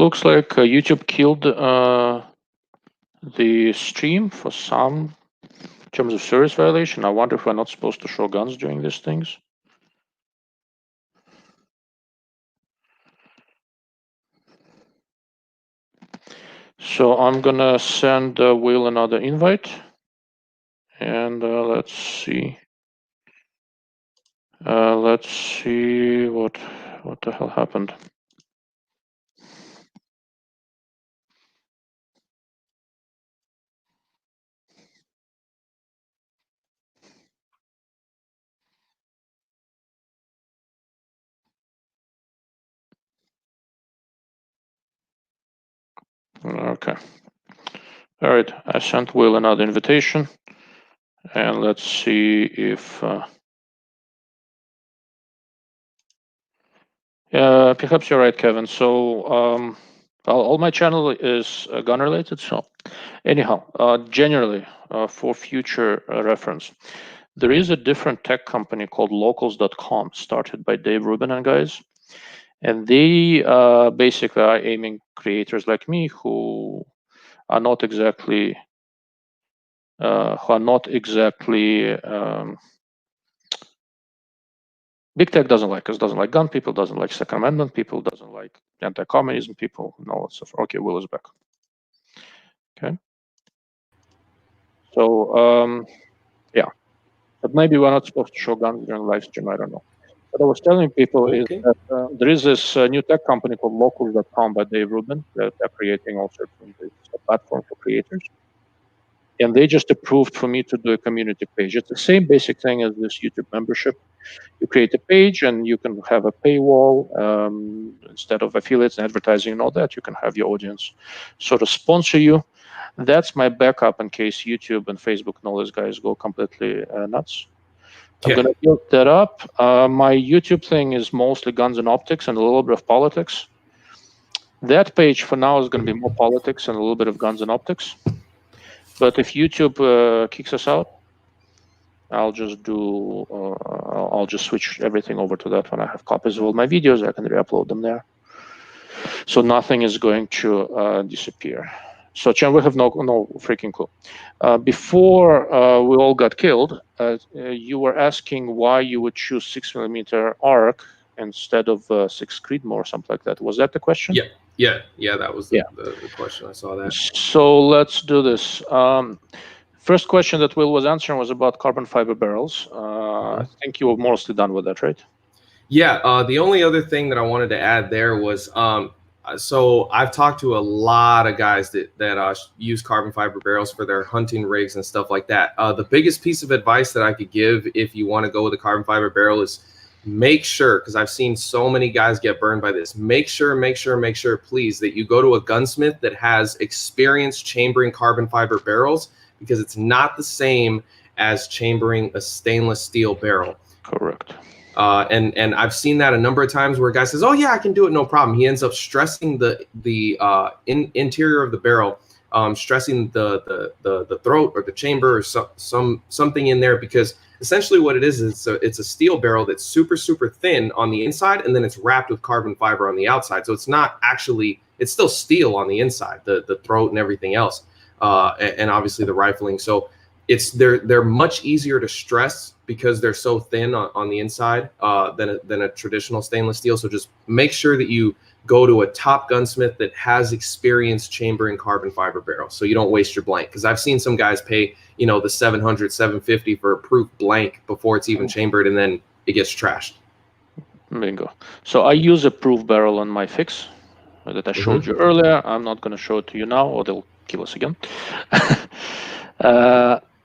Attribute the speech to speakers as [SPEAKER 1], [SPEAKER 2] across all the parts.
[SPEAKER 1] looks like YouTube killed the stream for some terms of service violation. I wonder if we're not supposed to show guns during these things. So I'm gonna send Will another invite, and let's see. Let's see what the hell happened. Okay. All right. I sent Will another invitation, and let's see if. Perhaps you're right, Kevin. So all my channel is gun related. So anyhow, generally for future reference, there is a different tech company called locals.com started by Dave Rubin and guys. And they basically are aiming creators like me who are not exactly big tech doesn't like us, doesn't like gun people, doesn't like Second Amendment people, doesn't like anti-communism people, and all that stuff. Okay, Will is back. Okay. So yeah, but maybe we're not supposed to show guns during live stream. I don't know. What I was telling people is that there is this new tech company called locals.com by Dave Rubin that they're creating all sorts of this platform for creators. And they just approved for me to do a community page. It's the same basic thing as this YouTube membership. You create a page and you can have a paywall instead of affiliates and advertising and all that. You can have your audience sort of sponsor you. That's my backup in case YouTube and Facebook and all these guys go completely nuts. I'm going to build that up. My YouTube thing is mostly guns and optics and a little bit of politics. That page for now is going to be more politics and a little bit of guns and optics. But if YouTube kicks us out, I'll just switch everything over to that when I have copies of all my videos. I can re-upload them there. So nothing is going to disappear. So Chen, we have no freaking clue. Before we all got killed, you were asking why you would choose 6mm arc instead of 6 Creedmoor or something like that. Was that the question?
[SPEAKER 2] Yeah. That was the question. I saw that.
[SPEAKER 1] So let's do this. First question that Will was answering was about carbon fiber barrels. I think you were mostly done with that, right?
[SPEAKER 2] Yeah. The only other thing that I wanted to add there was, so I've talked to a lot of guys that use carbon fiber barrels for their hunting rigs and stuff like that. The biggest piece of advice that I could give if you want to go with a carbon fiber barrel is make sure, because I've seen so many guys get burned by this, make sure, please, that you go to a gunsmith that has experience chambering carbon fiber barrels, because it's not the same as chambering a stainless steel barrel.
[SPEAKER 1] Correct.
[SPEAKER 2] And I've seen that a number of times where a guy says, "Oh yeah, I can do it, no problem." He ends up stressing the interior of the barrel, stressing the throat or the chamber or something in there, because essentially what it is it's a steel barrel that's super thin on the inside, and then it's wrapped with carbon fiber on the outside. So it's not actually, it's still steel on the inside, the throat and everything else, and obviously the rifling. So they're much easier to stress because they're so thin on the inside than a traditional stainless steel. So just make sure that you go to a top gunsmith that has experience chambering carbon fiber barrels, so you don't waste your blank. Because I've seen some guys pay, the $700, $750 for a proof blank before it's even chambered, and then it gets trashed.
[SPEAKER 1] Bingo. So I use a proof barrel on my fix that I showed you earlier. I'm not going to show it to you now, or they'll kill us again.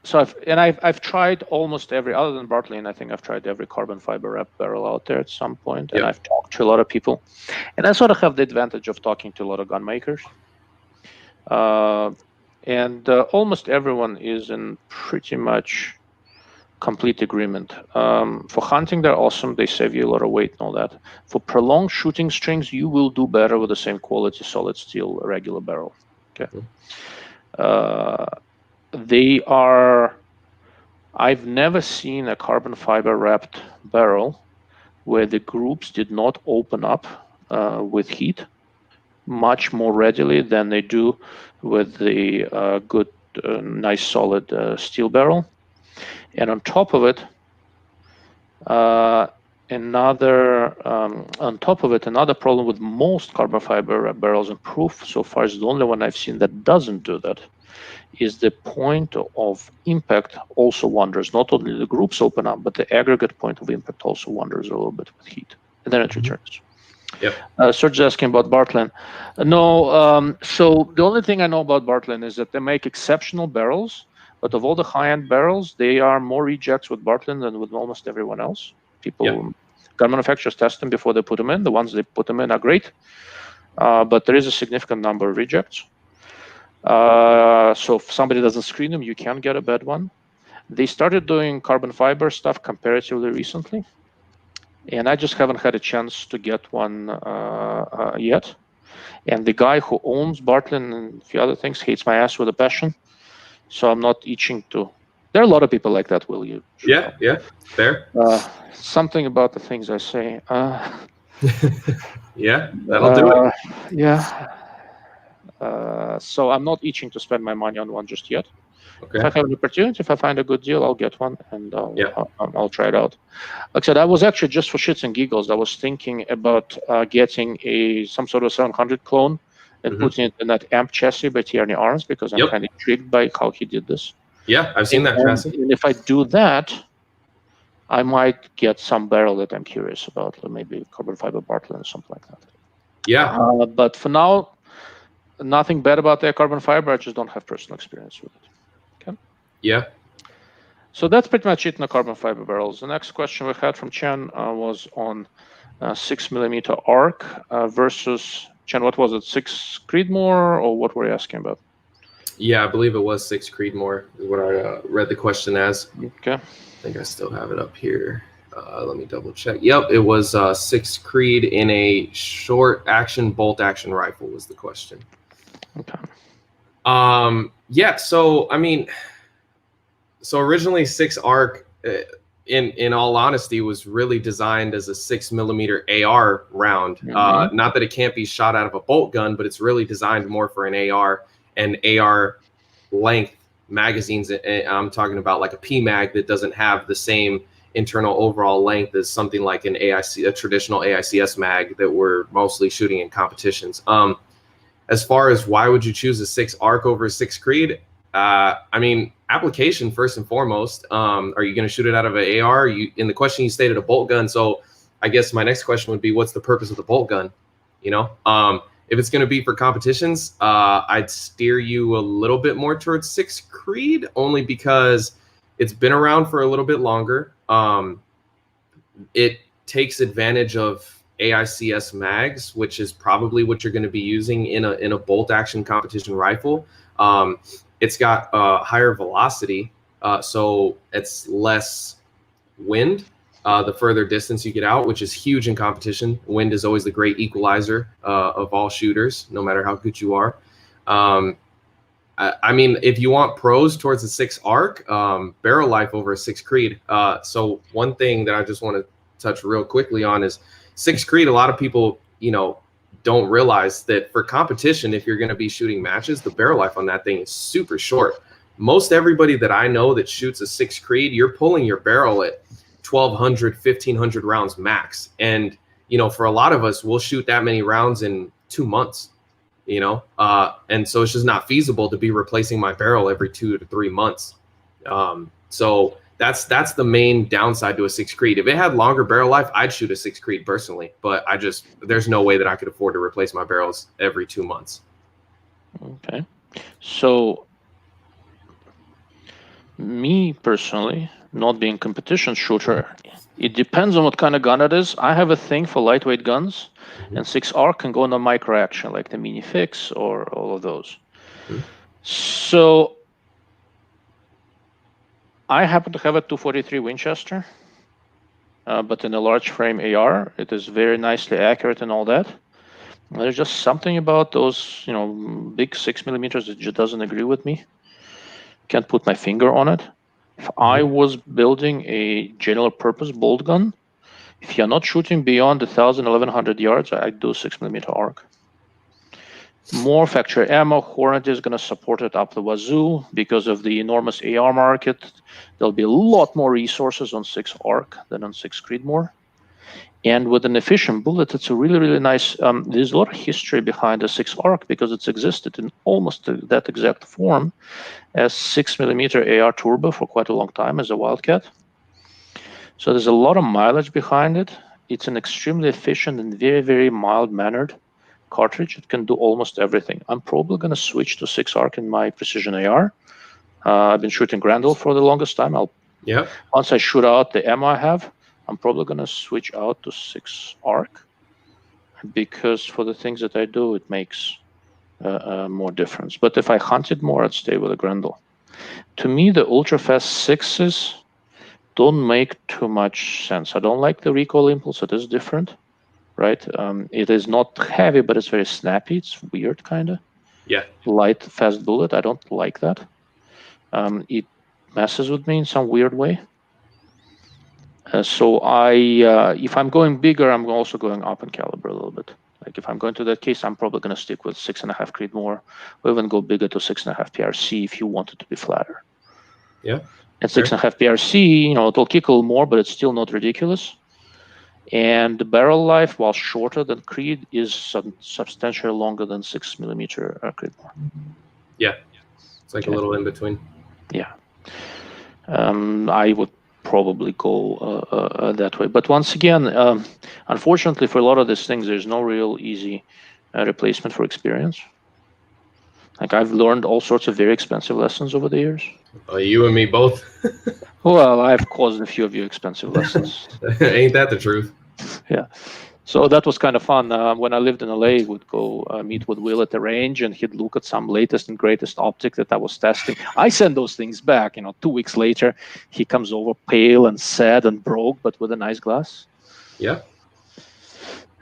[SPEAKER 1] So I've tried almost every, other than Bartley, and I think I've tried every carbon fiber wrap barrel out there at some point. And I've talked to a lot of people, and I sort of have the advantage of talking to a lot of gun makers. And almost everyone is in pretty much complete agreement. For hunting, they're awesome. They save you a lot of weight and all that. For prolonged shooting strings, you will do better with the same quality solid steel regular barrel. Okay. I've never seen a carbon fiber wrapped barrel where the groups did not open up with heat much more readily than they do with the good, nice, solid steel barrel. And on top of it, another problem with most carbon fiber barrels and proof so far is the only one I've seen that doesn't do that, is the point of impact also wanders. Not only the groups open up, but the aggregate point of impact also wanders a little bit with heat, and then it returns.
[SPEAKER 2] Yep.
[SPEAKER 1] Serge is asking about Bartlein. No, so the only thing I know about Bartlein is that they make exceptional barrels, but of all the high-end barrels, they are more rejects with Bartlein than with almost everyone else. Gun manufacturers test them before they put them in. The ones they put them in are great, but there is a significant number of rejects. So if somebody doesn't screen them, you can get a bad one. They started doing carbon fiber stuff comparatively recently, and I just haven't had a chance to get one yet. And the guy who owns Bartlein and a few other things hates my ass with a passion, so I'm not itching to. There are a lot of people like that, Will. You?
[SPEAKER 2] Yeah, fair.
[SPEAKER 1] Something about the things I say.
[SPEAKER 2] Yeah, that'll do it.
[SPEAKER 1] Yeah. So I'm not itching to spend my money on one just yet.
[SPEAKER 2] Okay.
[SPEAKER 1] If I have an opportunity, if I find a good deal, I'll get one and I'll try it out. Like I said, I was actually, just for shits and giggles, I was thinking about getting some sort of 700 clone and putting it in that amp chassis by Tierney Arms, because I'm kind of intrigued by how he did this.
[SPEAKER 2] Yeah, I've seen that chassis.
[SPEAKER 1] And if I do that, I might get some barrel that I'm curious about, or maybe carbon fiber Bartlein or something like that.
[SPEAKER 2] Yeah.
[SPEAKER 1] But for now, nothing bad about their carbon fiber. I just don't have personal experience with it. Okay.
[SPEAKER 2] Yeah.
[SPEAKER 1] So that's pretty much it in the carbon fiber barrels. The next question we had from Chen was on 6mm arc versus, Chen, what was it, 6 Creedmoor, or what were you asking about?
[SPEAKER 2] Yeah, I believe it was 6 Creedmoor is what I read the question as.
[SPEAKER 1] Okay.
[SPEAKER 2] I think I still have it up here. Let me double check. Yep, it was 6 Creed in a short action bolt action rifle was the question.
[SPEAKER 1] Okay.
[SPEAKER 2] Yeah, so I mean, so originally 6 Arc, in all honesty, was really designed as a 6mm AR round. Not that it can't be shot out of a bolt gun, but it's really designed more for an AR and AR length magazines. I'm talking about like a PMag that doesn't have the same internal overall length as something like an a traditional AICS mag that we're mostly shooting in competitions. As far as why would you choose a 6 Arc over a 6 Creed? I mean, application first and foremost. Are you going to shoot it out of an AR? In the question you stated a bolt gun, so I guess my next question would be, what's the purpose of the bolt gun? You know, if it's going to be for competitions, I'd steer you a little bit more towards 6 Creed, only because it's been around for a little bit longer. It takes advantage of AICS mags, which is probably what you're going to be using in a bolt action competition rifle. It's got higher velocity, so it's less wind the further distance you get out, which is huge in competition. Wind is always the great equalizer of all shooters, no matter how good you are. I mean, if you want pros towards a 6 Arc, barrel life over a 6 Creed. So one thing that I just want to touch real quickly on is 6 Creed. A lot of people, you know, don't realize that for competition, if you're going to be shooting matches, the barrel life on that thing is super short. Most everybody that I know that shoots a 6 Creed, you're pulling your barrel at 1,200, 1,500 rounds max. And, you know, for a lot of us, we'll shoot that many rounds in 2 months, you know, and so it's just not feasible to be replacing my barrel every 2 to 3 months. So that's the main downside to a 6 Creed. If it had longer barrel life, I'd shoot a 6 Creed personally, but there's no way that I could afford to replace my barrels every 2 months.
[SPEAKER 1] Okay. So me personally, not being a competition shooter, it depends on what kind of gun it is. I have a thing for lightweight guns, and 6 Arc can go on a micro action like the Mini Fix or all of those. So I happen to have a 243 Winchester, but in a large frame AR. It is very nicely accurate and all that. There's just something about those, you know, big 6mm that just doesn't agree with me. Can't put my finger on it. If I was building a general purpose bolt gun, if you're not shooting beyond 1,000, 1,100 yards, I'd do 6mm arc. More factory ammo. Hornet is going to support it up the wazoo because of the enormous AR market. There'll be a lot more resources on 6 ARC than on 6 Creedmoor. And with an efficient bullet, it's a really, really nice. There's a lot of history behind the 6 ARC because it's existed in almost that exact form as 6mm AR turbo for quite a long time as a Wildcat. So there's a lot of mileage behind it. It's an extremely efficient and very, very mild-mannered cartridge. It can do almost everything. I'm probably going to switch to 6 ARC in my precision AR. I've been shooting Grendel for the longest time. Once I shoot out the ammo I have, I'm probably going to switch out to 6 ARC because for the things that I do, it makes more difference. But if I hunted more, I'd stay with a Grendel. To me, the ultra-fast 6s don't make too much sense. I don't like the recoil impulse. It is different, right? It is not heavy, but it's very snappy. It's weird, kind of.
[SPEAKER 2] Yeah.
[SPEAKER 1] Light, fast bullet. I don't like that. It messes with me in some weird way. So if I'm going bigger, I'm also going up in caliber a little bit. Like if I'm going to that case, I'm probably going to stick with 6.5 Creedmoor, or even go bigger to 6.5 PRC if you want it to be flatter.
[SPEAKER 2] Yeah.
[SPEAKER 1] At 6.5 PRC, it'll kick a little more, but it's still not ridiculous. And the barrel life, while shorter than Creed, is substantially longer than 6mm Creedmoor.
[SPEAKER 2] Yeah, it's like a little in between.
[SPEAKER 1] Yeah. I would probably go that way. But once again, unfortunately for a lot of these things, there's no real easy replacement for experience. Like I've learned all sorts of very expensive lessons over the years.
[SPEAKER 2] You and me both.
[SPEAKER 1] Well, I've caused a few of you expensive lessons.
[SPEAKER 2] Ain't that the truth?
[SPEAKER 1] Yeah. So that was kind of fun. When I lived in LA, would go meet with Will at the range, and he'd look at some latest and greatest optic that I was testing. I send those things back. 2 weeks later, he comes over pale and sad and broke, but with a nice glass.
[SPEAKER 2] Yeah.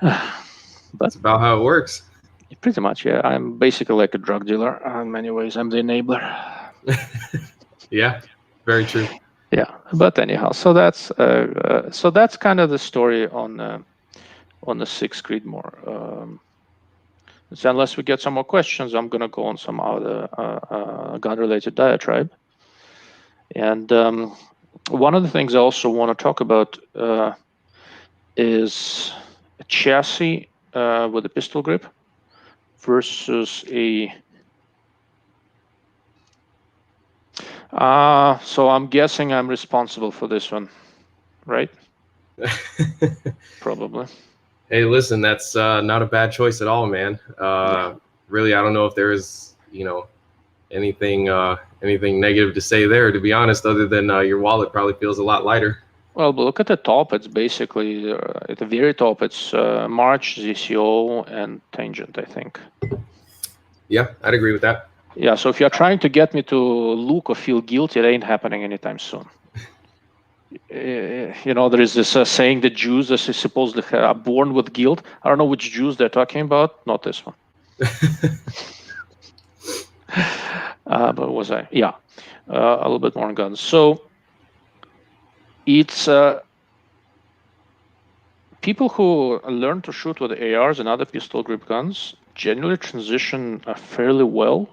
[SPEAKER 1] But
[SPEAKER 2] that's about how it works.
[SPEAKER 1] Pretty much, yeah. I'm basically like a drug dealer in many ways. I'm the enabler.
[SPEAKER 2] Yeah, very true.
[SPEAKER 1] Yeah, but anyhow, so that's kind of the story on the 6 Creedmoor. So unless we get some more questions, I'm going to go on some other gun-related diatribe. And one of the things I also want to talk about is a chassis with a pistol grip versus a... so I'm guessing I'm responsible for this one, right? Probably.
[SPEAKER 2] Hey, listen, that's not a bad choice at all, man. Really, I don't know if there is, anything negative to say there, to be honest, other than your wallet probably feels a lot lighter.
[SPEAKER 1] Well, but look at the top. It's basically, at the very top, it's March, ZCO, and Tangent, I think.
[SPEAKER 2] Yeah, I'd agree with that.
[SPEAKER 1] Yeah, so if you're trying to get me to look or feel guilty, it ain't happening anytime soon. There is this saying that Jews are supposedly are born with guilt. I don't know which Jews they're talking about. Not this one. But was I? Yeah, a little bit more on guns. So it's people who learn to shoot with ARs and other pistol grip guns generally transition fairly well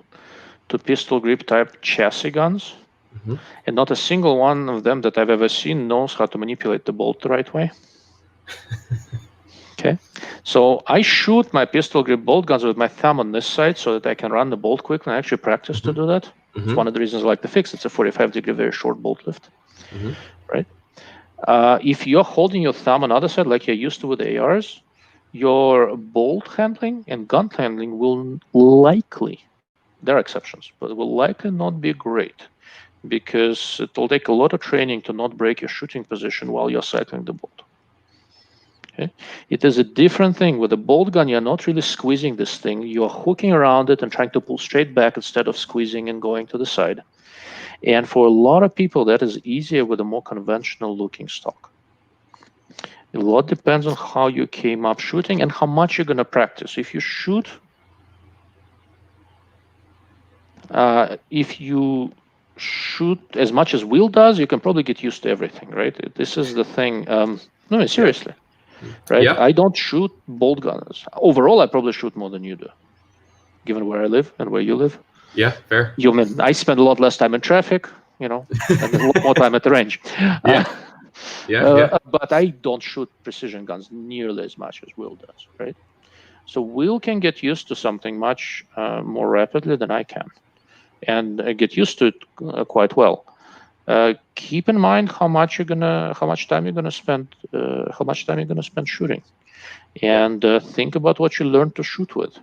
[SPEAKER 1] to pistol grip type chassis guns. Mm-hmm. And not a single one of them that I've ever seen knows how to manipulate the bolt the right way. Okay, so I shoot my pistol grip bolt guns with my thumb on this side so that I can run the bolt quickly and actually practice to do that. Mm-hmm. It's one of the reasons I like the fix. It's a 45-degree, very short bolt lift, mm-hmm. Right? If you're holding your thumb on the other side like you're used to with ARs, your bolt handling and gun handling will likely, there are exceptions, but it will likely not be great because it will take a lot of training to not break your shooting position while you're cycling the bolt. Okay. It is a different thing. With a bolt gun, you're not really squeezing this thing. You're hooking around it and trying to pull straight back instead of squeezing and going to the side. And for a lot of people, that is easier with a more conventional looking stock. A lot depends on how you came up shooting and how much you're going to practice. If you shoot, as much as Will does, you can probably get used to everything, right? This is the thing. No, seriously. Right? Yeah. I don't shoot bolt guns. Overall, I probably shoot more than you do. given where I live and where you live.
[SPEAKER 2] Yeah, fair.
[SPEAKER 1] You mean I spend a lot less time in traffic, and a lot more time at the range.
[SPEAKER 2] Yeah. Yeah.
[SPEAKER 1] But I don't shoot precision guns nearly as much as Will does, right? So Will can get used to something much more rapidly than I can, and get used to it quite well. Keep in mind how much time you're gonna spend, shooting, and think about what you learn to shoot with.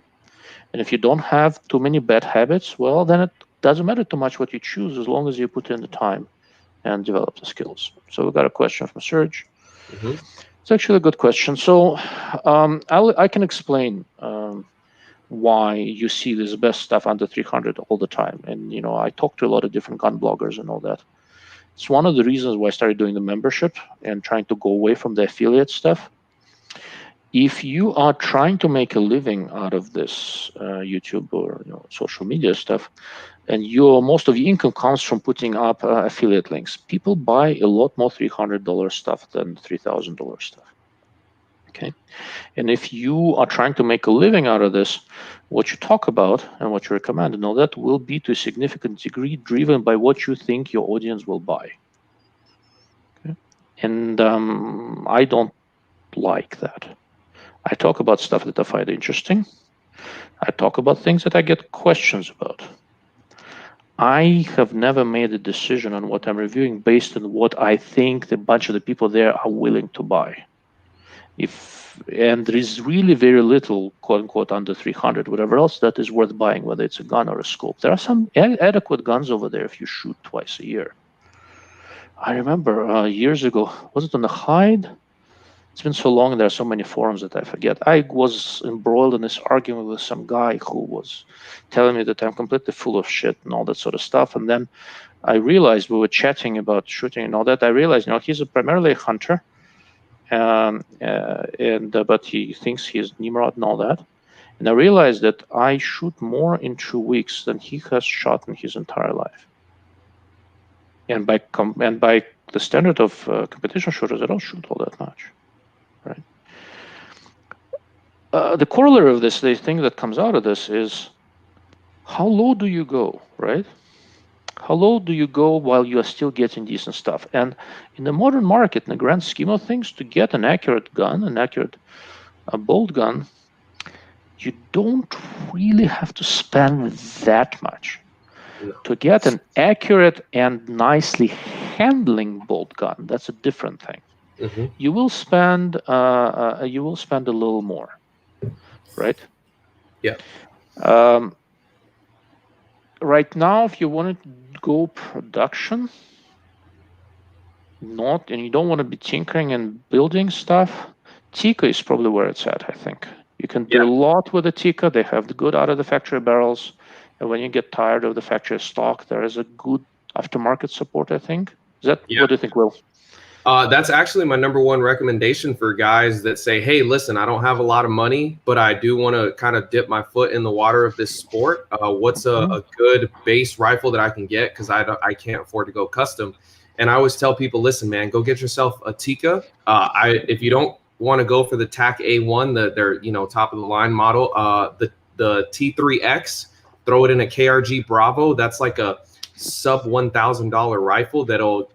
[SPEAKER 1] And if you don't have too many bad habits, well, then it doesn't matter too much what you choose as long as you put in the time and develop the skills. So we got a question from Serge.
[SPEAKER 2] Mm-hmm.
[SPEAKER 1] It's actually a good question. So I can explain why you see this best stuff under 300 all the time. And I talk to a lot of different gun bloggers and all that. It's one of the reasons why I started doing the membership and trying to go away from the affiliate stuff. If you are trying to make a living out of this YouTube or social media stuff, and most of your income comes from putting up affiliate links, people buy a lot more $300 stuff than $3,000 stuff. Okay, and if you are trying to make a living out of this, what you talk about and what you recommend and all that will be to a significant degree driven by what you think your audience will buy. Okay? And I don't like that. I talk about stuff that I find interesting. I talk about things that I get questions about. I have never made a decision on what I'm reviewing based on what I think the bunch of the people there are willing to buy. And there is really very little, quote unquote, under 300, whatever else that is worth buying, whether it's a gun or a scope. There are some adequate guns over there if you shoot twice a year. I remember years ago, was it on the Hyde? It's been so long, and there are so many forums that I forget. I was embroiled in this argument with some guy who was telling me that I'm completely full of shit and all that sort of stuff. And then I realized, we were chatting about shooting and all that. I realized, he's primarily a hunter, but he thinks he's Nimrod and all that. And I realized that I shoot more in 2 weeks than he has shot in his entire life. And by the standard of competition shooters, I don't shoot all that much. Right. The corollary of this, the thing that comes out of this is, how low do you go, right? How low do you go while you are still getting decent stuff? And in the modern market, in the grand scheme of things, to get an accurate gun, a bolt gun, you don't really have to spend that much. No. To get an accurate and nicely handling bolt gun, that's a different thing. Mm-hmm. You will spend a little more, right?
[SPEAKER 2] Yeah.
[SPEAKER 1] Right now, if you want to go production, and you don't want to be tinkering and building stuff, Tikka is probably where it's at. I think you can do a lot with the Tikka. They have the good out of the factory barrels, and when you get tired of the factory stock, there is a good aftermarket support. I think. What do you think, Will?
[SPEAKER 2] That's actually my number one recommendation for guys that say, hey, listen, I don't have a lot of money, but I do want to kind of dip my foot in the water of this sport. What's a good base rifle that I can get? Because I can't afford to go custom. And I always tell people, listen, man, go get yourself a Tikka. If you don't want to go for the TAC A1, their top of the line model, the T3X, throw it in a KRG Bravo. That's like a sub $1,000 rifle that'll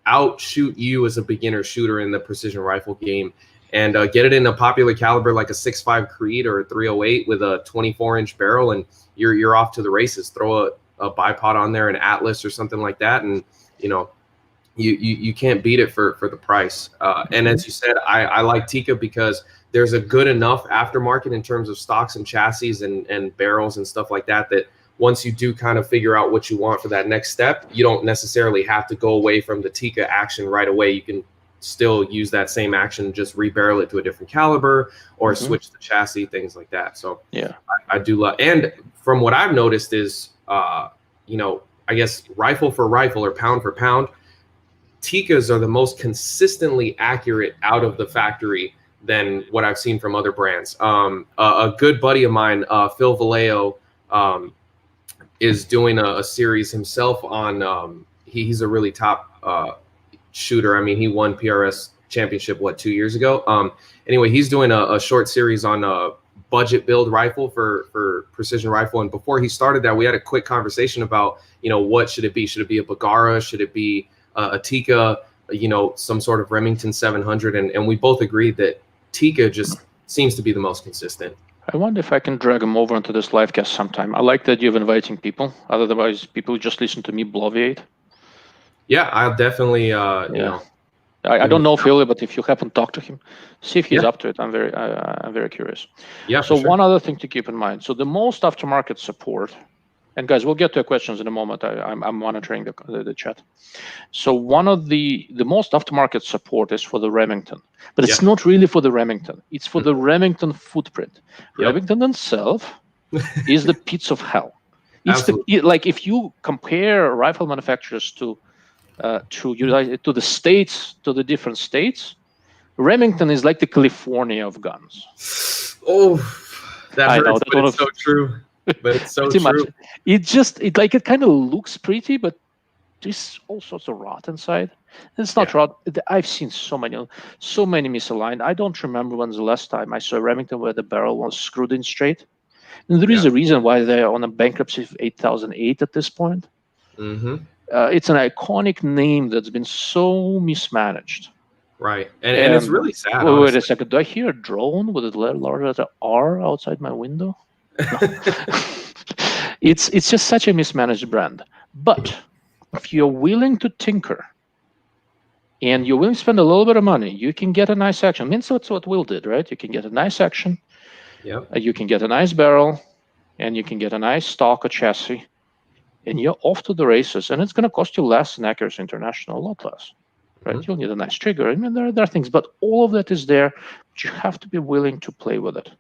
[SPEAKER 2] outshoot you as a beginner shooter in the precision rifle game, and get it in a popular caliber like a 6.5 Creed or a 308 with a 24-inch barrel, and you're off to the races. Throw a bipod on there, an Atlas or something like that, and you can't beat it for the price. And as you said, I like Tikka because there's a good enough aftermarket in terms of stocks and chassis and barrels and stuff like that, that once you do kind of figure out what you want for that next step, you don't necessarily have to go away from the Tikka action right away. You can still use that same action, just rebarrel it to a different caliber or switch the chassis, things like that. So yeah, I do love. And from what I've noticed is, I guess rifle for rifle or pound for pound, Tikkas are the most consistently accurate out of the factory than what I've seen from other brands. A good buddy of mine, Phil Vallejo, is doing a series himself on, he's a really top shooter. I mean, he won PRS championship, 2 years ago? Anyway, he's doing a short series on budget build rifle for precision rifle. And before he started that, we had a quick conversation about, you know, what should it be? Should it be a Bagara? Should it be a Tikka? You know, some sort of Remington 700? And we both agreed that Tikka just seems to be the most consistent.
[SPEAKER 1] I wonder if I can drag him over into this livecast sometime. I like the idea of inviting people. Otherwise, people just listen to me bloviate.
[SPEAKER 2] Yeah, I'll definitely, you know.
[SPEAKER 1] I don't know Philly, but if you happen to talk to him, see if he's up to it. I'm very curious.
[SPEAKER 2] Yeah.
[SPEAKER 1] So one other thing to keep in mind. So the most aftermarket support, and guys, we'll get to questions in a moment. I'm monitoring the chat. So one of the most aftermarket support is for the Remington, but it's not really for the Remington. It's for the Remington footprint. Remington itself is the pits of hell. It's like if you compare rifle manufacturers to the states, to the different states, Remington is like the California of guns.
[SPEAKER 2] Oh, that hurts,
[SPEAKER 1] know,
[SPEAKER 2] but it's so true. But it's so true.
[SPEAKER 1] It kind of looks pretty, but there's all sorts of rot inside. It's not rot. I've seen so many misaligned. I don't remember when's the last time I saw a Remington where the barrel was screwed in straight. And there is a reason why they're on a bankruptcy of 8008 at this point. It's an iconic name that's been so mismanaged.
[SPEAKER 2] Right, and it's really sad.
[SPEAKER 1] Wait a second. Do I hear a drone with a large letter R outside my window? No. It's just such a mismanaged brand. But if you're willing to tinker and you're willing to spend a little bit of money, you can get a nice action. I mean, so it's what Will did, right? You can get a nice action. You can get a nice barrel, and you can get a nice stock or chassis, and you're off to the races. And it's going to cost you less than Accuracy International, a lot less, right? You'll need a nice trigger. I mean, there are things, but all of that is there. But you have to be willing to play with it.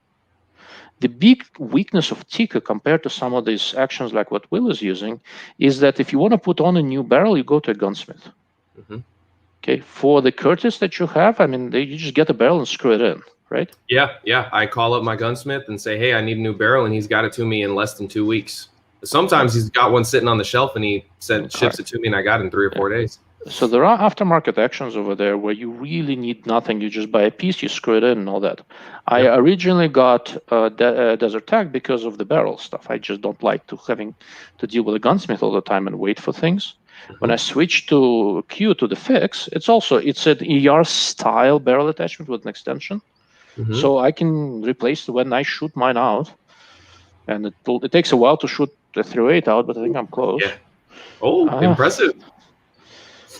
[SPEAKER 1] The big weakness of Tikka compared to some of these actions like what Will is using is that if you want to put on a new barrel, you go to a gunsmith. Okay, for the Curtis that you have, I mean, you just get a barrel and screw it in, right?
[SPEAKER 2] Yeah. I call up my gunsmith and say, hey, I need a new barrel, and he's got it to me in less than 2 weeks. Sometimes he's got one sitting on the shelf, and he ships it to me, and I got it in 3 or 4 days.
[SPEAKER 1] So there are aftermarket actions over there where you really need nothing. You just buy a piece, you screw it in, and all that. I originally got Desert Tag because of the barrel stuff. I just don't like having to deal with a gunsmith all the time and wait for things. When I switched to Q, to the Fix, it's an ER style barrel attachment with an extension. So I can replace when I shoot mine out. And it takes a while to shoot the 308 out, but I think I'm close.
[SPEAKER 2] Oh, impressive.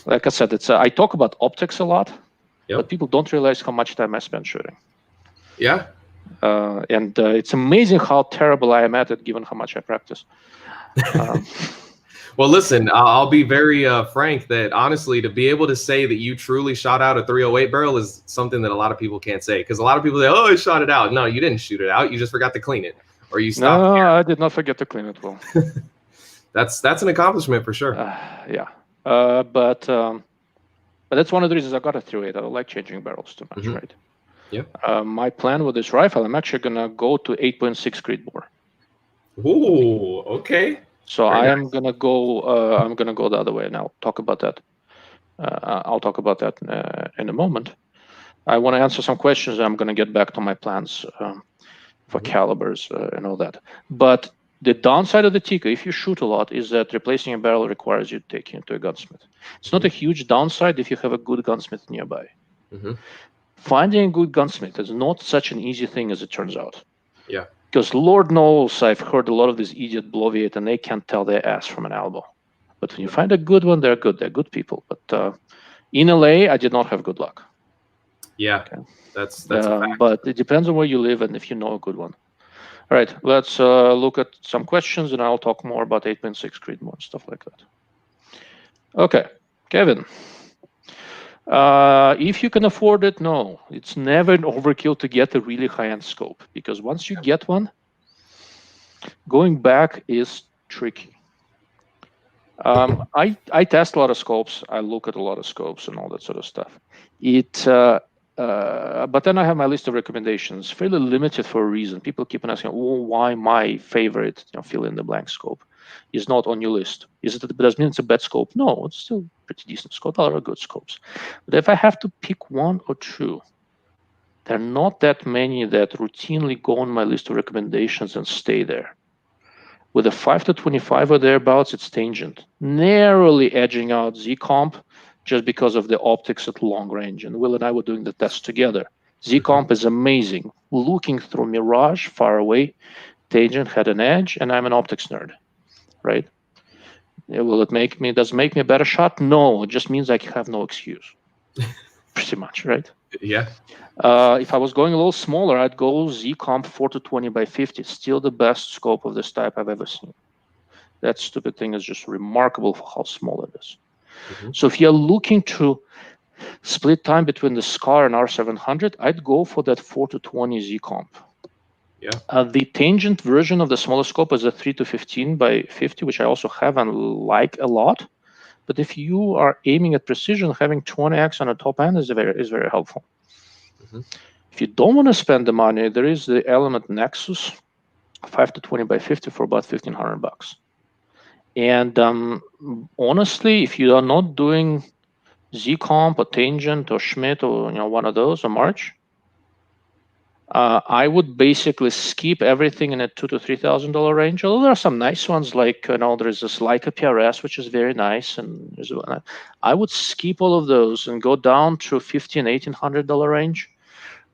[SPEAKER 1] Like I said, I talk about optics a lot, but people don't realize how much time I spend shooting. And it's amazing how terrible I am at it, given how much I practice.
[SPEAKER 2] Well, listen, I'll be very frank that honestly, to be able to say that you truly shot out a 308 barrel is something that a lot of people can't say, because a lot of people say, oh, I shot it out. No, you didn't shoot it out. You just forgot to clean it, or you stopped.
[SPEAKER 1] No, I did not forget to clean it well.
[SPEAKER 2] That's an accomplishment for sure.
[SPEAKER 1] But that's one of the reasons I got a 308. I don't like changing barrels too much, right? My plan with this rifle, I'm actually gonna go to 8.6 Creedmoor.
[SPEAKER 2] Ooh, okay.
[SPEAKER 1] So I'm gonna go the other way, and I'll talk about that. In a moment. I want to answer some questions. I'm going to get back to my plans for calibers and all that. But the downside of the Tikka, if you shoot a lot, is that replacing a barrel requires you to take it to a gunsmith. It's not a huge downside if you have a good gunsmith nearby. Finding a good gunsmith is not such an easy thing as it turns out. Because Lord knows I've heard a lot of these idiot bloviate, and they can't tell their ass from an elbow. But when you find a good one, they're good. They're good people. But in LA, I did not have good luck.
[SPEAKER 2] That's a fact.
[SPEAKER 1] But it depends on where you live and if you know a good one. All right, let's look at some questions, and I'll talk more about 8.6 Creedmoor and stuff like that. Okay, Kevin. If you can afford it, no. It's never an overkill to get a really high-end scope, because once you get one, going back is tricky. I test a lot of scopes. I look at a lot of scopes and all that sort of stuff. But then I have my list of recommendations, fairly limited for a reason. People keep on asking, why my favorite, fill in the blank scope is not on your list. Does it mean it's a bad scope? No, it's still pretty decent scope. A lot of good scopes. But if I have to pick one or two, There are not that many that routinely go on my list of recommendations and stay there. With a 5 to 25 or thereabouts, it's tangent, narrowly edging out Z-comp just because of the optics at long range. And Will and I were doing the test together. Z-comp is amazing. Looking through Mirage far away, tangent had an edge, and I'm an optics nerd, right? Will it make me, does it make me a better shot? No, it just means I have no excuse, pretty much, right?
[SPEAKER 2] Yeah.
[SPEAKER 1] If I was going a little smaller, I'd go Z-comp 4 to 20 by 50. Still the best scope of this type I've ever seen. That stupid thing is just remarkable for how small it is. So if you're looking to split time between the SCAR and R700, I'd go for that 4 to 20 Z-comp.
[SPEAKER 2] Yeah.
[SPEAKER 1] The tangent version of the smaller scope is a 3 to 15 by 50, which I also have and like a lot. But if you are aiming at precision, having 20x on the top end is very helpful. If you don't want to spend the money, there is the Element Nexus 5 to 20 by 50 for about $1,500. And honestly, if you are not doing Z-comp or tangent or Schmidt or one of those or March, I would basically skip everything in a $2,000 to $3,000 range. Although there are some nice ones, like there is this Leica PRS, which is very nice, and I would skip all of those and go down to $1,500 to $1,800 range,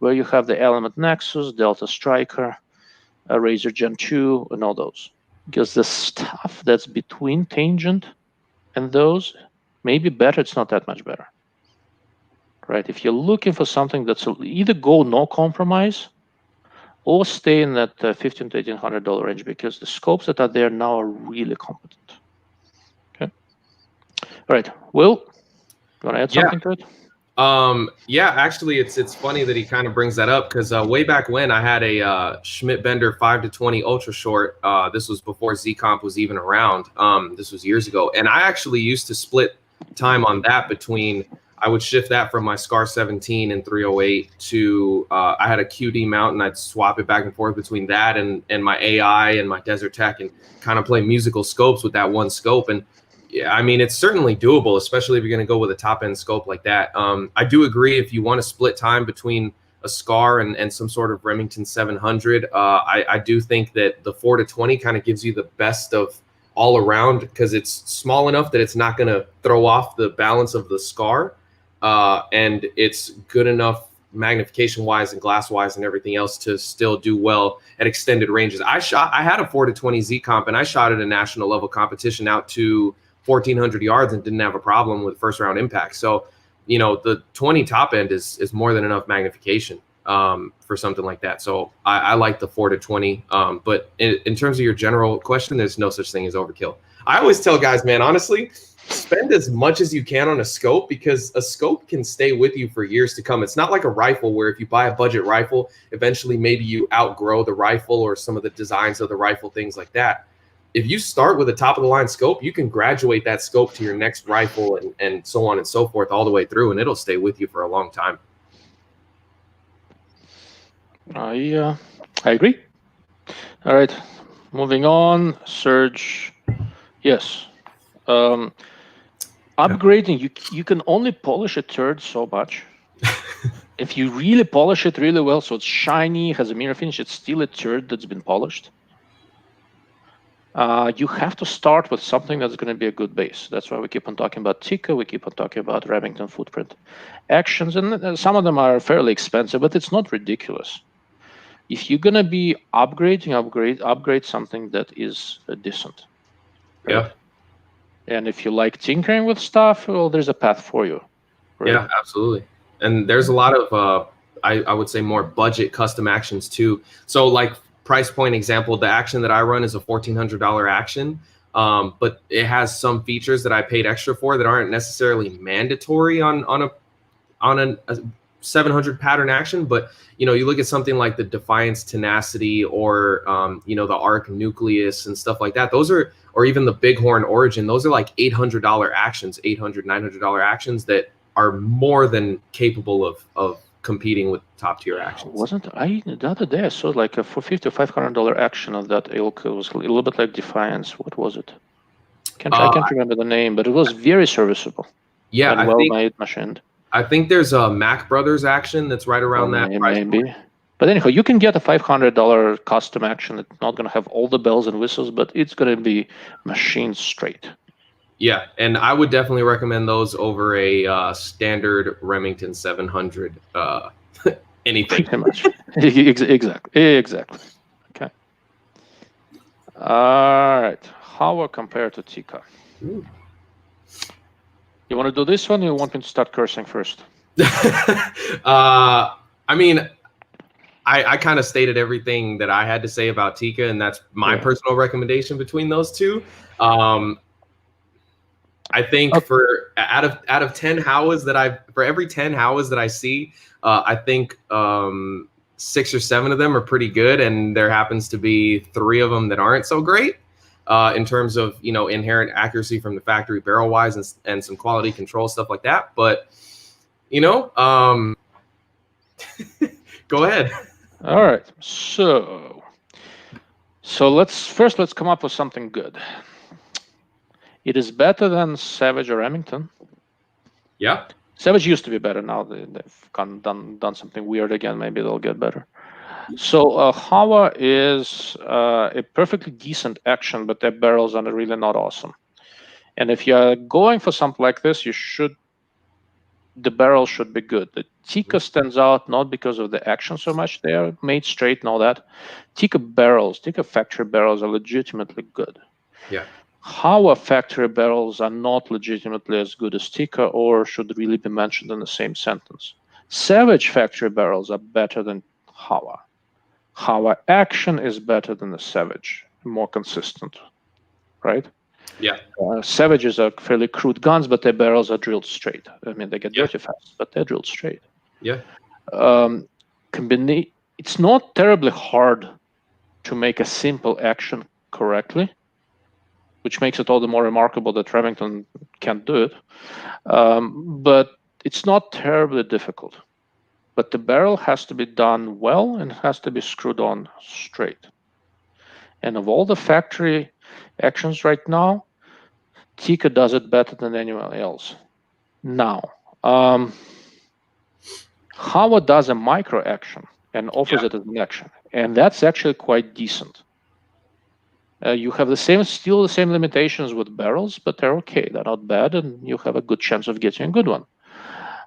[SPEAKER 1] where you have the Element Nexus, Delta Striker, Razor Gen 2, and all those. Because the stuff that's between tangent and those may be better. It's not that much better, right? If you're looking for something that's either go no compromise or stay in that $1,500 to $1,800 range, because the scopes that are there now are really competent. Okay. All right, Will, you want to add something to it?
[SPEAKER 2] Yeah, actually, it's funny that he kind of brings that up, because way back when I had a Schmidt Bender 5 to 20 ultra short. This was before Z-comp was even around. This was years ago, and I actually used to split time on that between. I would shift that from my SCAR 17 and 308 to I had a QD mount, and I'd swap it back and forth between that and my AI and my Desert Tech, and kind of play musical scopes with that one scope. And yeah, I mean, it's certainly doable, especially if you're going to go with a top end scope like that. I do agree, if you want to split time between a SCAR and some sort of Remington 700, I do think that the 4 to 20 kind of gives you the best of all around, because it's small enough that it's not going to throw off the balance of the SCAR, and it's good enough magnification wise and glass wise and everything else to still do well at extended ranges. I had a 4 to 20 Z-comp, and I shot at a national level competition out to 1,400 yards and didn't have a problem with first round impact. So, the 20 top end is more than enough magnification for something like that. So I like the 4 to 20. But in terms of your general question, there's no such thing as overkill. I always tell guys, man, honestly, spend as much as you can on a scope, because a scope can stay with you for years to come. It's not like a rifle where if you buy a budget rifle, eventually maybe you outgrow the rifle or some of the designs of the rifle, things like that. If you start with a top of the line scope, you can graduate that scope to your next rifle and so on and so forth all the way through, and it'll stay with you for a long time.
[SPEAKER 1] I agree. All right, moving on. Surge, yes. Upgrading, you can only polish a turd so much. If you really polish it really well, so it's shiny, has a mirror finish, it's still a turd that's been polished. You have to start with something that's going to be a good base. That's why we keep on talking about Tikka, we keep on talking about Remington footprint actions, and some of them are fairly expensive, but it's not ridiculous. If you're going to be upgrade something that is decent.
[SPEAKER 2] Right? Yeah.
[SPEAKER 1] And if you like tinkering with stuff, well, there's a path for you.
[SPEAKER 2] Right? Yeah, absolutely. And there's a lot of, I would say, more budget custom actions too. So like price point example, the action that I run is a $1,400 action, but it has some features that I paid extra for that aren't necessarily mandatory on a 700 pattern action. But you look at something like the Defiance Tenacity or the Arc Nucleus and stuff like that. Those are, or even the Bighorn Origin, those are like $800 actions, $800, $900 actions that are more than capable of competing with top tier actions.
[SPEAKER 1] The other day I saw like a $450 or $500 action of that ilk. It was a little bit like Defiance. What was it? I can't remember the name, but it was very serviceable.
[SPEAKER 2] Yeah,
[SPEAKER 1] and well-made machined.
[SPEAKER 2] I think there's a Mac Brothers action that's right around that price
[SPEAKER 1] maybe.
[SPEAKER 2] point.
[SPEAKER 1] But anyhow, you can get a $500 custom action. It's not going to have all the bells and whistles, but it's going to be machined straight.
[SPEAKER 2] Yeah, and I would definitely recommend those over a standard Remington 700. Anything.
[SPEAKER 1] Pretty much. Exactly. Okay. All right. Howa compared to Tikka?
[SPEAKER 2] Ooh.
[SPEAKER 1] You want to do this one, or you want me to start cursing first?
[SPEAKER 2] I mean, I kind of stated everything that I had to say about Tikka, and that's my personal recommendation between those two. I think for out of 10 Howas that for every 10 Howas that I see, I think 6 or 7 of them are pretty good, and there happens to be 3 of them that aren't so great in terms of inherent accuracy from the factory barrel wise and some quality control stuff like that. But go ahead.
[SPEAKER 1] All right. So let's come up with something good. It is better than Savage or Remington.
[SPEAKER 2] Yeah.
[SPEAKER 1] Savage used to be better. Now they've done something weird again. Maybe they'll get better. So Howa is a perfectly decent action, but their barrels are really not awesome. And if you're going for something like this, the barrel should be good. The Tikka stands out not because of the action so much. They are made straight and all that. Tikka factory barrels are legitimately good.
[SPEAKER 2] Yeah.
[SPEAKER 1] Howa factory barrels are not legitimately as good as Tikka, or should really be mentioned in the same sentence. Savage factory barrels are better than Howa. Howa action is better than the Savage, more consistent, right?
[SPEAKER 2] Yeah.
[SPEAKER 1] Savages are fairly crude guns, but their barrels are drilled straight. I mean, they get dirty fast, but they're drilled straight.
[SPEAKER 2] Yeah.
[SPEAKER 1] It's not terribly hard to make a simple action correctly, which makes it all the more remarkable that Remington can't do it. But it's not terribly difficult. But the barrel has to be done well and has to be screwed on straight. And of all the factory actions right now, Tikka does it better than anyone else. Now, Howa does a micro action and offers it as an action, and that's actually quite decent. You have the same limitations with barrels, but they're okay. They're not bad, and you have a good chance of getting a good one.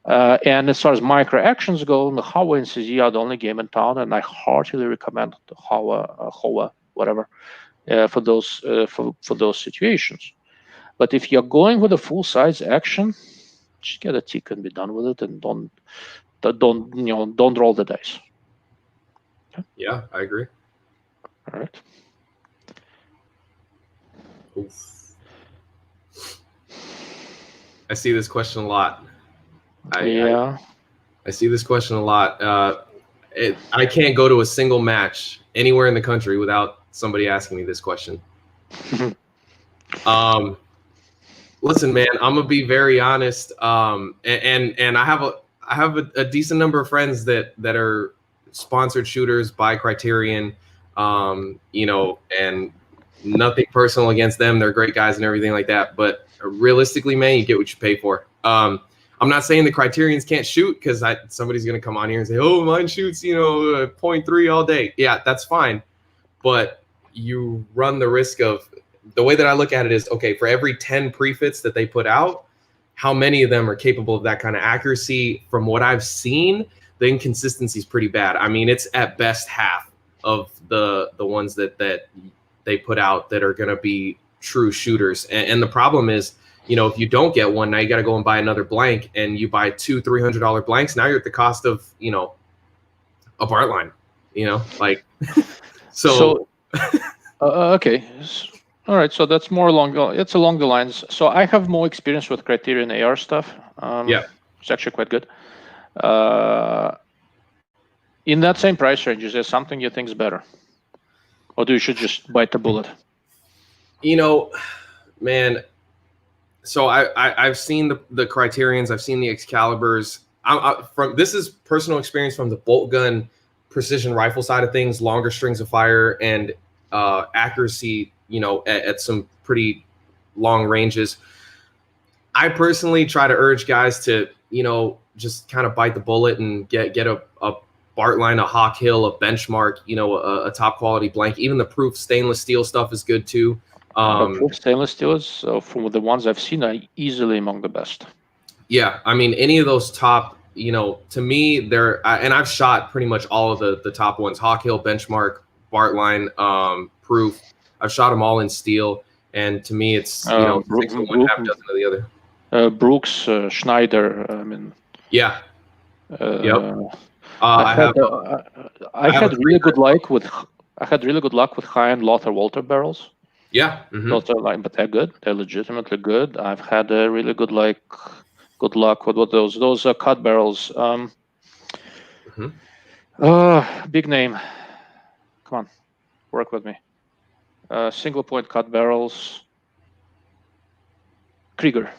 [SPEAKER 1] And as far as micro actions go, the Howa and CZ are the only game in town, and I heartily recommend the Howa, whatever, for those situations. But if you're going with a full size action, just get a Tikka and be done with it, and don't roll the dice.
[SPEAKER 2] Okay? Yeah, I agree.
[SPEAKER 1] All right.
[SPEAKER 2] Oof. I see this question a lot. I see this question a lot. I can't go to a single match anywhere in the country without somebody asking me this question. Listen, man, I'm gonna be very honest. And I have a decent number of friends that are sponsored shooters by Criterion. And nothing personal against them. They're great guys and everything like that. But realistically, man, you get what you pay for. I'm not saying the Criterions can't shoot, because somebody's going to come on here and say, oh, mine shoots, 0.3 all day. Yeah, that's fine. But you run the risk of, the way that I look at it is, okay, for every 10 prefits that they put out, how many of them are capable of that kind of accuracy? From what I've seen, the inconsistency is pretty bad. I mean, it's at best half of the ones that they put out that are going to be true shooters. And the problem is, if you don't get one, now you got to go and buy another blank, and you buy $200-$300 blanks. Now you're at the cost of, a BART line, so.
[SPEAKER 1] Okay. All right. So that's more along the lines. So I have more experience with Criterion AR stuff. It's actually quite good. In that same price range, is there something you think is better? Or do you should just bite the bullet?
[SPEAKER 2] Man, so I've seen the Criterions, I've seen the Excaliburs. This is personal experience from the bolt gun precision rifle side of things, longer strings of fire and accuracy, at some pretty long ranges. I personally try to urge guys to, just kind of bite the bullet and get a Bartline, a Hawk Hill, a Benchmark, you know, a top quality blank. Even the proof stainless steel stuff is good too.
[SPEAKER 1] Proof stainless steel is, from the ones I've seen, are easily among the best.
[SPEAKER 2] Yeah, I mean, any of those top, you know, to me, and I've shot pretty much all of the top ones: Hawk Hill, Benchmark, Bartline, proof. I've shot them all in steel, and to me, it's you know, 6 of one, half dozen of the other.
[SPEAKER 1] Brooks, Schneider. I mean,
[SPEAKER 2] yeah. Yep.
[SPEAKER 1] I had really good luck with high-end Lothar Walter barrels.
[SPEAKER 2] Yeah.
[SPEAKER 1] Mm-hmm. But they're good. They're legitimately good. I've had a really good luck with what those cut barrels. Big name. Come on, work with me. Single point cut barrels. Krieger.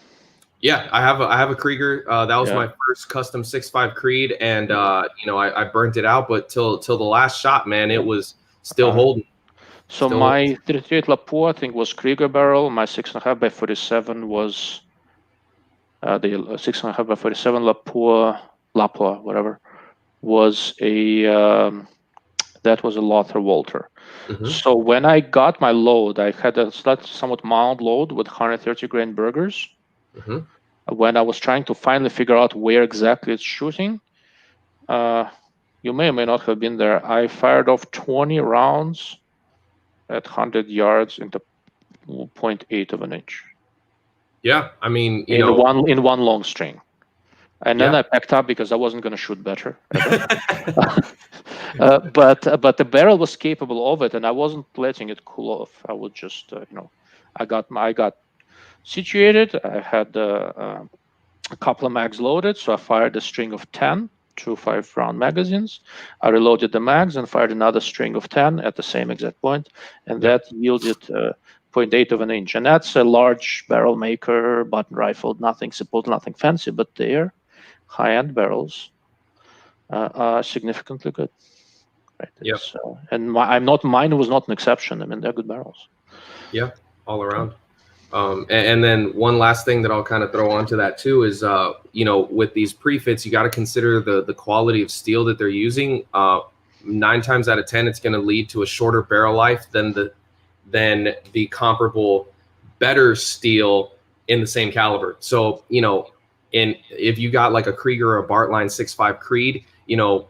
[SPEAKER 2] Yeah, I have a Krieger. That was my first custom 6.5 Creed, and you know, I burnt it out, but till the last shot, man, it was still holding.
[SPEAKER 1] So my 38 Lapua, I think, was Krieger barrel. My 6.5 by 47 was the 6.5 by 47 Lapua, whatever, was a that was a Lothar Walter. Mm-hmm. So when I got my load, I had a somewhat mild load with 130 grain burgers. Mm-hmm. When I was trying to finally figure out where exactly it's shooting, you may or may not have been there. I fired off 20 rounds at 100 yards into 0.8 of an inch.
[SPEAKER 2] Yeah, I mean,
[SPEAKER 1] in one long string, and then I packed up because I wasn't going to shoot better. But the barrel was capable of it, and I wasn't letting it cool off. I would just, you know, I got situated. I had a couple of mags loaded, so I fired a string of 10 to 5-round magazines. I reloaded the mags and fired another string of 10 at the same exact point, and that yielded 0.8 of an inch. And that's a large barrel maker, button rifled, nothing fancy, but their high-end barrels are significantly good. Right?
[SPEAKER 2] Yeah.
[SPEAKER 1] And mine was not an exception. I mean, they're good barrels.
[SPEAKER 2] Yeah, all around. And then one last thing that I'll kind of throw onto that too is, you know, with these prefits, you got to consider the quality of steel that they're using. 9 times out of 10, it's going to lead to a shorter barrel life than the comparable better steel in the same caliber. So, you know, if you got like a Krieger or a Bartline 6.5 Creed, you know,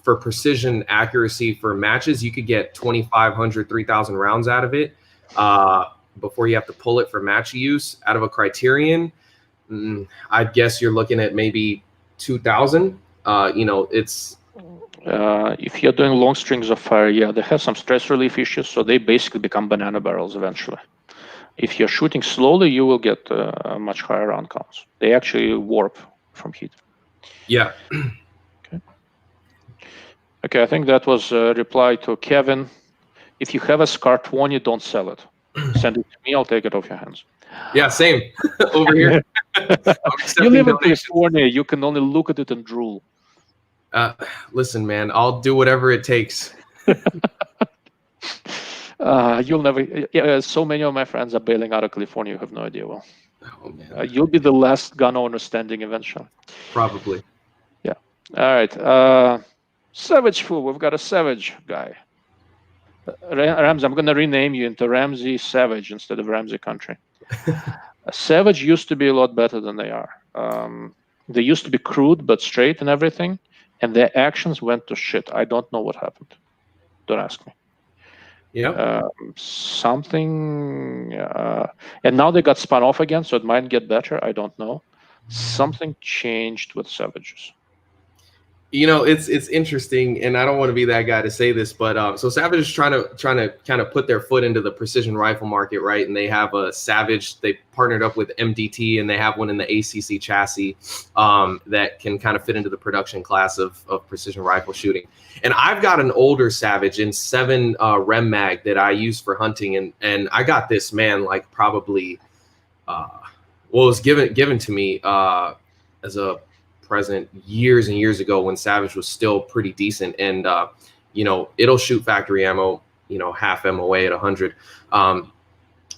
[SPEAKER 2] for precision accuracy for matches, you could get 2,500, 3,000 rounds out of it. Before you have to pull it for match use. Out of a Criterion, I guess you're looking at maybe 2,000. You know, it's
[SPEAKER 1] if you're doing long strings of fire, they have some stress relief issues, so they basically become banana barrels eventually. If you're shooting slowly, you will get much higher round counts. They actually warp from heat.
[SPEAKER 2] Yeah.
[SPEAKER 1] Okay, I think that was a reply to Kevin. If you have a SCAR 20, don't sell it. Send it to me. I'll take it off your hands.
[SPEAKER 2] Yeah, same. Over here.
[SPEAKER 1] You live in California. You can only look at it and drool.
[SPEAKER 2] Listen, man, I'll do whatever it takes.
[SPEAKER 1] You'll never. So many of my friends are bailing out of California. You have no idea. Well, you'll be the last gun owner standing eventually.
[SPEAKER 2] Probably.
[SPEAKER 1] Yeah. All right. Savage Fool. We've got a Savage guy. Ramsey, I'm going to rename you into Ramsey Savage instead of Ramsey Country. Savage used to be a lot better than they are. They used to be crude but straight and everything, and their actions went to shit. I don't know what happened. Don't ask me.
[SPEAKER 2] Yeah.
[SPEAKER 1] Something, and now they got spun off again, so it might get better. I don't know. Something changed with Savages.
[SPEAKER 2] You know, it's interesting, and I don't want to be that guy to say this, but so Savage is trying to kind of put their foot into the precision rifle market, right? And they have a Savage. They partnered up with MDT, and they have one in the ACC chassis that can kind of fit into the production class of precision rifle shooting. And I've got an older Savage in 7 Rem mag that I use for hunting, and I got this, man, like probably it was given to me as a present years and years ago when Savage was still pretty decent, and you know, it'll shoot factory ammo, you know, half MOA at 100,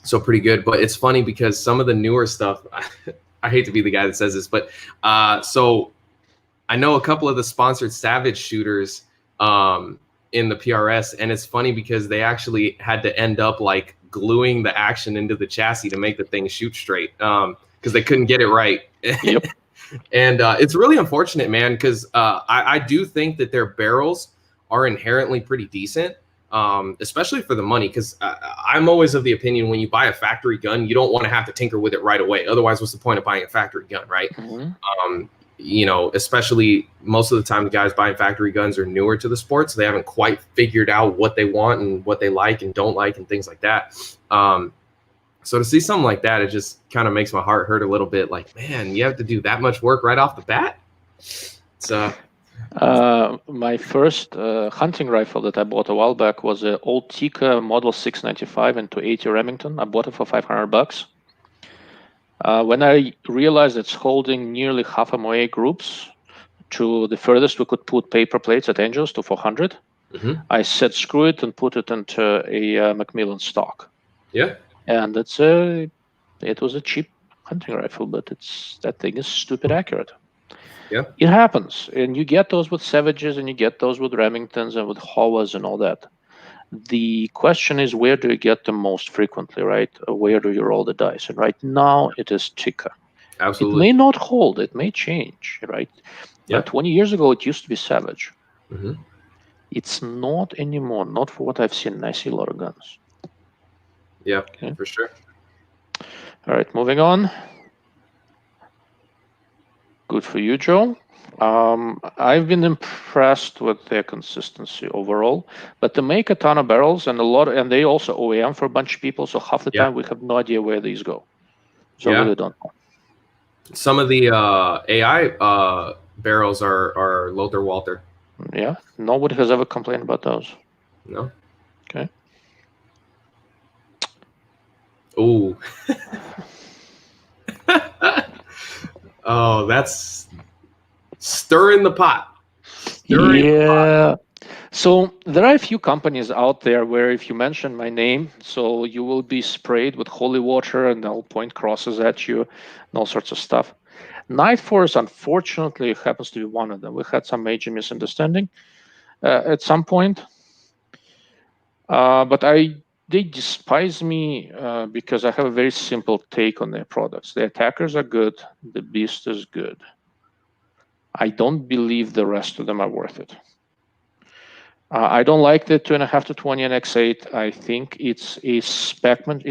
[SPEAKER 2] so pretty good. But it's funny because some of the newer stuff, I hate to be the guy that says this, but so I know a couple of the sponsored Savage shooters in the PRS, and it's funny because they actually had to end up like gluing the action into the chassis to make the thing shoot straight because they couldn't get it right.
[SPEAKER 1] Yep.
[SPEAKER 2] And it's really unfortunate, man, because I do think that their barrels are inherently pretty decent, especially for the money, because I'm always of the opinion when you buy a factory gun, you don't want to have to tinker with it right away. Otherwise, what's the point of buying a factory gun, right?
[SPEAKER 1] Mm-hmm.
[SPEAKER 2] You know, especially most of the time, the guys buying factory guns are newer to the sport, so they haven't quite figured out what they want and what they like and don't like and things like that. So to see something like that, it just kind of makes my heart hurt a little bit. Like, man, you have to do that much work right off the bat. So,
[SPEAKER 1] my first hunting rifle that I bought a while back was an old Tikka Model 695 and 280 Remington. I bought it for $500. When I realized it's holding nearly half MOA groups to the furthest we could put paper plates at Angels to 400, I said screw it and put it into a Macmillan stock.
[SPEAKER 2] Yeah.
[SPEAKER 1] And it was a cheap hunting rifle, but that thing is stupid accurate.
[SPEAKER 2] Yeah.
[SPEAKER 1] It happens. And you get those with Savages and you get those with Remingtons and with Howas and all that. The question is, where do you get them most frequently, right? Where do you roll the dice? And right now it is Tikka.
[SPEAKER 2] Absolutely.
[SPEAKER 1] It may not hold, it may change, right?
[SPEAKER 2] Yeah.
[SPEAKER 1] 20 years ago, it used to be Savage.
[SPEAKER 2] Mm-hmm.
[SPEAKER 1] It's not anymore, not for what I've seen. I see a lot of guns.
[SPEAKER 2] Yeah, okay. For sure.
[SPEAKER 1] All right, moving on. Good for you, Joe. I've been impressed with their consistency overall, but they make a ton of barrels and and they also OEM for a bunch of people. So half the time we have no idea where these go. So I really don't know.
[SPEAKER 2] Some of the AI barrels are Lothar Walther.
[SPEAKER 1] Yeah, nobody has ever complained about those.
[SPEAKER 2] No.
[SPEAKER 1] Okay.
[SPEAKER 2] Ooh. Oh, that's stirring the pot.
[SPEAKER 1] So there are a few companies out there where if you mention my name, so you will be sprayed with holy water and they'll point crosses at you and all sorts of stuff. Nightforce, unfortunately, happens to be one of them. We had some major misunderstanding at some point. But they despise me because I have a very simple take on their products. The attackers are good. The beast is good. I don't believe the rest of them are worth it. I don't like the 2.5 to 20 and X8. I think it's a specman.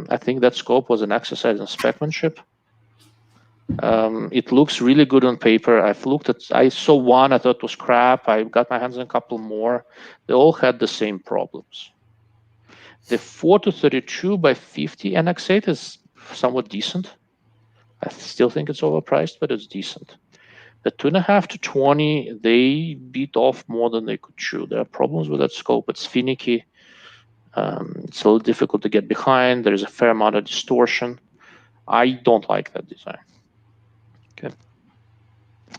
[SPEAKER 1] I think that scope was an exercise in specmanship. It looks really good on paper. I saw one, I thought it was crap. I got my hands on a couple more. They all had the same problems. The 4 to 32 by 50 NX8 is somewhat decent. I still think it's overpriced, but it's decent. The 2.5 to 20, they beat off more than they could chew. There are problems with that scope. It's finicky. It's a little difficult to get behind. There is a fair amount of distortion. I don't like that design. Okay.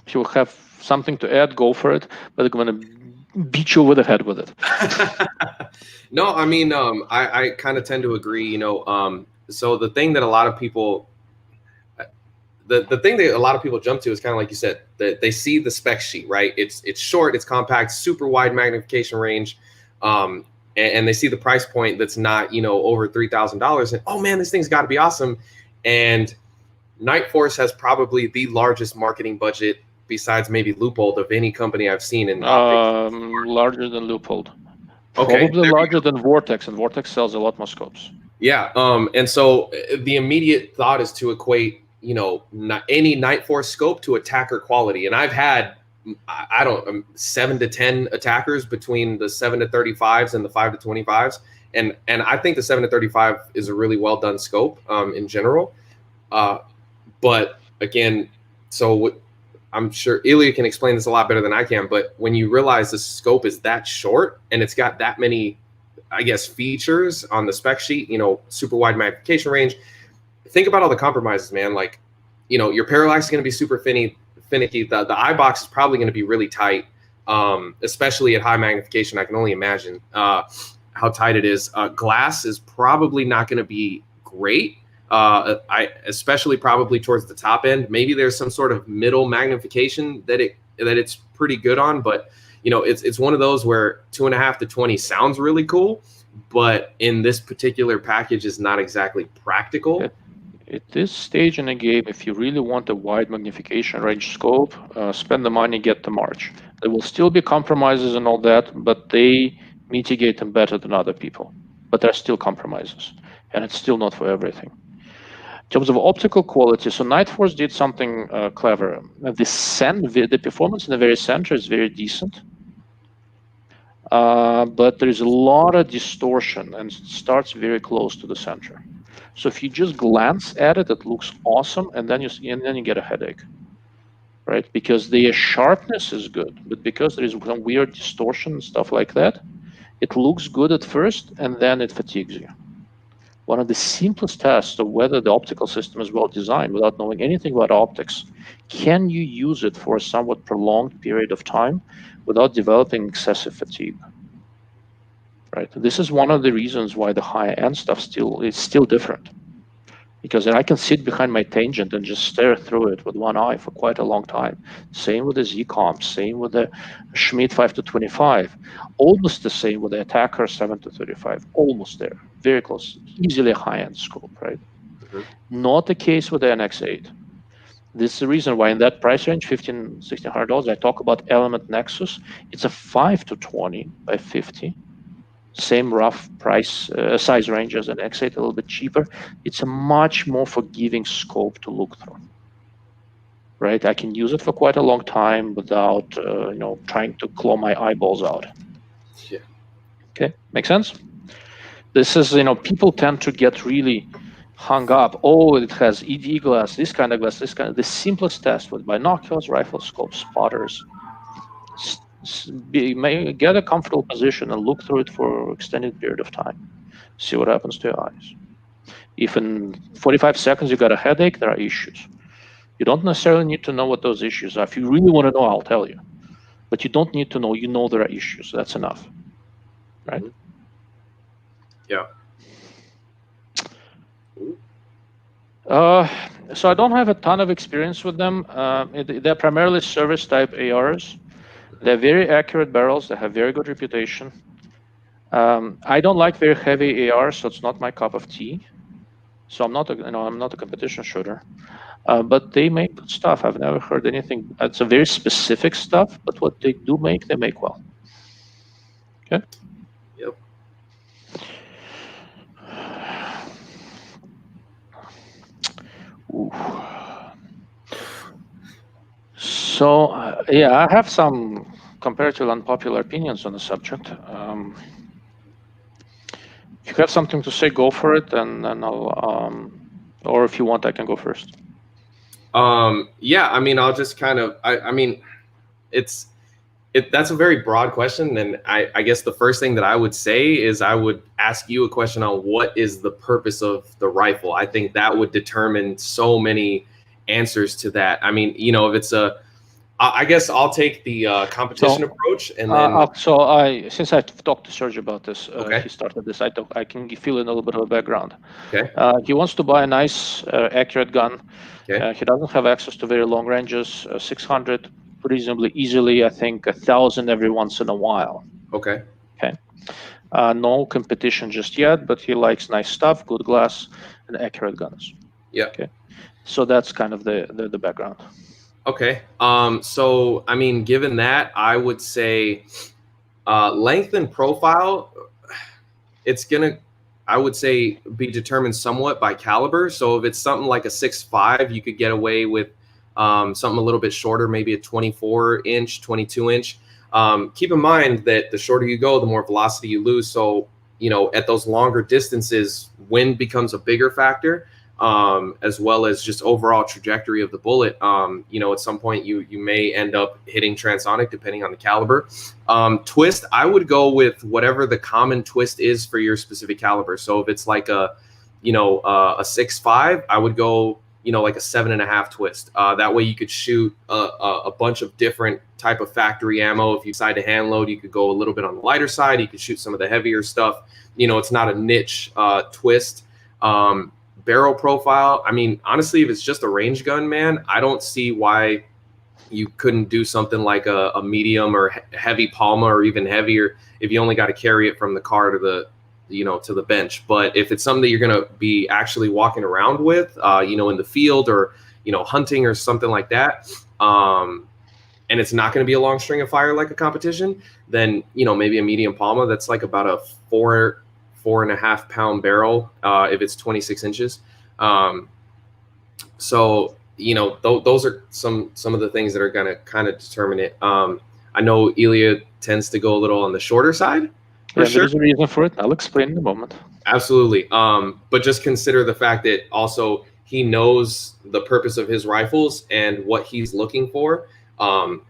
[SPEAKER 1] If you have something to add, go for it, but I'm going to beat you over the head with it.
[SPEAKER 2] No, I mean, I kind of tend to agree, you know. So the thing that a lot of people, the thing that a lot of people jump to is kind of like you said, that they see the spec sheet, right? It's short, it's compact, super wide magnification range, and they see the price point that's not, you know, over $3,000, and oh man, this thing's got to be awesome. And Nightforce has probably the largest marketing budget besides maybe Loopold of any company I've seen in optics.
[SPEAKER 1] Larger than Loopold.
[SPEAKER 2] Okay,
[SPEAKER 1] probably larger than Vortex, and Vortex sells a lot more scopes.
[SPEAKER 2] Yeah, and so the immediate thought is to equate, you know, any Nightforce scope to attacker quality. And I've had, 7 to 10 attackers between the 7 to 35s and the 5 to 25s. And I think the 7 to 35 is a really well done scope in general. But again, so I'm sure Ilya can explain this a lot better than I can, but when you realize the scope is that short and it's got that many, I guess, features on the spec sheet, you know, super wide magnification range, think about all the compromises, man. Like, you know, your parallax is going to be super finicky. The eye box is probably going to be really tight, especially at high magnification. I can only imagine how tight it is. Glass is probably not going to be great. Especially probably towards the top end. Maybe there's some sort of middle magnification that it's pretty good on, but you know, it's one of those where 2.5 to 20 sounds really cool, but in this particular package is not exactly practical.
[SPEAKER 1] At this stage in the game, if you really want a wide magnification range scope, spend the money, get the March. There will still be compromises and all that, but they mitigate them better than other people. But there are still compromises, and it's still not for everything. In terms of optical quality, so Nightforce did something clever. The performance in the very center is very decent, but there is a lot of distortion, and it starts very close to the center. So if you just glance at it, it looks awesome, and then you get a headache, right? Because the sharpness is good, but because there is some weird distortion and stuff like that, it looks good at first, and then it fatigues you. One of the simplest tests of whether the optical system is well designed without knowing anything about optics, can you use it for a somewhat prolonged period of time without developing excessive fatigue? Right. This is one of the reasons why the high-end stuff is still different, because I can sit behind my tangent and just stare through it with one eye for quite a long time. Same with the Z-Comp, same with the Schmidt 5 to 25, almost the same with the Attacker 7 to 35, almost there, very close, easily a high-end scope, right? Not the case with the NX8. This is the reason why in that price range, $1,500, $1,600, I talk about Element Nexus. It's a 5 to 20 by 50. Same rough price size range as an X8, a little bit cheaper. It's a much more forgiving scope to look through, right? I can use it for quite a long time without trying to claw my eyeballs out.
[SPEAKER 2] Yeah.
[SPEAKER 1] Okay, make sense? This is, people tend to get really hung up. Oh, it has ED glass, this kind of glass, this kind of. The simplest test with binoculars, rifle scopes, spotters. Get a comfortable position and look through it for an extended period of time. See what happens to your eyes. If in 45 seconds you got a headache, there are issues. You don't necessarily need to know what those issues are. If you really want to know, I'll tell you. But you don't need to know. You know there are issues. That's enough. Right?
[SPEAKER 2] Yeah.
[SPEAKER 1] So I don't have a ton of experience with them. They're primarily service type ARs. They're very accurate barrels. They have very good reputation. I don't like very heavy ARs, so it's not my cup of tea. So I'm not a competition shooter. But they make good stuff. I've never heard anything. It's a very specific stuff, but what they do make, they make well. Okay.
[SPEAKER 2] Yep.
[SPEAKER 1] Ooh. So yeah, I have some comparatively unpopular opinions on the subject. If you have something to say, go for it, and then I'll. Or if you want, I can go first.
[SPEAKER 2] Yeah, I mean, I'll just kind of. I mean, that's a very broad question, and I guess the first thing that I would say is I would ask you a question on what is the purpose of the rifle. I think that would determine so many answers to that. I mean, if it's I guess I'll take the competition approach, and then.
[SPEAKER 1] Since I've talked to Serge about this,
[SPEAKER 2] Okay.
[SPEAKER 1] he started this. I can fill in a little bit of a background.
[SPEAKER 2] Okay.
[SPEAKER 1] He wants to buy a nice, accurate gun.
[SPEAKER 2] Okay.
[SPEAKER 1] He doesn't have access to very long ranges. 600 reasonably easily. I think 1,000 every once in a while.
[SPEAKER 2] Okay.
[SPEAKER 1] Okay. No competition just yet, but he likes nice stuff, good glass, and accurate guns.
[SPEAKER 2] Yeah.
[SPEAKER 1] Okay. So that's kind of the background.
[SPEAKER 2] Okay. So I mean, given that, I would say length and profile, it's gonna, I would say, be determined somewhat by caliber. So if it's something like a 6.5, you could get away with something a little bit shorter, maybe a 24-inch, 22-inch. Keep in mind that the shorter you go, the more velocity you lose. So at those longer distances, wind becomes a bigger factor. As well as just overall trajectory of the bullet. At some point you may end up hitting transonic depending on the caliber. Twist, I would go with whatever the common twist is for your specific caliber. So if it's like a 6.5, I would go like a 7.5 twist. That way you could shoot a bunch of different type of factory ammo. If you decide to hand load, you could go a little bit on the lighter side. You could shoot some of the heavier stuff. It's not a niche twist. barrel profile, I mean, honestly, if it's just a range gun, man, I don't see why you couldn't do something like a medium or heavy Palma, or even heavier if you only got to carry it from the car to the, you know, to the bench. But if it's something that you're going to be actually walking around with, you know, in the field, or, you know, hunting or something like that, and it's not going to be a long string of fire like a competition, then, you know, maybe a medium Palma that's like about a 4.5 pound barrel, if it's 26 inches. So, you know, those are some of the things that are going to kind of determine it. I know Ilya tends to go a little on the shorter side.
[SPEAKER 1] Yeah, sure. There's a reason for it. I'll explain in a moment.
[SPEAKER 2] Absolutely. But just consider the fact that also he knows the purpose of his rifles and what he's looking for.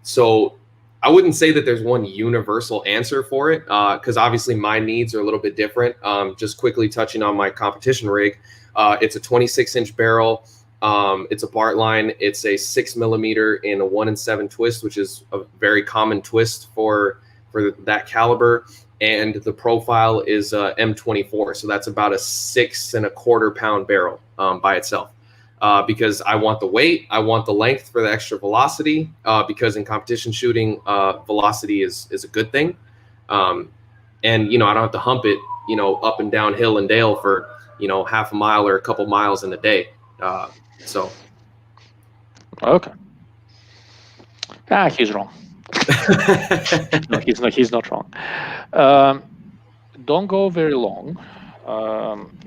[SPEAKER 2] So I wouldn't say that there's one universal answer for it, because obviously my needs are a little bit different. Just quickly touching on my competition rig, it's a 26-inch barrel. It's a Bart line. It's a 6mm in a 1-in-7 twist, which is a very common twist for that caliber. And the profile is M24, so that's about a 6.25 pound barrel by itself. Because I want the weight, I want the length for the extra velocity. Because in competition shooting, velocity is a good thing. And you know, I don't have to hump it, you know, up and down hill and dale for, you know, half a mile or a couple miles in a day. So.
[SPEAKER 1] Okay. He's wrong. No, he's not wrong. Don't go very long.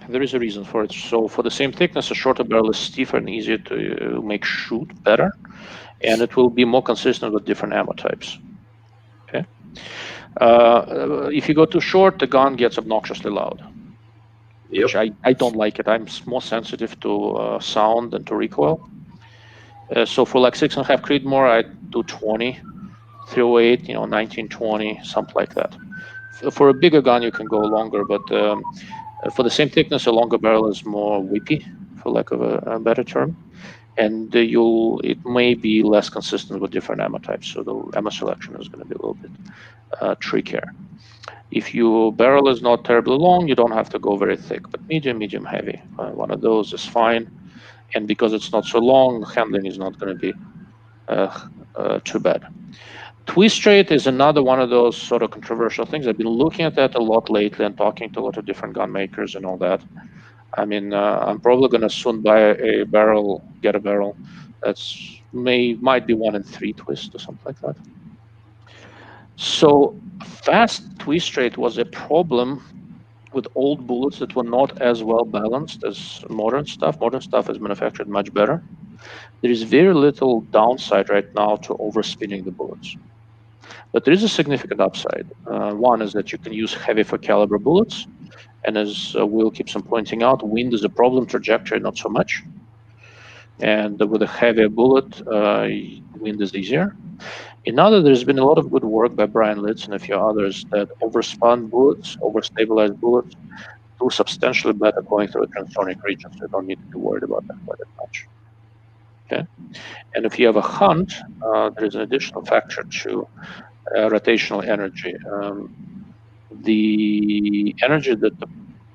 [SPEAKER 1] There is a reason for it. So for the same thickness, a shorter barrel is stiffer and easier to make shoot better, and it will be more consistent with different ammo types. Okay. If you go too short, the gun gets obnoxiously loud. Yep. Which I don't like it. I'm more sensitive to sound than to recoil. So for like 6.5 Creedmoor, I do 20, 308, you know, 1920, something like that. For a bigger gun, you can go longer, but for the same thickness, a longer barrel is more whippy, for lack of a better term, and it may be less consistent with different ammo types. So the ammo selection is going to be a little bit trickier. If your barrel is not terribly long, you don't have to go very thick, but medium heavy. One of those is fine. And because it's not so long, handling is not going to be too bad. Twist rate is another one of those sort of controversial things. I've been looking at that a lot lately and talking to a lot of different gun makers and all that. I mean, I'm probably going to soon buy a barrel, get a barrel that's might be 1-in-3 twist or something like that. So fast twist rate was a problem with old bullets that were not as well balanced as modern stuff. Modern stuff is manufactured much better. There is very little downside right now to overspinning the bullets. But there is a significant upside. One is that you can use heavy for caliber bullets. And as Will keeps on pointing out, wind is a problem, trajectory not so much. And with a heavier bullet, wind is easier. Another, there's been a lot of good work by Brian Litz and a few others that overspun bullets, overstabilized bullets, do substantially better going through a transonic region, so you don't need to be worried about that quite as much. Okay, and if you have a hunt, there is an additional factor to rotational energy. The energy that the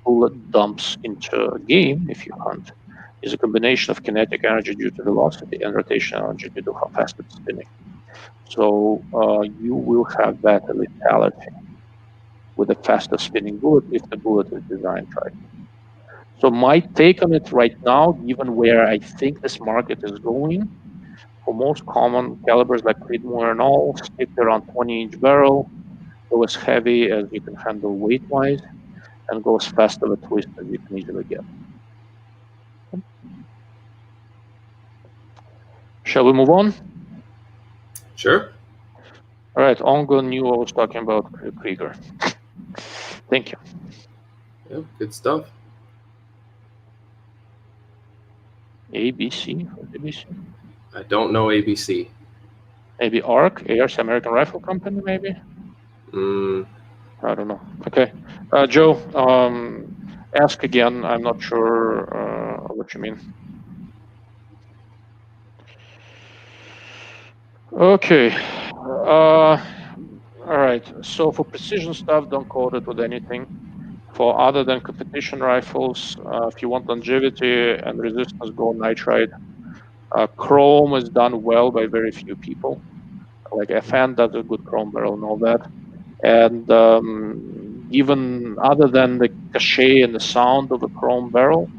[SPEAKER 1] bullet dumps into a game, if you hunt, is a combination of kinetic energy due to velocity and rotational energy due to how fast it's spinning. So you will have better lethality with a faster spinning bullet if the bullet is designed right. So my take on it right now, given where I think this market is going, for most common calibers like Creedmoor and all, stick around 20-inch barrel, go as heavy as you can handle weight-wise, and go as fast of a twist as you can easily get. Shall we move on?
[SPEAKER 2] Sure.
[SPEAKER 1] All right, Ongo knew I was talking about Krieger. Thank you.
[SPEAKER 2] Yeah, good stuff.
[SPEAKER 1] ABC? What's ABC?
[SPEAKER 2] I don't know ABC.
[SPEAKER 1] Maybe ARC, ARC American Rifle Company, maybe? I don't know. Okay. Joe, ask again. I'm not sure what you mean. Okay. All right. So for precision stuff, don't code it with anything. For other than competition rifles, if you want longevity and resistance, go nitride. Chrome is done well by very few people. Like offhand does a good chrome barrel and all that. And even other than the cachet and the sound of a chrome barrel,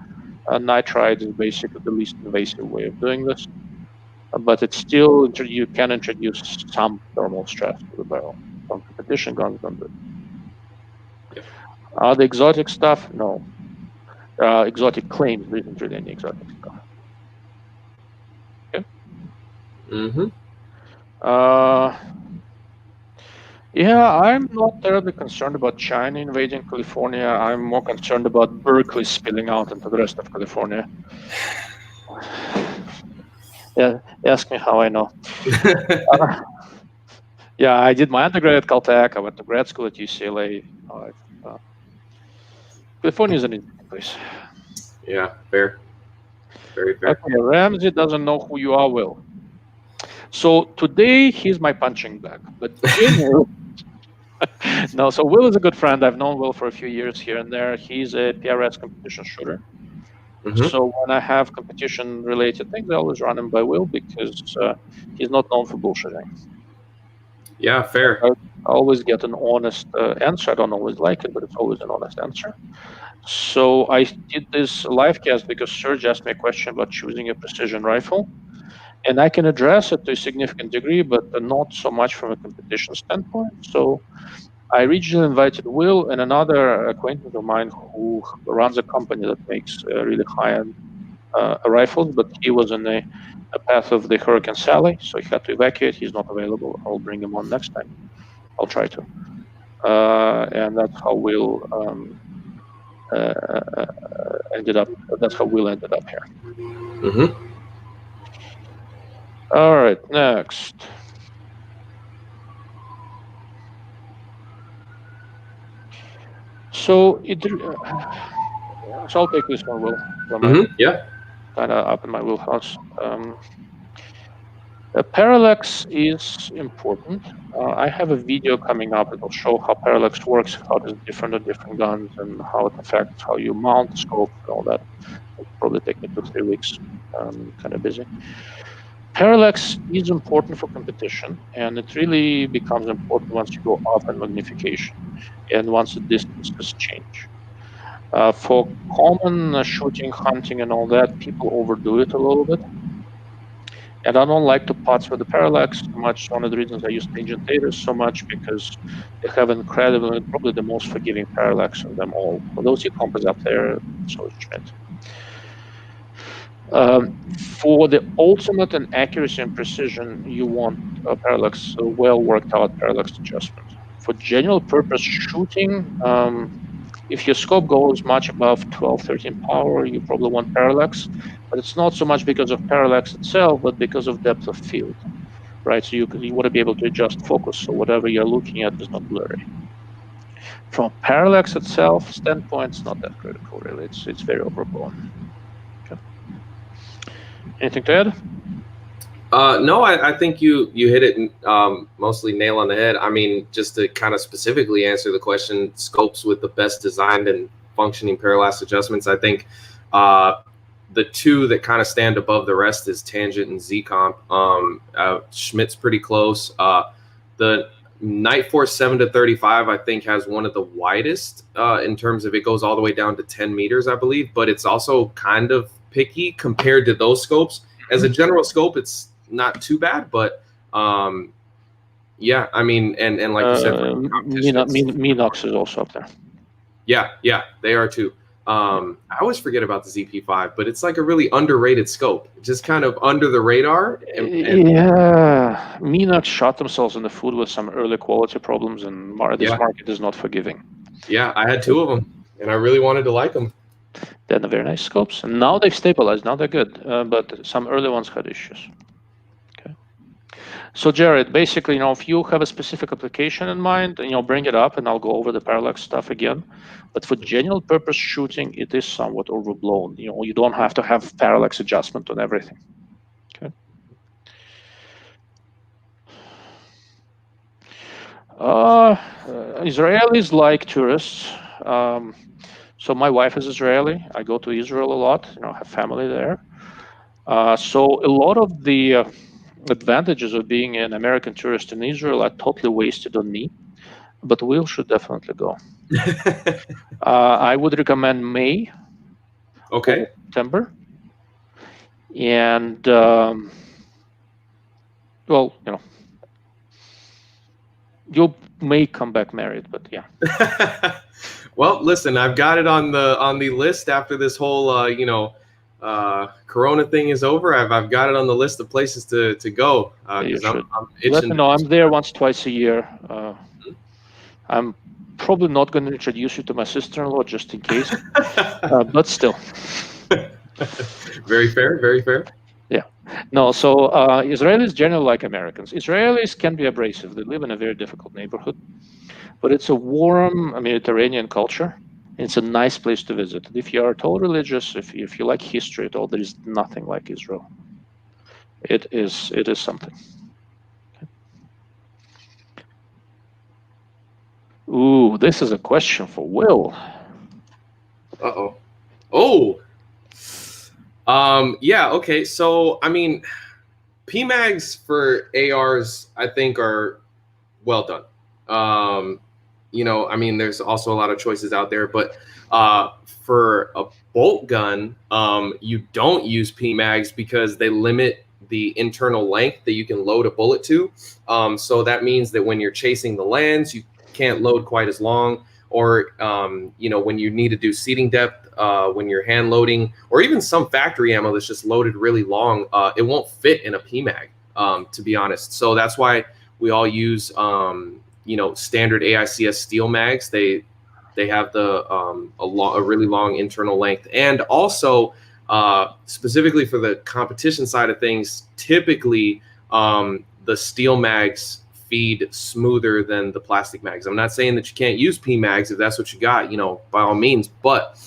[SPEAKER 1] nitride is basically the least invasive way of doing this. But it's still, you can introduce some thermal stress to the barrel. Some competition guns don't do it. The exotic stuff, no. Exotic claims, there isn't really any exotic stuff. Okay. Yeah, I'm not terribly concerned about China invading California. I'm more concerned about Berkeley spilling out into the rest of California. Yeah, ask me how I know. Yeah, I did my undergrad at Caltech. I went to grad school at UCLA. California is an interesting place.
[SPEAKER 2] Yeah, fair. Very fair.
[SPEAKER 1] Okay, Ramsey doesn't know who you are, Will. So today he's my punching bag, but generally, no. So Will is a good friend. I've known Will for a few years here and there. He's a PRS competition shooter. So when I have competition-related things, I always run him by Will because he's not known for bullshitting.
[SPEAKER 2] Yeah, fair.
[SPEAKER 1] I always get an honest answer. I don't always like it, but it's always an honest answer. So I did this live cast because Serge asked me a question about choosing a precision rifle. And I can address it to a significant degree, but not so much from a competition standpoint. So I originally invited Will and another acquaintance of mine who runs a company that makes really high-end rifles, but he was in a path of the Hurricane Sally, so he had to evacuate. He's not available. I'll bring him on next time. I'll try to. And that's how Will ended up. That's how Will ended up here. All right, next. So I'll take this one, Will.
[SPEAKER 2] Yeah.
[SPEAKER 1] Kind of up in my wheelhouse. Parallax is important. I have a video coming up that will show how parallax works, how it is different on different guns, and how it affects how you mount scopes and all that. It'll probably take me 2-3 weeks. Kind of busy. Parallax is important for competition, and it really becomes important once you go up in magnification and once the distances change. For common shooting, hunting, and all that, people overdo it a little bit. And I don't like to putz with the Parallax so much. One of the reasons I use Tangentators so much because they have incredible, probably the most forgiving Parallax of them all. For those compas up there, so is Schmidt. For the ultimate in accuracy and precision, you want a Parallax, a well worked out Parallax adjustment. For general purpose shooting, if your scope goes much above 12, 13 power, you probably want Parallax, but it's not so much because of Parallax itself, but because of depth of field, right? So you want to be able to adjust focus, so whatever you're looking at is not blurry. From Parallax itself standpoint, it's not that critical, really. It's very overblown. Okay. Anything to add?
[SPEAKER 2] No, I think you hit it mostly nail on the head. I mean, just to kind of specifically answer the question, scopes with the best designed and functioning parallax adjustments, I think the two that kind of stand above the rest is Tangent and Z-Comp. Schmidt's pretty close. The Nightforce 7-35, I think, has one of the widest in terms of it goes all the way down to 10 meters, I believe, but it's also kind of picky compared to those scopes. As a general scope, it's not too bad, but yeah, I mean, and like you said,
[SPEAKER 1] Minox is also up there.
[SPEAKER 2] Yeah, they are too. I always forget about the ZP5, but it's like a really underrated scope, just kind of under the radar.
[SPEAKER 1] Yeah, Minox shot themselves in the foot with some early quality problems, and this market is not forgiving.
[SPEAKER 2] Yeah, I had two of them, and I really wanted to like them.
[SPEAKER 1] They're very nice scopes, and now they've stabilized. Now they're good, but some early ones had issues. Okay. So Jared, basically, if you have a specific application in mind, bring it up, and I'll go over the parallax stuff again. But for general purpose shooting, it is somewhat overblown. You don't have to have parallax adjustment on everything. Okay. Israelis like tourists. So my wife is Israeli. I go to Israel a lot. Have family there. So a lot of the advantages of being an American tourist in Israel are totally wasted on me. But Will should definitely go. I would recommend May
[SPEAKER 2] Okay.
[SPEAKER 1] or September. And well, you may come back married, but yeah.
[SPEAKER 2] Well, listen, I've got it on the list after this whole Corona thing is over. I've got it on the list of places to go because I'm itching.
[SPEAKER 1] Let me know. I'm there once, twice a year. I'm probably not going to introduce you to my sister-in-law just in case, but still.
[SPEAKER 2] Very fair. Very fair.
[SPEAKER 1] Yeah. No, so Israelis generally like Americans. Israelis can be abrasive. They live in a very difficult neighborhood, but it's a warm Mediterranean culture. It's a nice place to visit. If you are at all religious, if you like history at all, there is nothing like Israel. It is something. Ooh, this is a question for Will.
[SPEAKER 2] Uh-oh. Oh. Yeah, okay. So, I mean, PMags for ARs, I think, are well done. I mean, there's also a lot of choices out there, but for a bolt gun, you don't use PMags because they limit the internal length that you can load a bullet to. So that means that when you're chasing the lands, you can't load quite as long, or when you need to do seating depth, when you're hand loading, or even some factory ammo that's just loaded really long, it won't fit in a PMag, to be honest. So that's why we all use standard AICS steel mags. They have a really long internal length, and also specifically for the competition side of things, typically the steel mags feed smoother than the plastic mags. I'm not saying that you can't use PMags if that's what you got, by all means, but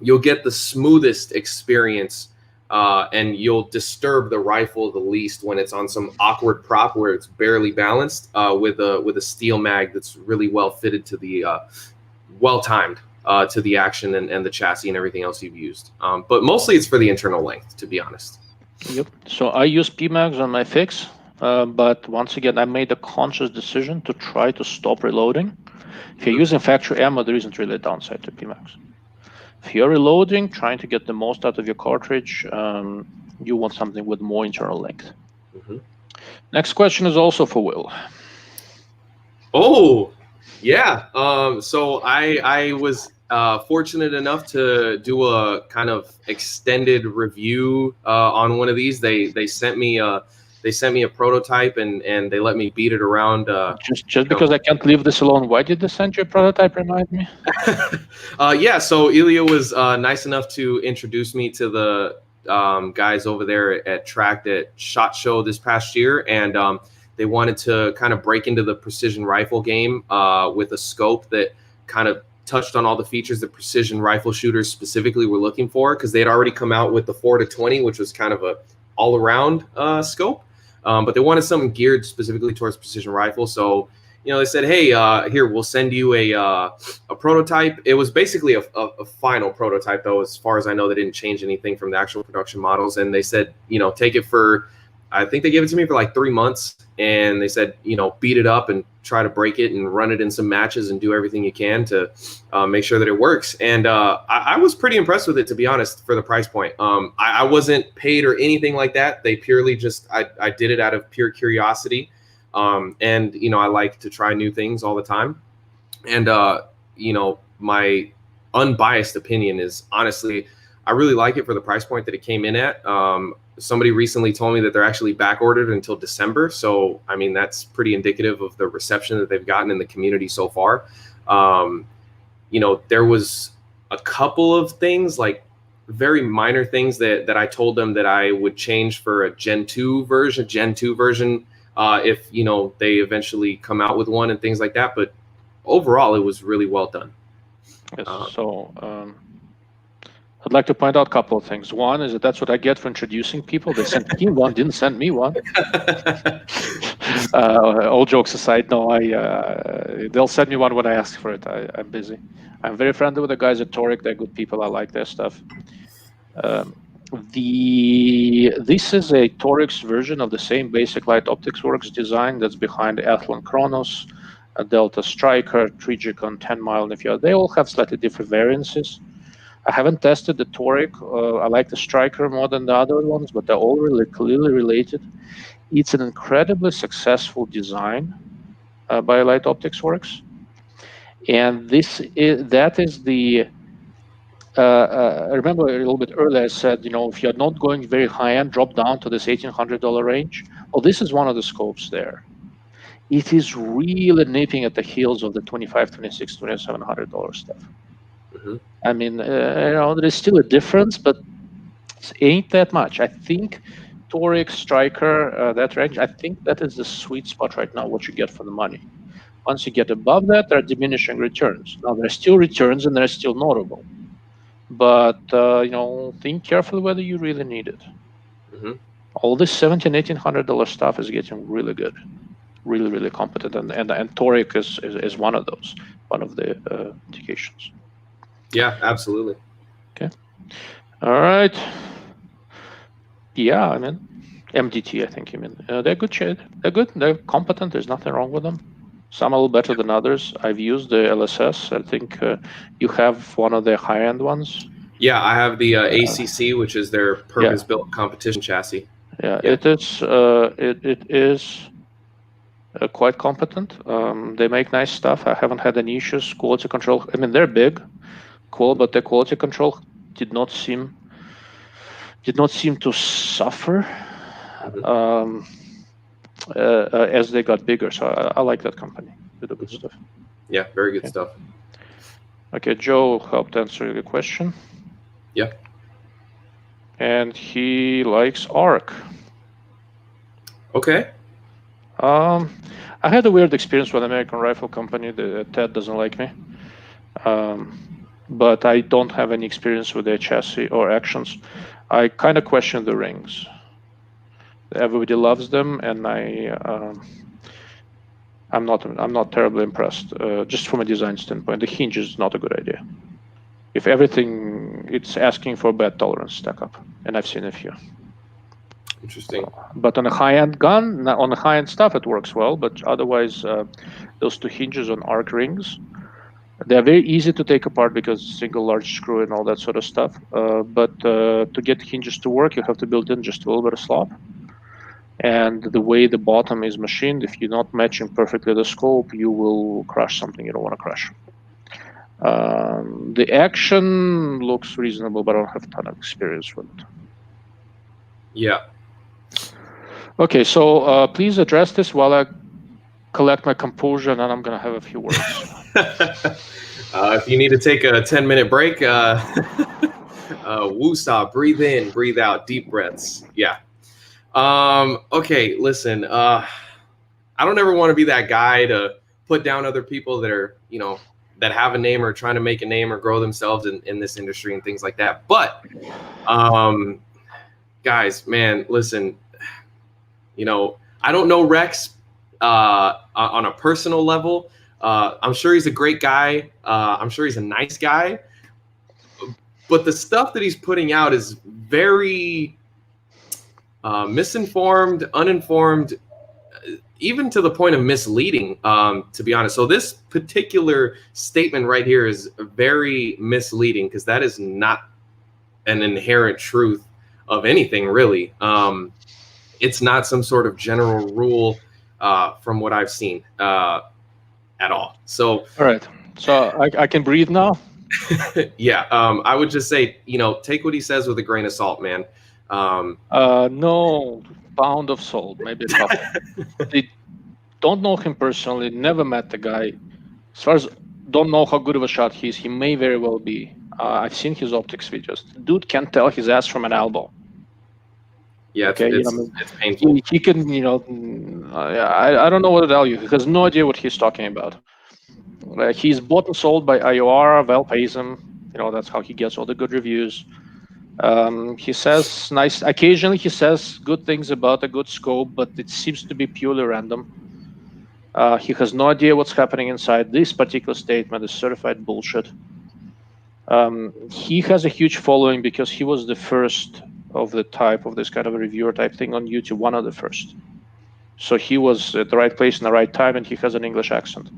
[SPEAKER 2] you'll get the smoothest experience and you'll disturb the rifle the least when it's on some awkward prop where it's barely balanced with a steel mag that's really well fitted to the well timed to the action and the chassis and everything else you've used. But mostly it's for the internal length, to be honest.
[SPEAKER 1] Yep. So I use PMags on my fix. But once again, I made a conscious decision to try to stop reloading. If you're using factory ammo, there isn't really a downside to PMags. If you're reloading, trying to get the most out of your cartridge, you want something with more internal length. Mm-hmm. Next question is also for Will.
[SPEAKER 2] Oh, yeah. So I was fortunate enough to do a kind of extended review on one of these. They sent me a prototype and they let me beat it around.
[SPEAKER 1] Just because I can't leave this alone, why did they send you a prototype? Remind me.
[SPEAKER 2] Yeah, so Ilya was nice enough to introduce me to the guys over there at Tracked at SHOT Show this past year, and they wanted to kind of break into the precision rifle game with a scope that kind of touched on all the features that precision rifle shooters specifically were looking for, because they had already come out with the 4-20, which was kind of a all-around scope. But they wanted something geared specifically towards precision rifle. So, they said, hey, here, we'll send you a prototype. It was basically a final prototype, though, as far as I know. They didn't change anything from the actual production models. And they said, take it for, I think they gave it to me for like 3 months. And they said, beat it up and try to break it and run it in some matches and do everything you can to make sure that it works. And I was pretty impressed with it, to be honest, for the price point. I wasn't paid or anything like that. They purely just, I did it out of pure curiosity. And, I like to try new things all the time. And, my unbiased opinion is, honestly, I really like it for the price point that it came in at. Somebody recently told me that they're actually back ordered until December. So, I mean, that's pretty indicative of the reception that they've gotten in the community so far. There was a couple of things, like very minor things that I told them that I would change for a Gen 2 version, if, they eventually come out with one and things like that. But overall, it was really well done.
[SPEAKER 1] Yes, I'd like to point out a couple of things. One is that's what I get for introducing people. They sent me one, didn't send me one. All jokes aside, no, they'll send me one when I ask for it. I'm busy. I'm very friendly with the guys at Toric. They're good people. I like their stuff. This is a Toric's version of the same basic Light Optics Works design that's behind Athlon Chronos, Delta Striker, Trigicon, 10 Mile, Nifia. They all have slightly different variances. I haven't tested the Toric. I like the Striker more than the other ones, but they're all really clearly related. It's an incredibly successful design by Light Optics Works, and that is the. I remember a little bit earlier I said, if you're not going very high end, drop down to this $1,800 range. Well, this is one of the scopes there. It is really nipping at the heels of the $2,500, $2,600, $2,700 stuff.
[SPEAKER 2] Mm-hmm.
[SPEAKER 1] I mean, there is still a difference, but it ain't that much. I think Toric, Striker, that range, I think that is the sweet spot right now, what you get for the money. Once you get above that, there are diminishing returns. Now, there are still returns and they're still notable. But, think carefully whether you really need it.
[SPEAKER 2] Mm-hmm.
[SPEAKER 1] All this $1,700, $1,800 stuff is getting really good, really, really competent. And Toric is one of those, one of the indications.
[SPEAKER 2] Yeah, absolutely.
[SPEAKER 1] Okay. All right. Yeah, I mean, MDT, I think you mean. They're good. They're good. They're competent. There's nothing wrong with them. Some a little better than others. I've used the LSS. I think you have one of the high-end ones.
[SPEAKER 2] Yeah, I have the ACC, which is their purpose-built competition chassis.
[SPEAKER 1] Yeah, it is. It is quite competent. They make nice stuff. I haven't had any issues. Quality control. I mean, they're big, cool, but the quality control did not seem to suffer as they got bigger. So I like that company. They do good stuff.
[SPEAKER 2] Yeah, very good stuff.
[SPEAKER 1] Okay, Joe helped answer the question.
[SPEAKER 2] Yeah.
[SPEAKER 1] And he likes ARC.
[SPEAKER 2] Okay.
[SPEAKER 1] I had a weird experience with American Rifle Company. Ted doesn't like me. But I don't have any experience with their chassis or actions. I kind of question the rings. Everybody loves them, and I'm not terribly impressed. Just from a design standpoint, the hinge is not a good idea. If everything, it's asking for bad tolerance stack up, and I've seen a few.
[SPEAKER 2] Interesting.
[SPEAKER 1] But on a high-end gun, on the high-end stuff, it works well. But otherwise, those two hinges on arc rings, they're very easy to take apart because single large screw and all that sort of stuff. But to get hinges to work, you have to build in just a little bit of slop. And the way the bottom is machined, if you're not matching perfectly the scope, you will crush something you don't want to crush. The action looks reasonable, but I don't have a ton of experience with it.
[SPEAKER 2] Yeah.
[SPEAKER 1] Okay, so please address this while I collect my composure, and then I'm going to have a few words.
[SPEAKER 2] If you need to take a 10-minute break, woosah, breathe in, breathe out, deep breaths. Yeah. Okay, listen, I don't ever want to be that guy to put down other people that are, that have a name or trying to make a name or grow themselves in this industry and things like that. But, guys, man, listen, I don't know Rex on a personal level. I'm sure he's a great guy. I'm sure he's a nice guy. But the stuff that he's putting out is very misinformed, uninformed, even to the point of misleading, to be honest. So this particular statement right here is very misleading because that is not an inherent truth of anything, really. It's not some sort of general rule from what I've seen at all. So,
[SPEAKER 1] all right. So I can breathe now?
[SPEAKER 2] Yeah. I would just say, take what he says with a grain of salt, man.
[SPEAKER 1] No pound of salt, maybe a couple. They don't know him personally, never met the guy. As far as don't know how good of a shot he is, he may very well be. I've seen his optics videos. The dude can't tell his ass from an elbow.
[SPEAKER 2] Yeah,
[SPEAKER 1] okay,
[SPEAKER 2] it's painful.
[SPEAKER 1] He can, I don't know what to tell you. He has no idea what he's talking about. He's bought and sold by IOR. Val pays him. That's how he gets all the good reviews. He says nice. Occasionally, he says good things about a good scope, but it seems to be purely random. He has no idea what's happening inside. This particular statement is certified bullshit. He has a huge following because he was the first of the type of this kind of reviewer type thing on YouTube, one of the first. So he was at the right place in the right time, and he has an English accent.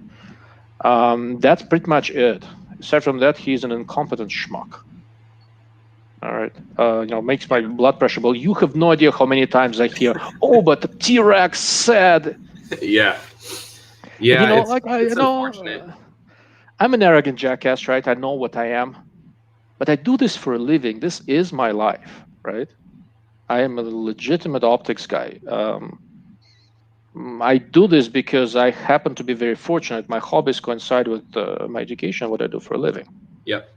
[SPEAKER 1] That's pretty much it. Aside from that, he's an incompetent schmuck. All right, makes my blood pressure. Well, you have no idea how many times I hear, "Oh, but the T-Rex said."
[SPEAKER 2] Yeah.
[SPEAKER 1] And,
[SPEAKER 2] it's unfortunate.
[SPEAKER 1] I'm an arrogant jackass, right? I know what I am, but I do this for a living. This is my life, right? I am a legitimate optics guy. I do this because I happen to be very fortunate. My hobbies coincide with my education, what I do for a living.
[SPEAKER 2] Yep.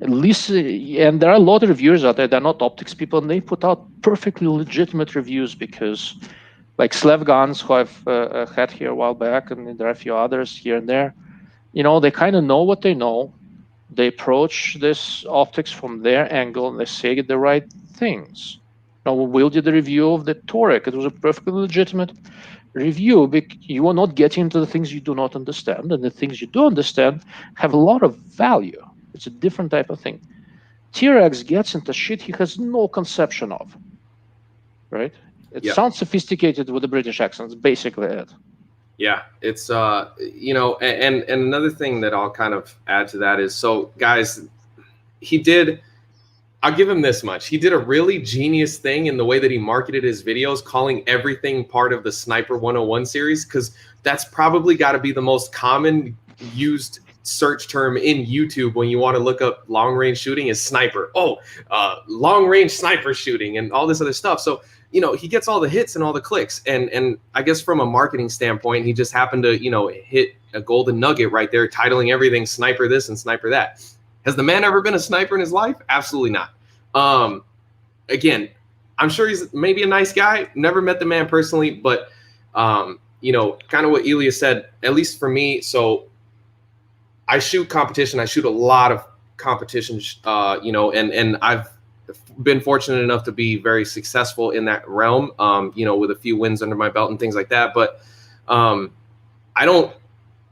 [SPEAKER 1] At least, and there are a lot of reviewers out there. They're not optics people, and they put out perfectly legitimate reviews because, like Slev Gans, who I've had here a while back, and there are a few others here and there, they kind of know what they know. They approach this optics from their angle, and they say the right things. Will did the review of the Toric. It was a perfectly legitimate review because you are not getting into the things you do not understand, and the things you do understand have a lot of value. It's a different type of thing. T-Rex gets into shit he has no conception of, right? It sounds sophisticated with a British accent. It's basically it.
[SPEAKER 2] Yeah, it's and another thing that I'll kind of add to that is, so guys, I'll give him this much. He did a really genius thing in the way that he marketed his videos, calling everything part of the Sniper 101 series, because that's probably got to be the most common used search term in YouTube when you want to look up long range shooting is sniper. Long range sniper shooting and all this other stuff. So, he gets all the hits and all the clicks. And I guess from a marketing standpoint, he just happened to, hit a golden nugget right there, titling everything sniper this and sniper that. Has the man ever been a sniper in his life? Absolutely not. Again, I'm sure he's maybe a nice guy. Never met the man personally, but, kind of what Ilya said, at least for me. So I shoot competition. I shoot a lot of competitions, and I've been fortunate enough to be very successful in that realm, with a few wins under my belt and things like that. But I don't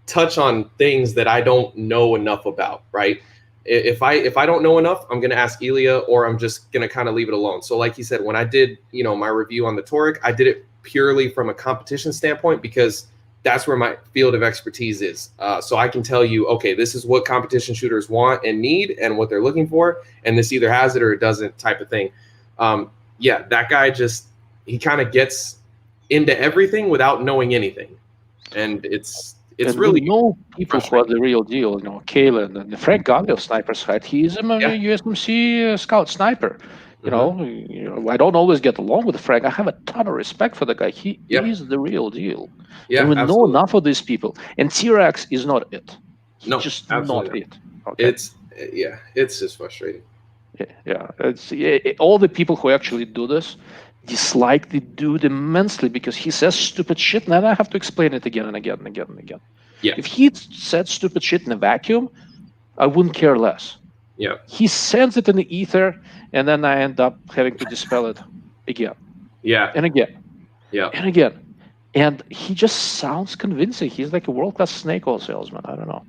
[SPEAKER 2] touch on things that I don't know enough about, right? If I don't know enough, I'm going to ask Ilya, or I'm just going to kind of leave it alone. So like he said, when I did, my review on the Toric, I did it purely from a competition standpoint because that's where my field of expertise is. So I can tell you, okay, this is what competition shooters want and need and what they're looking for. And this either has it or it doesn't type of thing. That guy he kind of gets into everything without knowing anything. And it's really
[SPEAKER 1] people who are the real deal, Kalen and the Frank Gagne of Sniper's Hut. He's a USMC scout sniper. I don't always get along with Frank. I have a ton of respect for the guy. He is the real deal.
[SPEAKER 2] Yeah,
[SPEAKER 1] and we
[SPEAKER 2] absolutely.
[SPEAKER 1] know enough of these people. And T-Rex is not it. He's just not it. Okay?
[SPEAKER 2] It's just frustrating.
[SPEAKER 1] Yeah. All the people who actually do this dislike the dude immensely because he says stupid shit, and then I have to explain it again and again and again and again.
[SPEAKER 2] Yeah.
[SPEAKER 1] If he said stupid shit in a vacuum, I wouldn't care less.
[SPEAKER 2] Yeah.
[SPEAKER 1] He sends it in the ether, and then I end up having to dispel it again.
[SPEAKER 2] Yeah.
[SPEAKER 1] And again.
[SPEAKER 2] Yeah.
[SPEAKER 1] And again. And he just sounds convincing. He's like a world-class snake oil salesman. I don't know.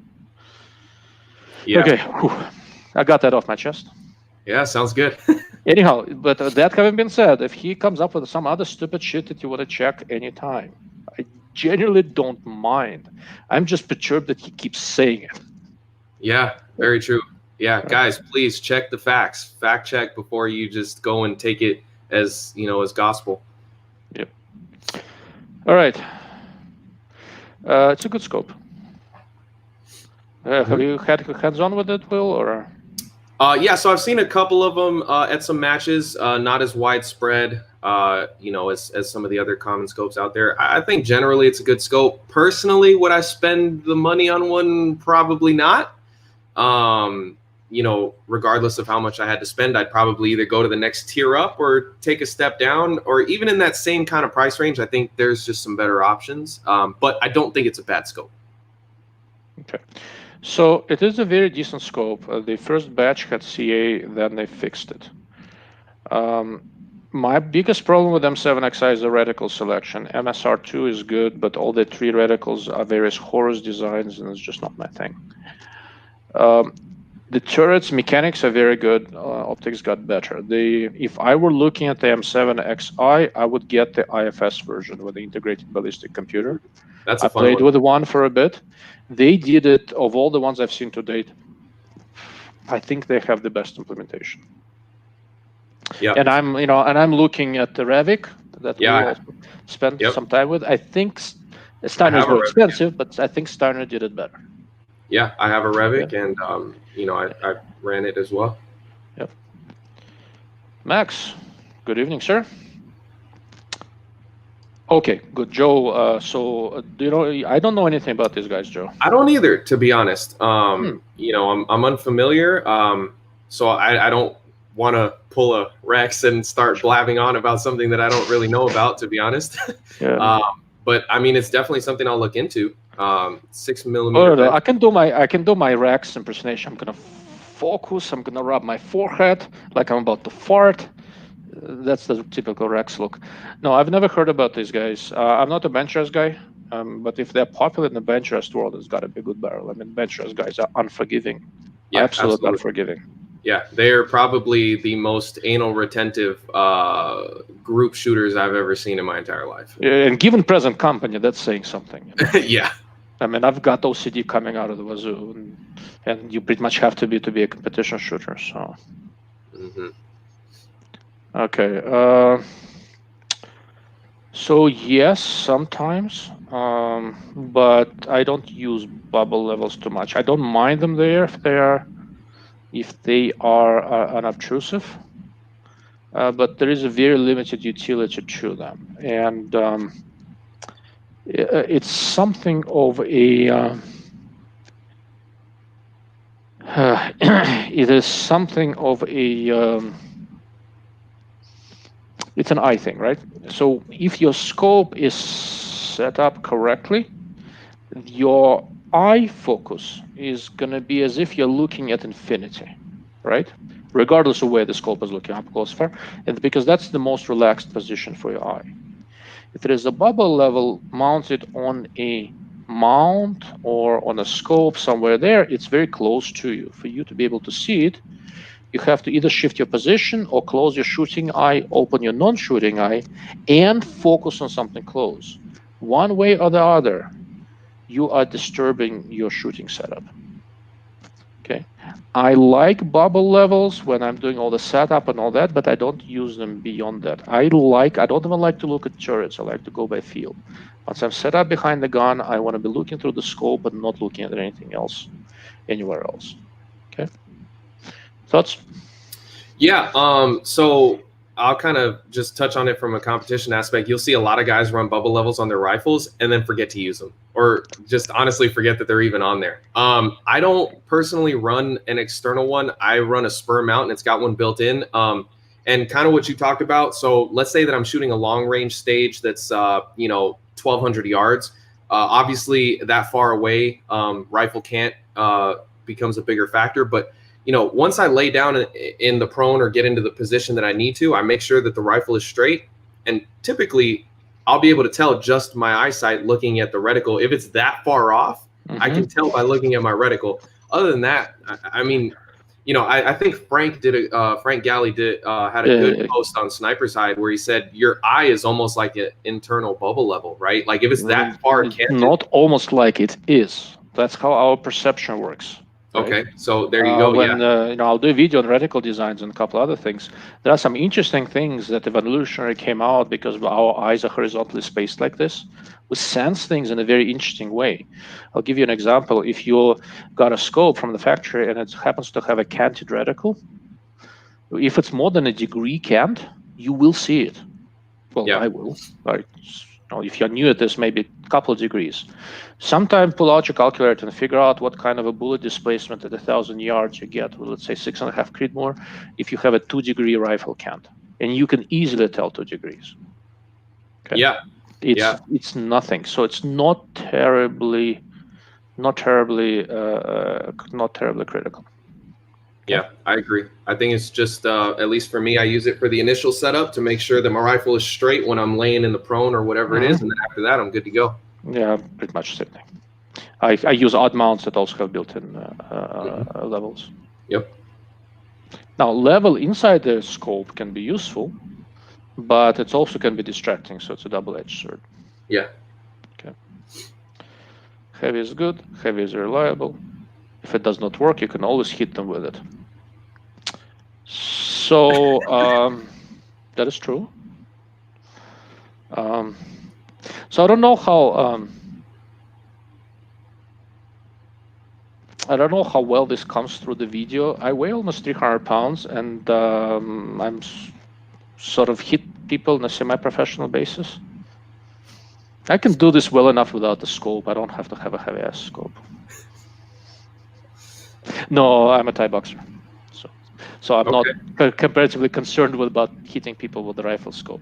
[SPEAKER 2] Yeah.
[SPEAKER 1] Okay. Whew. I got that off my chest.
[SPEAKER 2] Yeah, sounds good.
[SPEAKER 1] Anyhow, but that having been said, if he comes up with some other stupid shit that you want to check anytime, I genuinely don't mind. I'm just perturbed that he keeps saying it.
[SPEAKER 2] Yeah, very true. Yeah, guys, please check the facts. Fact check before you just go and take it as, as gospel.
[SPEAKER 1] Yep. All right. It's a good scope. Have you had hands-on with it, Will, or?
[SPEAKER 2] So I've seen a couple of them at some matches, not as widespread, as some of the other common scopes out there. I think generally it's a good scope. Personally, would I spend the money on one? Probably not. Regardless of how much I had to spend, I'd probably either go to the next tier up or take a step down, or even in that same kind of price range, I think there's just some better options. But I don't think it's a bad scope.
[SPEAKER 1] Okay. So it is a very decent scope. The first batch had CA, then they fixed it. My biggest problem with M7XI is the reticle selection. MSR2 is good, but all the 3 reticles are various Horus designs, and it's just not my thing. The turrets mechanics are very good. Optics got better. If I were looking at the M7XI, I would get the IFS version with the integrated ballistic computer.
[SPEAKER 2] That's
[SPEAKER 1] I played with one for a bit. They did it, of all the ones I've seen to date, I think they have the best implementation.
[SPEAKER 2] Yeah.
[SPEAKER 1] And I'm looking at the Revit that we also spent some time with. I think Steiner is more expensive, but I think Steiner did it better.
[SPEAKER 2] Yeah, I have a Revit, and I ran it as well.
[SPEAKER 1] Yep. Max, good evening, sir. Okay, good, Joe. So I don't know anything about these guys, Joe.
[SPEAKER 2] I don't either, to be honest. I'm unfamiliar. So I don't want to pull a Rex and start blabbing on about something that I don't really know about, to be honest.
[SPEAKER 1] Yeah.
[SPEAKER 2] But I mean, it's definitely something I'll look into. 6mm.
[SPEAKER 1] Oh, I can do my Rex impersonation. I'm gonna focus. I'm gonna rub my forehead like I'm about to fart. That's the typical Rex look. No, I've never heard about these guys. I'm not a bench rest guy, but if they're popular in the bench rest world, it's got to be a good barrel. I mean, bench rest guys are unforgiving.
[SPEAKER 2] Yeah,
[SPEAKER 1] absolutely unforgiving.
[SPEAKER 2] Yeah, they are probably the most anal retentive group shooters I've ever seen in my entire life.
[SPEAKER 1] And given present company, that's saying something.
[SPEAKER 2] Yeah.
[SPEAKER 1] I mean, I've got OCD coming out of the wazoo, and you pretty much have to be a competition shooter. So.
[SPEAKER 2] Mm-hmm.
[SPEAKER 1] Okay. So yes, sometimes, but I don't use bubble levels too much. I don't mind them there if they are unobtrusive, but there is a very limited utility to them, and it's something of a. It is something of a. It's an eye thing, right? So if your scope is set up correctly, your eye focus is going to be as if you're looking at infinity, right? Regardless of where the scope is looking, up close, far, and because that's the most relaxed position for your eye. If there is a bubble level mounted on a mount or on a scope somewhere there, it's very close to you. For you to be able to see it, you have to either shift your position or close your shooting eye, open your non-shooting eye, and focus on something close. One way or the other, you are disturbing your shooting setup. Okay. I like bubble levels when I'm doing all the setup and all that, but I don't use them beyond that. I don't even like to look at turrets. I like to go by feel. Once I'm set up behind the gun, I want to be looking through the scope and not looking at anything else, anywhere else. Okay. Thoughts?
[SPEAKER 2] Yeah. So I'll kind of just touch on it from a competition aspect. You'll see a lot of guys run bubble levels on their rifles and then forget to use them, or just honestly forget that they're even on there. I don't personally run an external one. I run a spur mount, and it's got one built in. And kind of what you talked about. So let's say that I'm shooting a long range stage that's 1,200 yards. Obviously, that far away, rifle can't becomes a bigger factor, but once I lay down in the prone or get into the position that I need to, I make sure that the rifle is straight. And typically, I'll be able to tell just my eyesight looking at the reticle. If it's that far off, I can tell by looking at my reticle. Other than that, I mean, I think Frank Galley had a good post on Sniper's Hide where he said your eye is almost like an internal bubble level, right? Like if it's that far canted.
[SPEAKER 1] Not almost like it is. That's how our perception works. Right?
[SPEAKER 2] Okay, so there you go.
[SPEAKER 1] I'll do a video on reticle designs and a couple other things. There are some interesting things that evolutionary came out because our eyes are horizontally spaced like this. We sense things in a very interesting way. I'll give you an example. If you got a scope from the factory and it happens to have a canted reticle, if it's more than a degree cant, you will see it. Well, yeah. I will. Right. If you're new at this, maybe a couple of degrees. Sometimes pull out your calculator and figure out what kind of a bullet displacement at 1,000 yards you get with, let's say, 6.5 Creedmoor, if you have a 2-degree rifle cant. And you can easily tell 2 degrees.
[SPEAKER 2] Okay? Yeah.
[SPEAKER 1] It's nothing. So it's not terribly critical.
[SPEAKER 2] Yeah, I agree. I think it's just, at least for me, I use it for the initial setup to make sure that my rifle is straight when I'm laying in the prone or whatever it is. And then after that, I'm good to go.
[SPEAKER 1] Yeah, pretty much the same thing. I use odd mounts that also have built-in levels.
[SPEAKER 2] Yep.
[SPEAKER 1] Now, level inside the scope can be useful, but it also can be distracting, so it's a double-edged sword.
[SPEAKER 2] Yeah.
[SPEAKER 1] Okay. Heavy is good. Heavy is reliable. If it does not work, you can always hit them with it. So that is true. So I don't know how well this comes through the video. I weigh almost 300 pounds, and I'm sort of hit people on a semi-professional basis. I can do this well enough without the scope. I don't have to have a heavy-ass scope. No, I'm a Thai boxer, so I'm not comparatively concerned about hitting people with the rifle scope.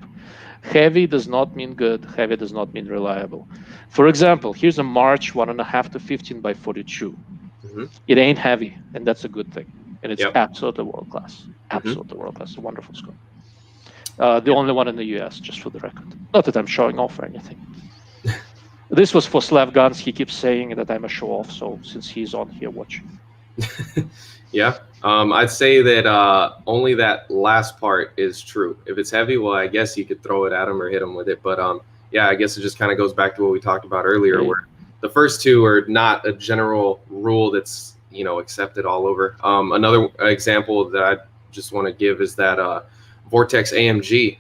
[SPEAKER 1] Heavy does not mean good. Heavy does not mean reliable. For example, here's a March 1.5 to 15 by 42. It ain't heavy, and that's a good thing. And it's absolutely world class. Absolutely world class. It's a wonderful scope. The only one in the US, just for the record. Not that I'm showing off or anything. This was for Slav Guns. He keeps saying that I'm a show off, so since he's on here watching.
[SPEAKER 2] Yeah, I'd say that only that last part is true. If it's heavy, well, I guess you could throw it at him or hit him with it. But yeah, I guess it just kind of goes back to what we talked about earlier, where the first two are not a general rule that's, you know, accepted all over. Another example that I just want to give is that Vortex AMG,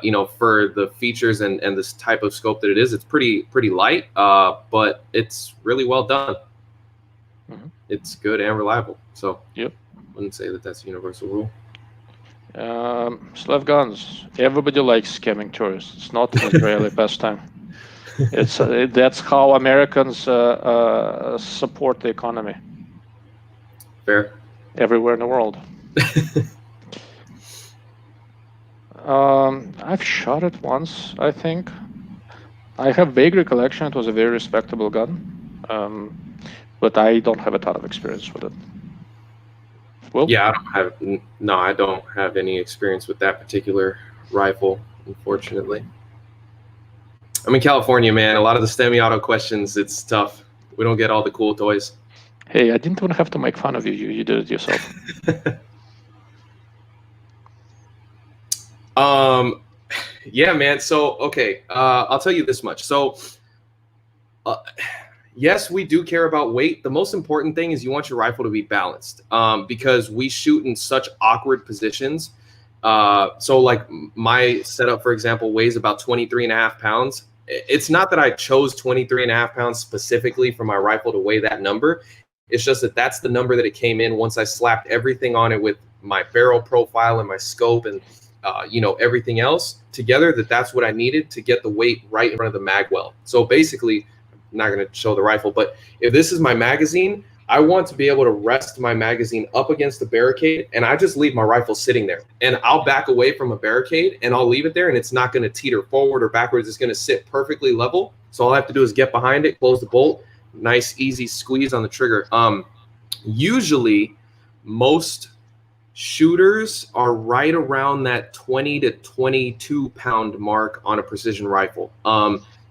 [SPEAKER 2] you know, for the features and this type of scope that it is, it's pretty light, but it's really well done. It's good and reliable. So I wouldn't say that that's a universal rule.
[SPEAKER 1] Slav Guns. Everybody likes scamming tourists. It's not an Israeli pastime. It's that's how Americans support the economy.
[SPEAKER 2] Fair.
[SPEAKER 1] Everywhere in the world. I've shot it once, I think. I have vague recollection. It was a very respectable gun, but I don't have a ton of experience with it. Well,
[SPEAKER 2] yeah, I don't have any experience with that particular rifle, unfortunately. I'm in California, man. A lot of the semi-auto questions, it's tough. We don't get all the cool toys.
[SPEAKER 1] Hey, I didn't want to have to make fun of you. You did it yourself.
[SPEAKER 2] Yeah, man. So, okay, I'll tell you this much. So, yes, we do care about weight. The most important thing is you want your rifle to be balanced, because we shoot in such awkward positions. So like my setup, for example, weighs about 23.5 pounds. It's not that I chose 23.5 pounds specifically for my rifle to weigh that number. It's just that that's the number that it came in once I slapped everything on it with my barrel profile and my scope and you know, everything else together, that's what I needed to get the weight right in front of the mag well. So basically, I'm not going to show the rifle, but if this is my magazine, I want to be able to rest my magazine up against the barricade, and I just leave my rifle sitting there. And I'll back away from a barricade, and I'll leave it there, and it's not going to teeter forward or backwards. It's going to sit perfectly level. So all I have to do is get behind it, close the bolt, nice, easy squeeze on the trigger. Usually, most shooters are right around that 20 to 22 pound mark on a precision rifle.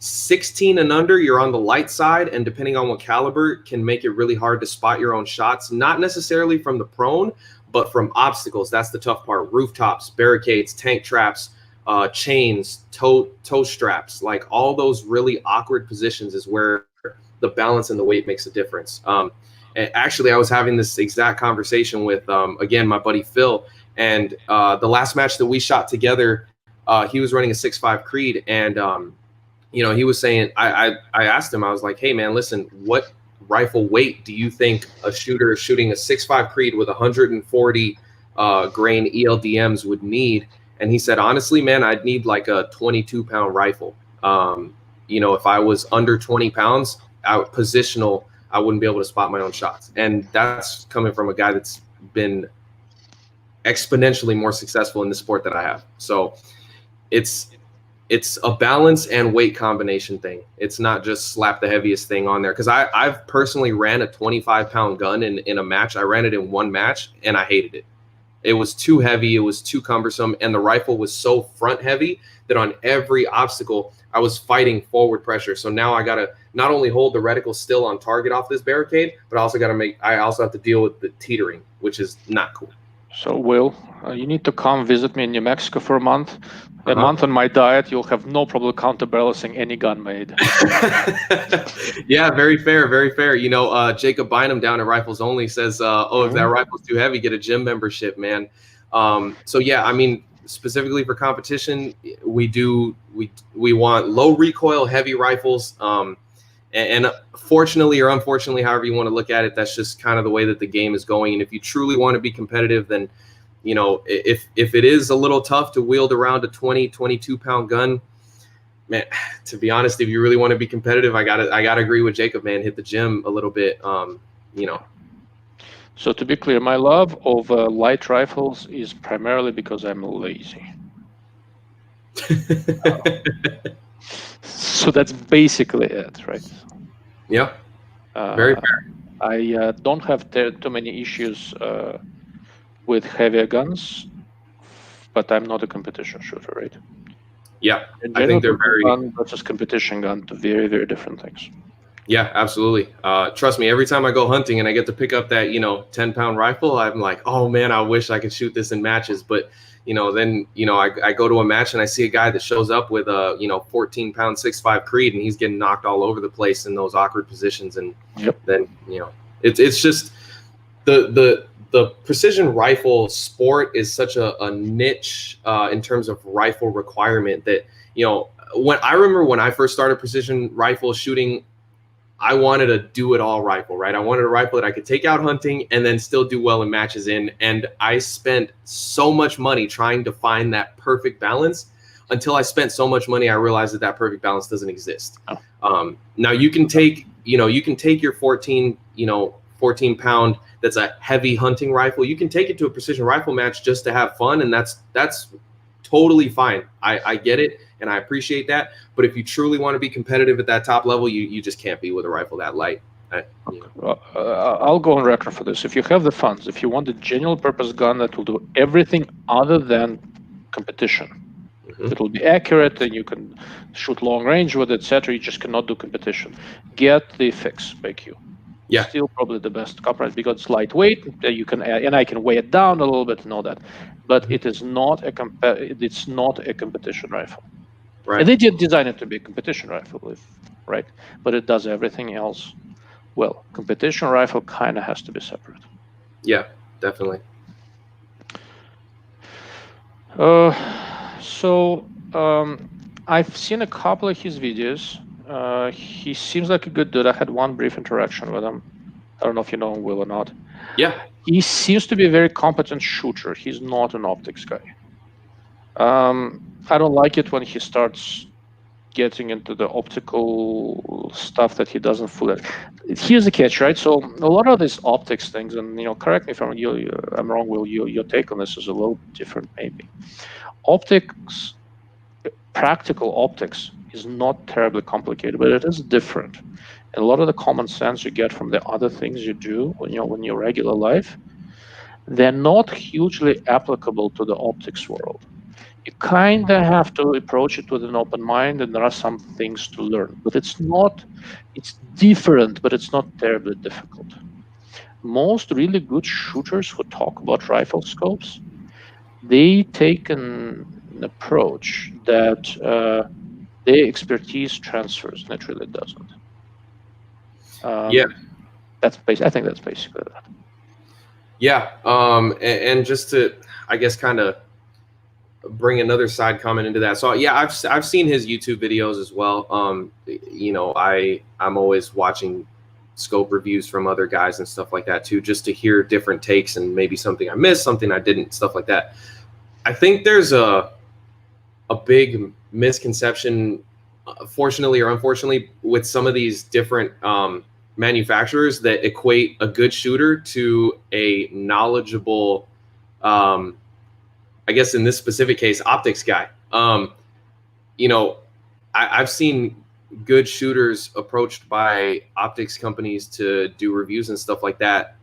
[SPEAKER 2] 16 and under, you're on the light side, and depending on what caliber, can make it really hard to spot your own shots, not necessarily from the prone, but from obstacles. That's the tough part. Rooftops, barricades, tank traps, chains, toe straps, like all those really awkward positions is where the balance and the weight makes a difference. Actually, I was having this exact conversation with, again, my buddy Phil, and the last match that we shot together, he was running a 6.5 Creed, and you know, he was saying, I asked him, I was like, hey man, listen, what rifle weight do you think a shooter shooting a 6.5 Creed with 140 grain ELDMs would need? And he said, honestly, man, I'd need like a 22 pound rifle. You know, if I was under 20 pounds, positional, I wouldn't be able to spot my own shots. And that's coming from a guy that's been exponentially more successful in the sport that I have. So it's it's a balance and weight combination thing. It's not just slap the heaviest thing on there. Because I've personally ran a 25-pound gun in a match. I ran it in one match and I hated it. It was too heavy. It was too cumbersome. And the rifle was so front heavy that on every obstacle, I was fighting forward pressure. So now I got to not only hold the reticle still on target off this barricade, but I also have to deal with the teetering, which is not cool.
[SPEAKER 1] So, Will, you need to come visit me in New Mexico for a month. A month on my diet, you'll have no problem counterbalancing any gun made.
[SPEAKER 2] Yeah, very fair, very fair. You know, Jacob Bynum down at Rifles Only says, "Oh, if that rifle's too heavy, get a gym membership, man." So yeah, I mean, specifically for competition, we want low recoil, heavy rifles. And fortunately or unfortunately, however you want to look at it, that's just kind of the way that the game is going. And if you truly want to be competitive, then, you know, if it is a little tough to wield around a 22-pound gun, man, to be honest, if you really want to be competitive, I gotta agree with Jacob, man. Hit the gym a little bit, you know.
[SPEAKER 1] So to be clear, my love of light rifles is primarily because I'm lazy. So that's basically it, right?
[SPEAKER 2] Yeah, very fair.
[SPEAKER 1] I don't have too many issues with heavier guns, but I'm not a competition shooter, right?
[SPEAKER 2] Yeah, I think they're very
[SPEAKER 1] gun versus competition gun, to very, very different things.
[SPEAKER 2] Yeah, absolutely. Trust me, every time I go hunting and I get to pick up that, you know, 10-pound rifle, I'm like, oh man, I wish I could shoot this in matches. But, you know, then, you know, I go to a match and I see a guy that shows up with a, you know, 14-pound 6.5 Creed, and he's getting knocked all over the place in those awkward positions. And then, you know, it's just the precision rifle sport is such a niche in terms of rifle requirement that, you know, when I first started precision rifle shooting, I wanted a do-it-all rifle, right? I wanted a rifle that I could take out hunting and then still do well in matches in. And I spent so much money trying to find that perfect balance until I spent so much money, I realized that perfect balance doesn't exist. Now you can take your 14-pound, that's a heavy hunting rifle. You can take it to a precision rifle match just to have fun. And that's totally fine. I get it. And I appreciate that. But if you truly want to be competitive at that top level, you just can't be with a rifle that light.
[SPEAKER 1] I'll go on record for this. If you have the funds, if you want a general purpose gun that will do everything other than competition, it will be accurate and you can shoot long range with it, etc. You just cannot do competition. Get the Fix by Q.
[SPEAKER 2] Yeah.
[SPEAKER 1] Still probably the best compromise because it's lightweight. You can and I can weigh it down a little bit and all that, but it is not a competition rifle.
[SPEAKER 2] Right.
[SPEAKER 1] And they did design it to be a competition rifle, right? But it does everything else well. Competition rifle kind of has to be separate.
[SPEAKER 2] Yeah, definitely.
[SPEAKER 1] I've seen a couple of his videos. He seems like a good dude. I had one brief interaction with him. I don't know if you know him, Will, or not.
[SPEAKER 2] Yeah.
[SPEAKER 1] He seems to be a very competent shooter. He's not an optics guy. I don't like it when he starts getting into the optical stuff that he doesn't fully. Here's the catch, right? So a lot of these optics things, and correct me if I'm wrong, Will. Your take on this is a little different, maybe. Optics, practical optics, is not terribly complicated, but it is different. And a lot of the common sense you get from the other things you do when your regular life, they're not hugely applicable to the optics world. You kind of have to approach it with an open mind, and there are some things to learn. But it's different, but it's not terribly difficult. Most really good shooters who talk about rifle scopes, they take an approach that their expertise transfers, and it really doesn't.
[SPEAKER 2] Yeah.
[SPEAKER 1] I think that's basically that.
[SPEAKER 2] Yeah. And just to, I guess, kind of bring another side comment into that. So yeah, I've seen his YouTube videos as well. You know, I'm always watching scope reviews from other guys and stuff like that too, just to hear different takes and maybe something I missed, something I didn't, stuff like that. I think there's a big misconception, fortunately or unfortunately, with some of these different manufacturers that equate a good shooter to a knowledgeable, I guess in this specific case, optics guy. you know, I've seen good shooters approached by optics companies to do reviews and stuff like that.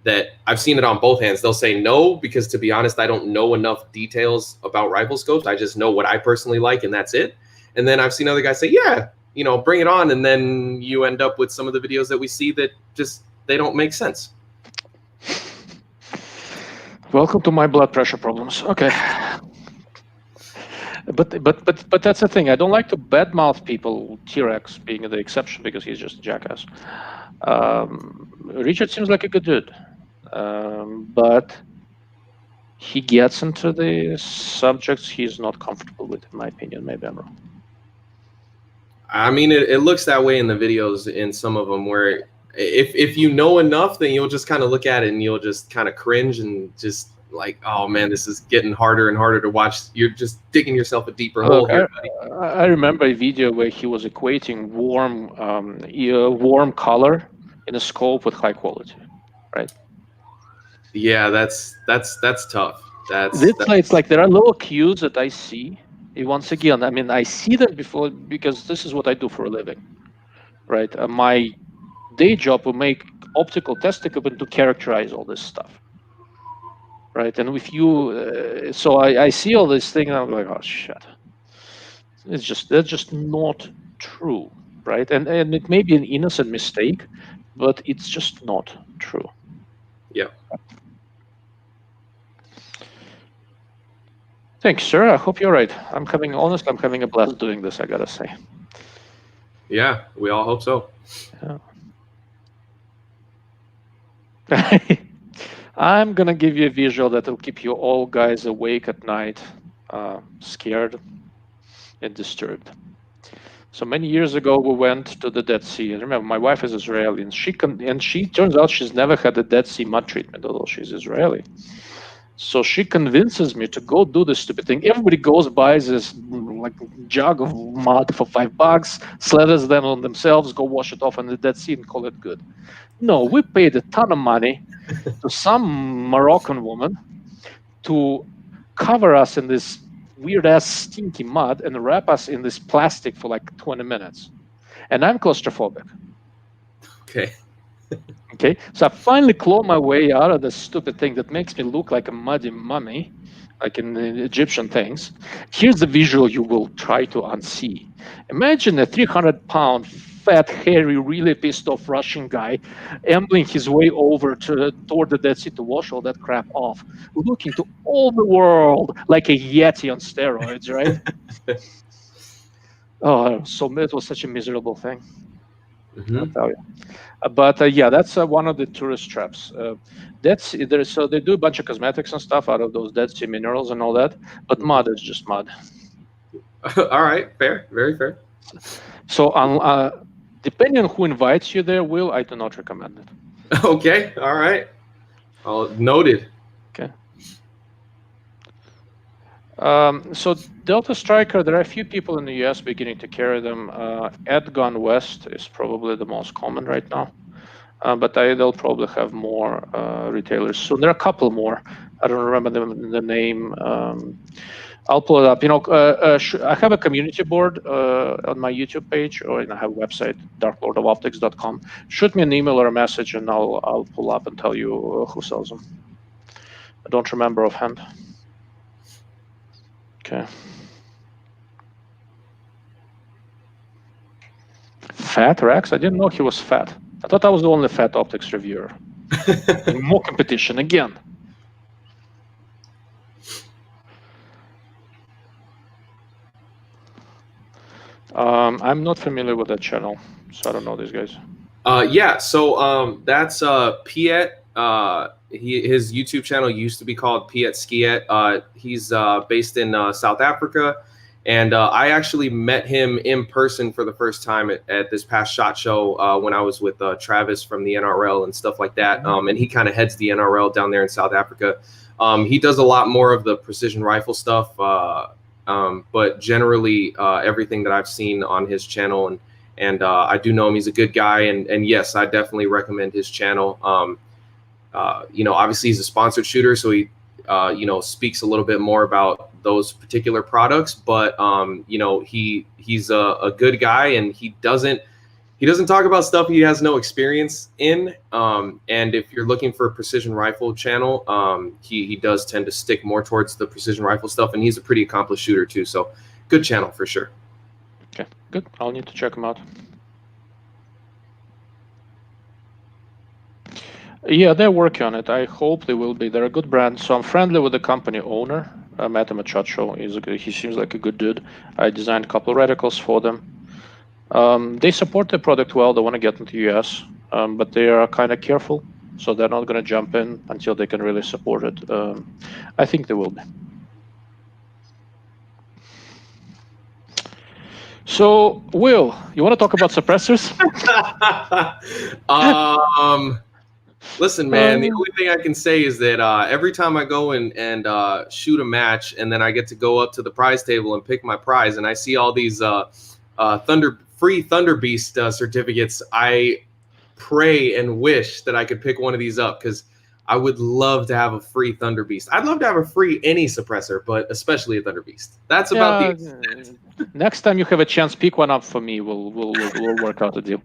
[SPEAKER 2] That I've seen it on both hands. They'll say no, because to be honest, I don't know enough details about rifle scopes. I just know what I personally like, and that's it. And then I've seen other guys say, yeah, you know, bring it on. And then you end up with some of the videos that we see that just, they don't make sense.
[SPEAKER 1] Welcome to my blood pressure problems. Okay. But that's the thing. I don't like to badmouth people, T-Rex being the exception, because he's just a jackass. Richard seems like a good dude, but he gets into the subjects he's not comfortable with, in my opinion. Maybe I'm wrong.
[SPEAKER 2] I mean, it looks that way in the videos, in some of them, where if you know enough, then you'll just kind of look at it and you'll just kind of cringe and just like, oh man, this is getting harder and harder to watch. You're just digging yourself a deeper hole here, buddy.
[SPEAKER 1] I remember a video where he was equating warm color in a scope with high quality, right?
[SPEAKER 2] Yeah, that's tough.
[SPEAKER 1] It's like there are little cues that I see. Once again, I mean, I see them before, because this is what I do for a living, right? My day job will make optical test equipment to characterize all this stuff, right? And if you, so I see all this thing and I'm like, oh shit, that's just not true, right? And it may be an innocent mistake, but it's just not true.
[SPEAKER 2] Yeah.
[SPEAKER 1] Thanks, sir. I hope you're right. I'm having a blast doing this, I gotta say.
[SPEAKER 2] Yeah, we all hope so.
[SPEAKER 1] Yeah. I'm gonna give you a visual that will keep you all guys awake at night, scared and disturbed. So many years ago, we went to the Dead Sea. And remember, my wife is Israeli, and she turns out she's never had a Dead Sea mud treatment, although she's Israeli. So she convinces me to go do this stupid thing. Everybody goes, buys this like jug of mud for $5, slathers them on themselves, go wash it off in the Dead Sea and call it good. No, we paid a ton of money to some Moroccan woman to cover us in this weird ass stinky mud and wrap us in this plastic for like 20 minutes. And I'm claustrophobic.
[SPEAKER 2] Okay.
[SPEAKER 1] Okay, so I finally claw my way out of this stupid thing that makes me look like a muddy mummy, like in the Egyptian things. Here's the visual you will try to unsee. Imagine a 300-pound, fat, hairy, really pissed off Russian guy ambling his way over toward the Dead Sea to wash all that crap off, looking to all the world like a Yeti on steroids, right? Oh, so it was such a miserable thing. I'll tell you. But yeah, that's one of the tourist traps. So they do a bunch of cosmetics and stuff out of those Dead Sea minerals and all that, but mud is just mud.
[SPEAKER 2] All right, fair, very fair.
[SPEAKER 1] So depending on who invites you there, Will, I do not recommend it.
[SPEAKER 2] Okay, all right. Noted.
[SPEAKER 1] Okay. So Delta Striker, there are a few people in the US beginning to carry them. Edgun West is probably the most common right now, but they'll probably have more retailers soon. There are a couple more. I don't remember the name. I'll pull it up. You know, I have a community board on my YouTube page, or I have a website, darklordofoptics.com. Shoot me an email or a message, and I'll pull up and tell you who sells them. I don't remember offhand. Okay. Fat Rex? I didn't know he was fat. I thought I was the only fat optics reviewer. More competition again. I'm not familiar with that channel, so I don't know these guys.
[SPEAKER 2] Yeah, so that's Piet. His YouTube channel used to be called Piet Skiet. He's based in South Africa, and I actually met him in person for the first time at this past SHOT Show when I was with Travis from the NRL and stuff like that. And he kind of heads the NRL down there in South Africa. He does a lot more of the precision rifle stuff, but generally everything that I've seen on his channel, and I do know him. He's a good guy, and yes, I definitely recommend his channel. You know, obviously he's a sponsored shooter, so speaks a little bit more about those particular products. But he's a good guy, and he doesn't talk about stuff he has no experience in. And if you're looking for a precision rifle channel, he does tend to stick more towards the precision rifle stuff, and he's a pretty accomplished shooter too. So good channel for sure.
[SPEAKER 1] Okay, good. I'll need to check him out. Yeah, they're working on it. I hope they will be. They're a good brand. So I'm friendly with the company owner. I met him at SHOT Show. He seems like a good dude. I designed a couple of reticles for them. They support the product well. They want to get into the US, but they are kind of careful. So they're not going to jump in until they can really support it. I think they will be. So, Will, you want to talk about suppressors?
[SPEAKER 2] Listen, man, the only thing I can say is that every time I go and shoot a match, and then I get to go up to the prize table and pick my prize, and I see all these free Thunder Beast certificates, I pray and wish that I could pick one of these up, because I would love to have a free Thunder Beast. I'd love to have a free any suppressor, but especially a Thunder Beast. That's about the extent.
[SPEAKER 1] Next time you have a chance, pick one up for me. We'll work out a deal.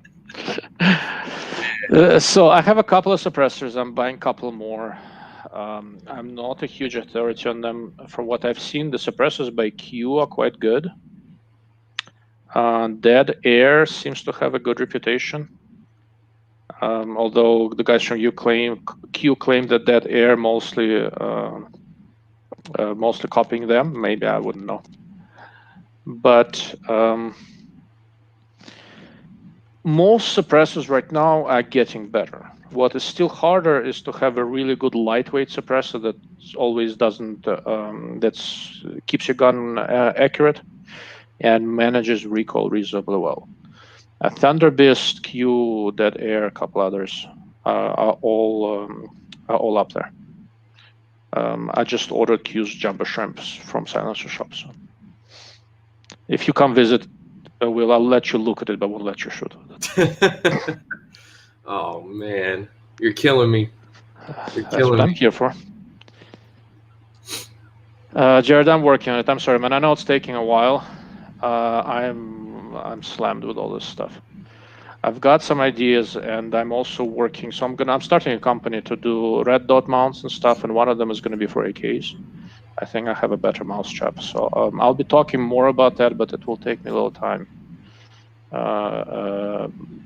[SPEAKER 1] So I have a couple of suppressors. I'm buying a couple more. I'm not a huge authority on them. From what I've seen, the suppressors by Q are quite good. Dead Air seems to have a good reputation. Although the guys from Q claim that Dead Air mostly copying them. Maybe, I wouldn't know. But most suppressors right now are getting better. What is still harder is to have a really good lightweight suppressor that always doesn't, keeps your gun accurate and manages recoil reasonably well. Thunder Beast, Q, Dead Air, a couple others are all up there. I just ordered Q's Jumbo Shrimps from Silencer Shop. So if you come visit, I'll let you look at it, but won't let you shoot it.
[SPEAKER 2] Oh man, you're killing me.
[SPEAKER 1] That's what I'm here for. Jared, I'm working on it. I'm sorry, man. I know it's taking a while. I'm slammed with all this stuff. I've got some ideas, and I'm also working. So I'm starting a company to do red dot mounts and stuff, and one of them is going to be for AKs. I think I have a better mousetrap. So I'll be talking more about that, but it will take me a little time.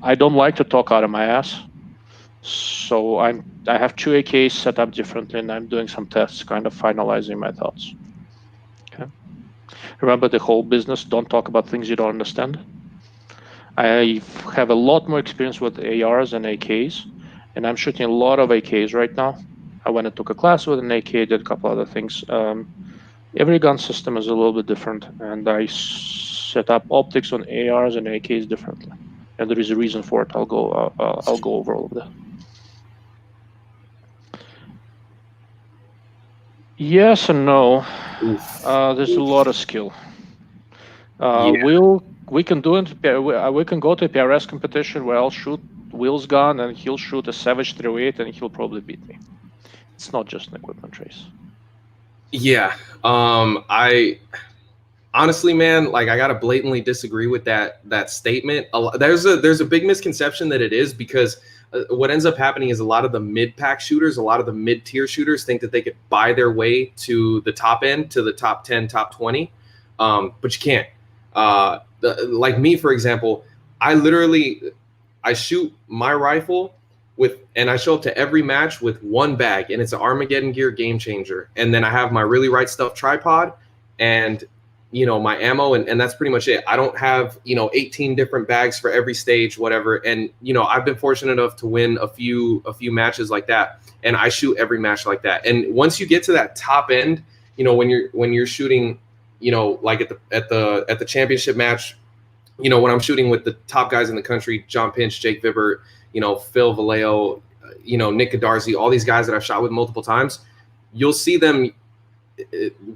[SPEAKER 1] I don't like to talk out of my ass. So I have 2 AKs set up differently, and I'm doing some tests, kind of finalizing my thoughts. Okay. Remember the whole business, don't talk about things you don't understand. I have a lot more experience with ARs and AKs, and I'm shooting a lot of AKs right now. I went and took a class with an AK, did a couple other things. Every gun system is a little bit different, and I set up optics on ARs and AKs differently. And there is a reason for it. I'll go over all of that. Yes and no. There's a lot of skill. We can do it. We can go to a PRS competition where I'll shoot Will's gun and he'll shoot a Savage 308 and he'll probably beat me. It's not just an equipment race.
[SPEAKER 2] Yeah. I honestly, man, like I gotta blatantly disagree with that statement. There's a big misconception that it is, because what ends up happening is a lot of the mid-pack shooters, a lot of the mid-tier shooters think that they could buy their way to the top end, to the top 10, top 20, but you can't. Like me, for example, I shoot my rifle and I show up to every match with one bag, and it's an Armageddon Gear Game Changer. And then I have my Really Right Stuff tripod and, my ammo, and that's pretty much it. I don't have, 18 different bags for every stage, whatever. And, I've been fortunate enough to win a few matches like that. And I shoot every match like that. And once you get to that top end, when you're shooting, like at the championship match, when I'm shooting with the top guys in the country, John Pinch, Jake Vibert, Phil Vallejo, Nick Godarzi, all these guys that I've shot with multiple times, you'll see them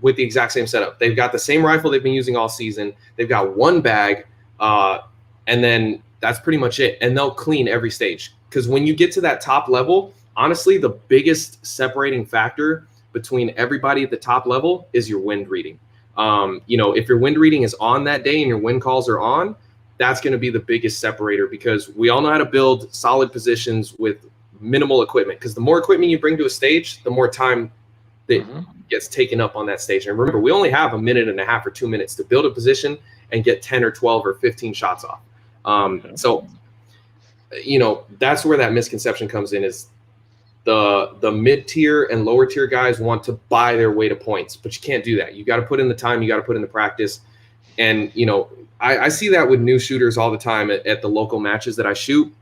[SPEAKER 2] with the exact same setup. They've got the same rifle they've been using all season. They've got one bag, and then that's pretty much it. And they'll clean every stage. Because when you get to that top level, honestly, the biggest separating factor between everybody at the top level is your wind reading. You know, if your wind reading is on that day and your wind calls are on, that's going to be the biggest separator, because we all know how to build solid positions with minimal equipment. Because the more equipment you bring to a stage, the more time that gets taken up on that stage. And remember, we only have a minute and a half or 2 minutes to build a position and get 10 or 12 or 15 shots off. So, you know, that's where that misconception comes in, is the mid-tier and lower tier guys want to buy their way to points, but you can't do that. You got to put in the time, you got to put in the practice. And, you know, I see that with new shooters all the time at the local matches that I shoot.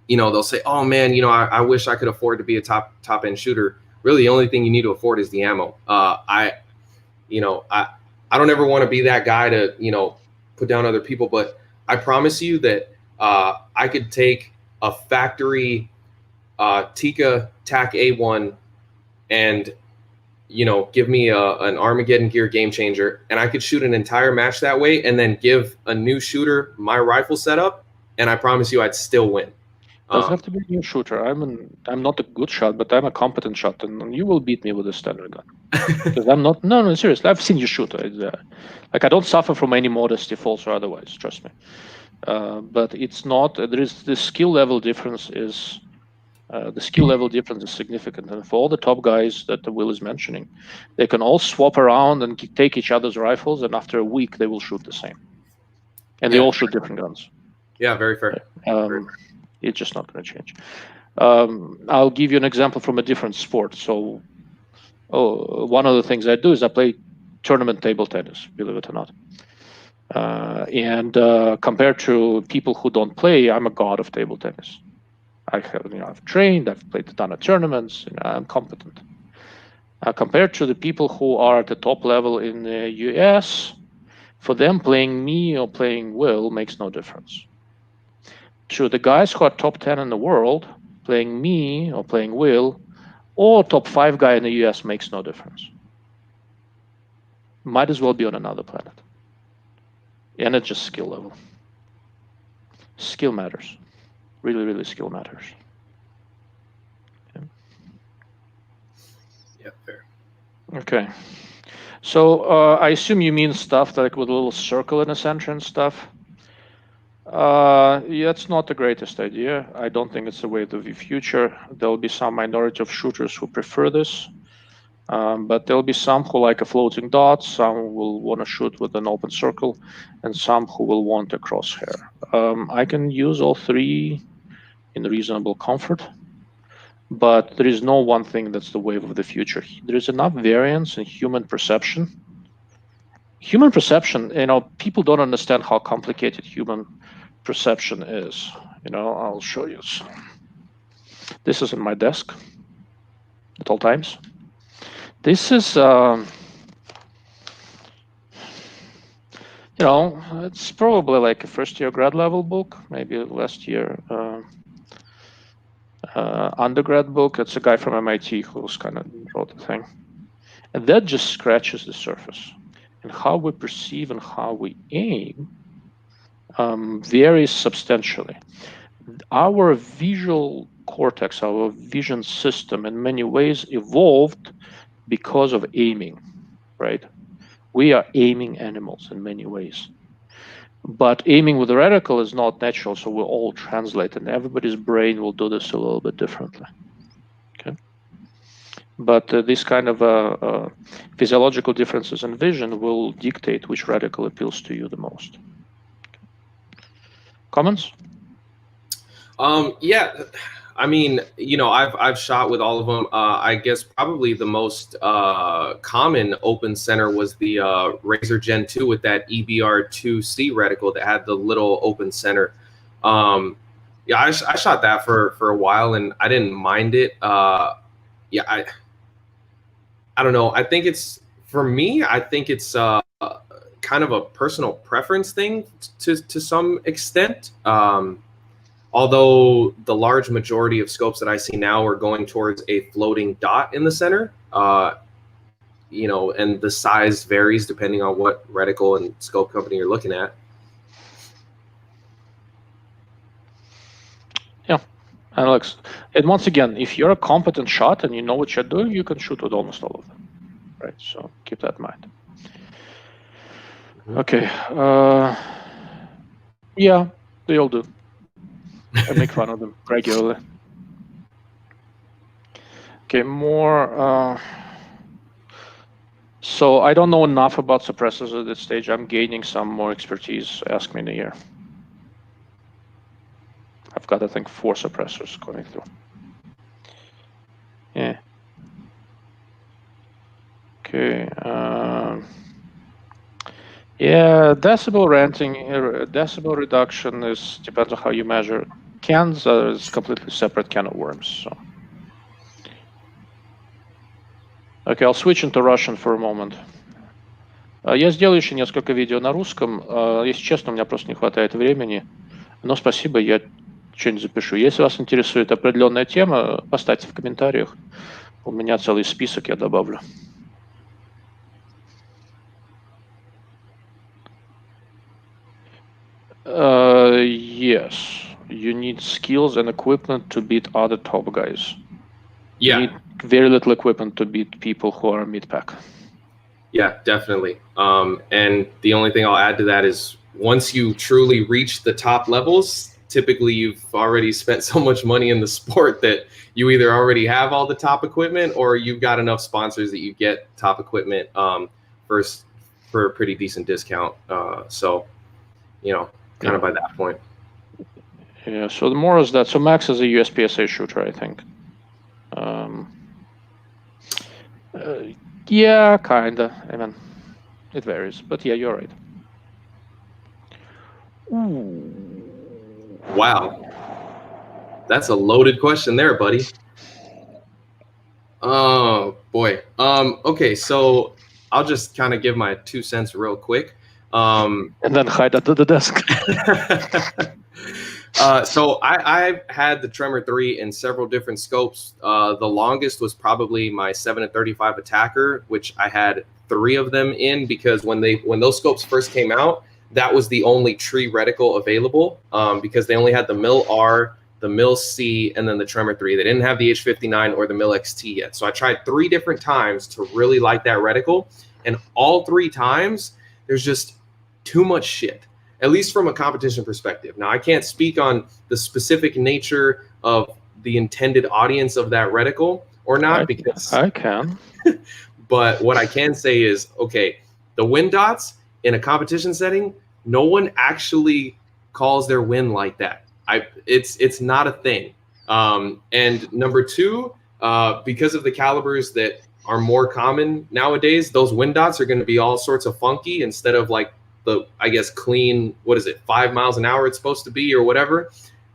[SPEAKER 2] You know, they'll say, oh man, you know, I wish I could afford to be a top end shooter. Really, the only thing you need to afford is the ammo. I don't ever want to be that guy to, you know, put down other people, but I promise you that I could take a factory Tikka TAC A1 and, you know, give me an Armageddon gear game changer, and I could shoot an entire match that way, and then give a new shooter my rifle setup, and I promise you I'd still win.
[SPEAKER 1] Doesn't have to be a new shooter. I'm not a good shot, but I'm a competent shot, and you will beat me with a standard gun. Because I'm not. No, seriously. I've seen you shoot. Like, I don't suffer from any modesty, false or otherwise. Trust me. But it's not. There is the skill level difference is. The skill level difference is significant, and for all the top guys that Will is mentioning, they can all swap around and take each other's rifles, and after a week they will shoot the same, and they all shoot different guns.
[SPEAKER 2] Yeah, very fair.
[SPEAKER 1] It's just not going to change. I'll give you an example from a different sport. So, one of the things I do is I play tournament table tennis, believe it or not. And compared to people who don't play, I'm a god of table tennis. I've trained, I've played a ton of tournaments, and I'm competent. Compared to the people who are at the top level in the US, for them, playing me or playing Will makes no difference. To the guys who are top 10 in the world, playing me or playing Will, or top 5 guy in the US makes no difference. Might as well be on another planet. And it's just skill level. Skill matters. Really, really skill matters.
[SPEAKER 2] Yeah, fair.
[SPEAKER 1] Okay. So I assume you mean stuff like with a little circle in the center and stuff. Yeah, it's not the greatest idea. I don't think it's the way of the future. There'll be some minority of shooters who prefer this. But there'll be some who like a floating dot, some will want to shoot with an open circle, and some who will want a crosshair. I can use all three in reasonable comfort, but there is no one thing that's the wave of the future. There is enough variance in human perception. Human perception, you know, people don't understand how complicated human perception is. You know, I'll show you. This is in my desk at all times. This is, you know, it's probably like a first-year grad level book, maybe last year undergrad book. It's a guy from MIT who's kind of wrote the thing. And that just scratches the surface. And how we perceive and how we aim varies substantially. Our visual cortex, our vision system, in many ways evolved because of aiming, right? We are aiming animals in many ways. But aiming with a reticle is not natural, so we'll all translate, and everybody's brain will do this a little bit differently. Okay. But these kind of physiological differences in vision will dictate which reticle appeals to you the most. Comments?
[SPEAKER 2] Yeah, I mean, you know, I've shot with all of them. I guess probably the most common open center was the Razor Gen 2 with that EBR2C reticle that had the little open center. Yeah, I shot that for a while, and I didn't mind it. Yeah, I don't know. I think it's, for me, I think it's kind of a personal preference thing to some extent. Although the large majority of scopes that I see now are going towards a floating dot in the center, you know, and the size varies depending on what reticle and scope company you're looking at.
[SPEAKER 1] Yeah, Alex, and once again, if you're a competent shot and you know what you're doing, you can shoot with almost all of them, right? So keep that in mind. Okay. Yeah, they all do. I make fun of them regularly. Okay, more. So I don't know enough about suppressors at this stage. I'm gaining some more expertise. Ask me in a year. I've got, I think, 4 suppressors going through. Yeah. Okay. Yeah, decibel renting, decibel reduction depends on how you measure. Cans is completely separate can of worms. So. Okay, I'll switch into Russian for a moment. Я сделаю еще несколько видео на русском. Если честно, у меня просто не хватает времени. Но спасибо, я что-нибудь запишу. Если вас интересует определенная тема, поставьте в комментариях. У меня целый список, я добавлю. Yes, you need skills and equipment to beat other top guys.
[SPEAKER 2] Yeah.
[SPEAKER 1] You need very little equipment to beat people who are mid-pack.
[SPEAKER 2] Yeah, definitely. And the only thing I'll add to that is once you truly reach the top levels, typically you've already spent so much money in the sport that you either already have all the top equipment or you've got enough sponsors that you get top equipment for a pretty decent discount. So, you know, kind of by that point.
[SPEAKER 1] Yeah, so the more is that. So Max is a USPSA shooter, I think. Yeah, kinda. I mean, it varies, but yeah, you're right. Ooh.
[SPEAKER 2] Wow. That's a loaded question there, buddy. Oh boy. Okay, so I'll just kind of give my 2 cents real quick.
[SPEAKER 1] And then hide under the desk.
[SPEAKER 2] So I've had the Tremor 3 in several different scopes. The longest was probably my 7-35 attacker, which I had 3 of them in because when those scopes first came out, that was the only tree reticle available because they only had the Mil R, the Mil C, and then the Tremor 3. They didn't have the H59 or the Mil XT yet. So I tried 3 different times to really like that reticle, and all 3 times there's just too much shit, at least from a competition perspective. Now, I can't speak on the specific nature of the intended audience of that reticle or not, because
[SPEAKER 1] I can.
[SPEAKER 2] But what I can say is, okay, the wind dots in a competition setting, no one actually calls their wind like that. It's not a thing. And number 2, because of the calibers that are more common nowadays, those wind dots are going to be all sorts of funky instead of like the, I guess, clean, what is it, 5 miles an hour it's supposed to be or whatever.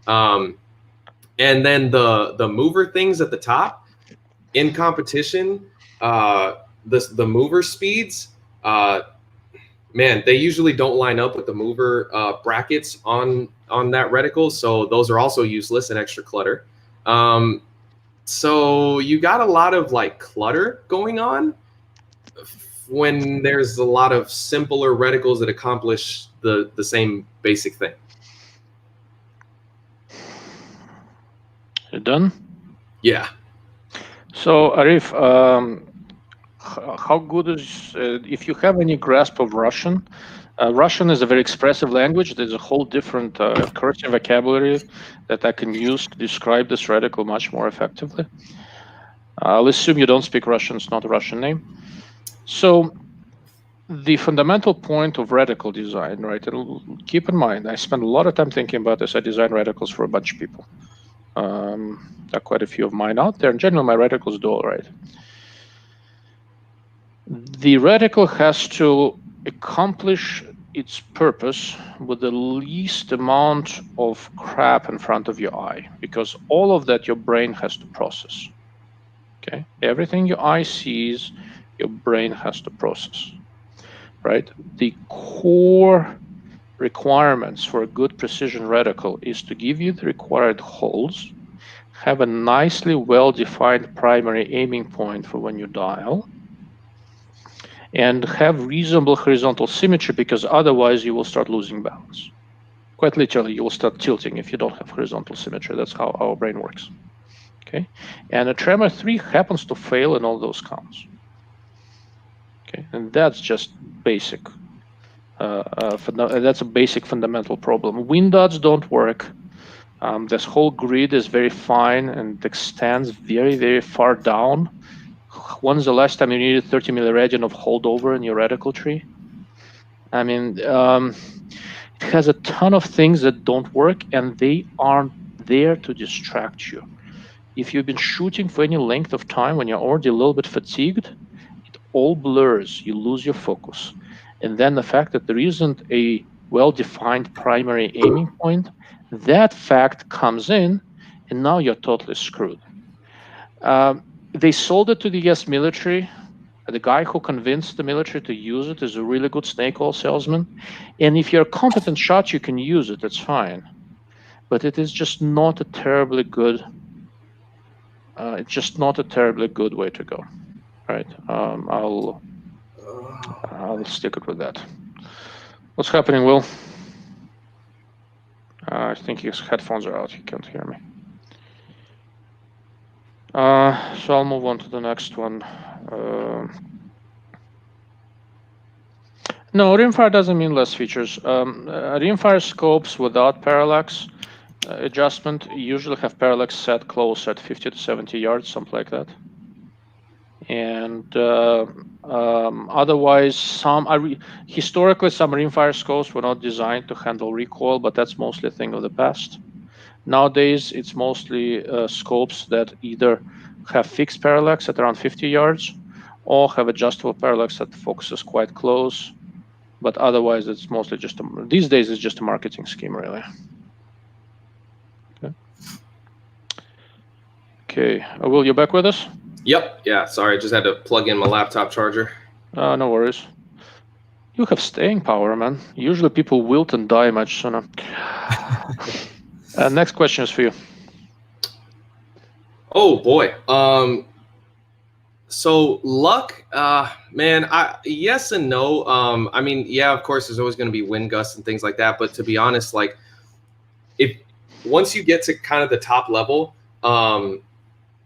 [SPEAKER 2] And then the mover things at the top in competition, the mover speeds, man, they usually don't line up with the mover brackets on that reticle. So those are also useless and extra clutter. So you got a lot of like clutter going on when there's a lot of simpler reticles that accomplish the same basic thing.
[SPEAKER 1] You done?
[SPEAKER 2] Yeah.
[SPEAKER 1] So Arif, how good is, if you have any grasp of Russian, Russian is a very expressive language. There's a whole different cursive vocabulary that I can use to describe this reticle much more effectively. I'll assume you don't speak Russian, it's not a Russian name. So the fundamental point of reticle design, right? And keep in mind, I spend a lot of time thinking about this. I design reticles for a bunch of people. There are quite a few of mine out there. In general, my reticles do all right. The reticle has to accomplish its purpose with the least amount of crap in front of your eye, because all of that your brain has to process. Okay, everything your eye sees, your brain has to process, right? The core requirements for a good precision reticle is to give you the required holes, have a nicely well-defined primary aiming point for when you dial, and have reasonable horizontal symmetry, because otherwise you will start losing balance. Quite literally, you will start tilting if you don't have horizontal symmetry. That's how our brain works. Okay, and a tremor 3 happens to fail in all those counts. Okay, and that's just basic. That's a basic fundamental problem. Wind dots don't work. This whole grid is very fine and extends very, very far down. When's the last time you needed 30 milliradian of holdover in your reticle tree? I mean, it has a ton of things that don't work, and they aren't there to distract you. If you've been shooting for any length of time when you're already a little bit fatigued, it all blurs. You lose your focus. And then the fact that there isn't a well-defined primary aiming point, that fact comes in, and now you're totally screwed. They sold it to the US military. The guy who convinced the military to use it is a really good snake oil salesman. And if you're a competent shot, you can use it. It's fine. But it is just not a terribly good. It's just not a terribly good way to go. Right. I'll stick it with that. What's happening, Will? I think his headphones are out. He can't hear me. So I'll move on to the next one. No, rimfire doesn't mean less features. Rimfire scopes without parallax adjustment usually have parallax set close at 50 to 70 yards, something like that. And otherwise, historically, some rimfire scopes were not designed to handle recoil, but that's mostly a thing of the past. Nowadays, it's mostly scopes that either have fixed parallax at around 50 yards or have adjustable parallax that focuses quite close. But otherwise, it's mostly just these days it's just a marketing scheme, really. Okay, Will, you back with us?
[SPEAKER 2] Yep. Yeah. Sorry, I just had to plug in my laptop charger.
[SPEAKER 1] No worries. You have staying power, man. Usually people wilt and die much sooner. Next question is for you.
[SPEAKER 2] Oh boy. So luck, man, yes and no. I mean, yeah, of course there's always going to be wind gusts and things like that, but to be honest, like if once you get to kind of the top level,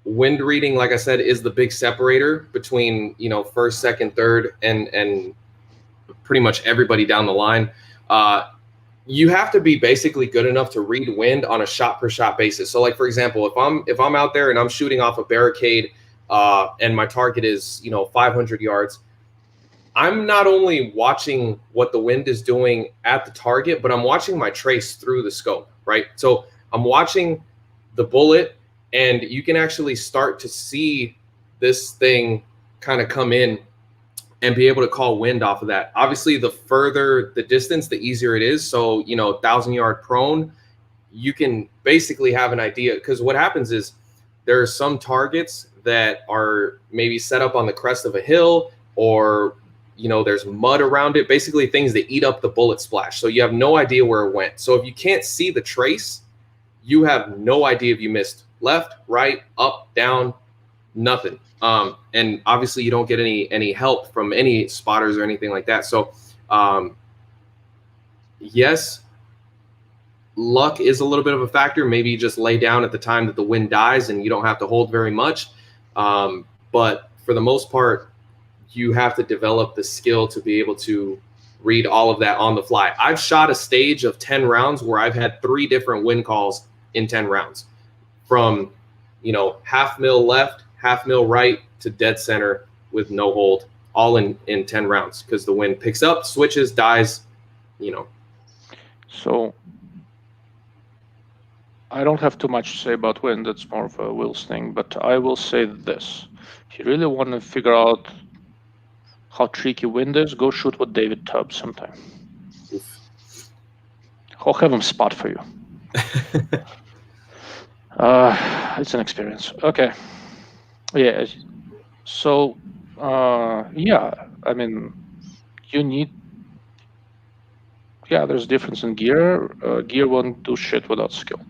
[SPEAKER 2] wind reading, like I said, is the big separator between, you know, first, second, third, and pretty much everybody down the line. You have to be basically good enough to read wind on a shot per shot basis. So like, for example, if I'm out there and I'm shooting off a barricade and my target is, you know, 500 yards, I'm not only watching what the wind is doing at the target, but I'm watching my trace through the scope, right? So I'm watching the bullet, and you can actually start to see this thing kind of come in and be able to call wind off of that. Obviously, the further the distance, the easier it is. So, you know, 1,000-yard prone, you can basically have an idea, because what happens is there are some targets that are maybe set up on the crest of a hill, or, you know, there's mud around it, basically things that eat up the bullet splash. So you have no idea where it went. So if you can't see the trace, you have no idea if you missed left, right, up, down, nothing. And obviously you don't get any help from any spotters or anything like that. So yes, luck is a little bit of a factor. Maybe you just lay down at the time that the wind dies and you don't have to hold very much. But for the most part, you have to develop the skill to be able to read all of that on the fly. I've shot a stage of 10 rounds where I've had 3 different wind calls in 10 rounds, from, you know, half mil left, half mil right to dead center with no hold, all in 10 rounds, because the wind picks up, switches, dies, you know.
[SPEAKER 1] So I don't have too much to say about wind. It's more of a Will's thing, but I will say this. If you really want to figure out how tricky wind is, go shoot with David Tubbs sometime. I'll have him spot for you. It's an experience. Okay. Yeah. So, yeah, I mean, you need, yeah, there's difference in gear. Gear won't do shit without skill.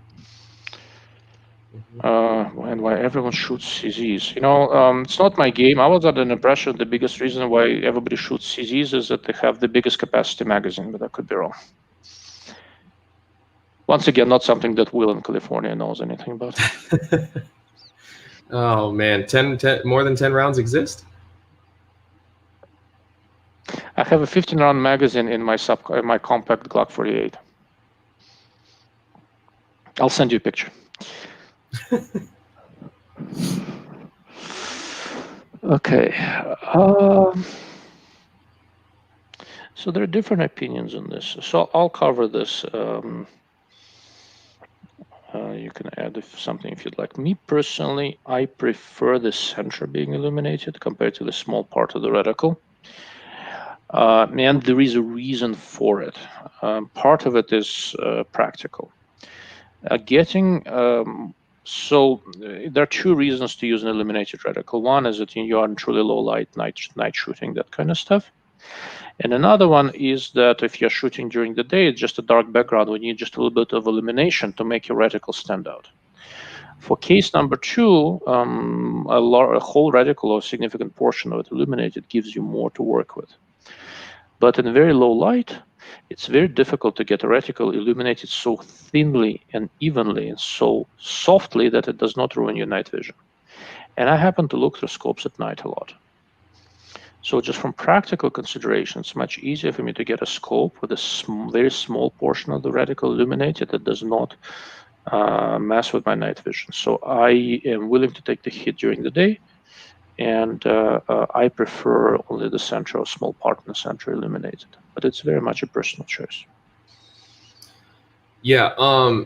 [SPEAKER 1] And why everyone shoots CZs. You know, it's not my game. I was under an impression the biggest reason why everybody shoots CZs is that they have the biggest capacity magazine, but I could be wrong. Once again, not something that Will in California knows anything about.
[SPEAKER 2] Oh man, 10, more than 10 rounds exist?
[SPEAKER 1] I have a 15-round magazine in my compact Glock 48. I'll send you a picture. Okay. So there are different opinions on this. So I'll cover this. You can add something if you'd like. Me personally, I prefer the center being illuminated compared to the small part of the reticle. And there is a reason for it. Part of it is practical. So there are two reasons to use an illuminated reticle. One is that you are in truly low light, night shooting, that kind of stuff. And another one is that if you're shooting during the day, it's just a dark background. We need just a little bit of illumination to make your reticle stand out. For case number two, a whole reticle or a significant portion of it illuminated gives you more to work with. But in very low light, it's very difficult to get a reticle illuminated so thinly and evenly and so softly that it does not ruin your night vision. And I happen to look through scopes at night a lot. So just from practical considerations, it's much easier for me to get a scope with a very small portion of the reticle illuminated that does not mess with my night vision. So I am willing to take the hit during the day, and I prefer only the center or small part in the center illuminated. But it's very much a personal choice.
[SPEAKER 2] Yeah,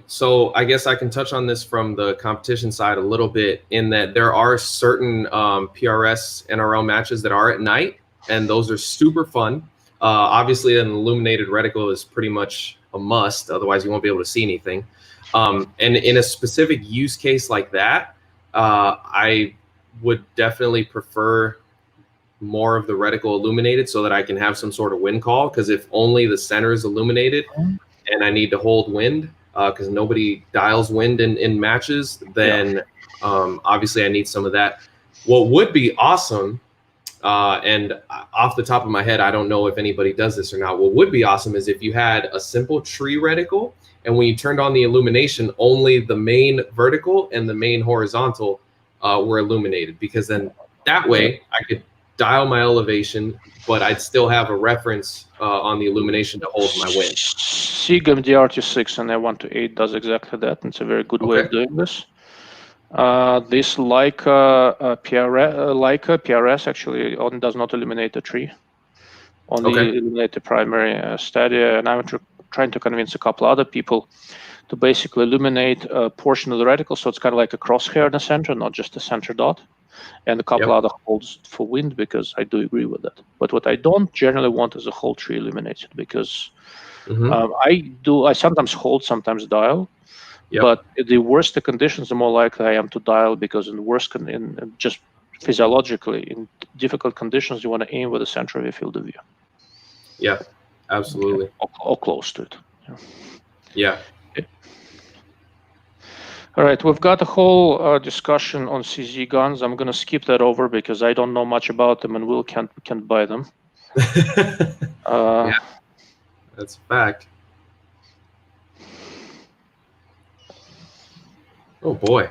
[SPEAKER 2] so I guess I can touch on this from the competition side a little bit, in that there are certain PRS NRL matches that are at night, and those are super fun. Obviously, an illuminated reticle is pretty much a must, otherwise you won't be able to see anything. And in a specific use case like that, I would definitely prefer more of the reticle illuminated so that I can have some sort of wind call, because if only the center is illuminated and I need to hold wind, because nobody dials wind in matches, then obviously I need some of that. What would be awesome, and off the top of my head, I don't know if anybody does this or not, what would be awesome is if you had a simple tree reticle, and when you turned on the illumination, only the main vertical and the main horizontal were illuminated, because then that way I could dial my elevation, but I'd still have a reference on the illumination to hold my wind.
[SPEAKER 1] Sigam DRT6 and A128 does exactly that. It's a very good way of doing this. This Leica PRS actually does not illuminate the tree, only illuminate the primary stadia. And I'm trying to convince a couple other people to basically illuminate a portion of the reticle, so it's kind of like a crosshair in the center, not just a center dot, and a couple other holes for wind, because I do agree with that. But what I don't generally want is a whole tree illuminated, because I sometimes hold, sometimes dial. But the worse the conditions, the more likely I am to dial, because in the worst, just physiologically, in difficult conditions, you want to aim with the center of your field of view.
[SPEAKER 2] Yeah, absolutely.
[SPEAKER 1] Okay. Or close to it.
[SPEAKER 2] Yeah.
[SPEAKER 1] Okay. All right, we've got a whole discussion on CZ guns. I'm going to skip that over because I don't know much about them, and Will can't buy them.
[SPEAKER 2] Yeah, that's a fact. Oh boy.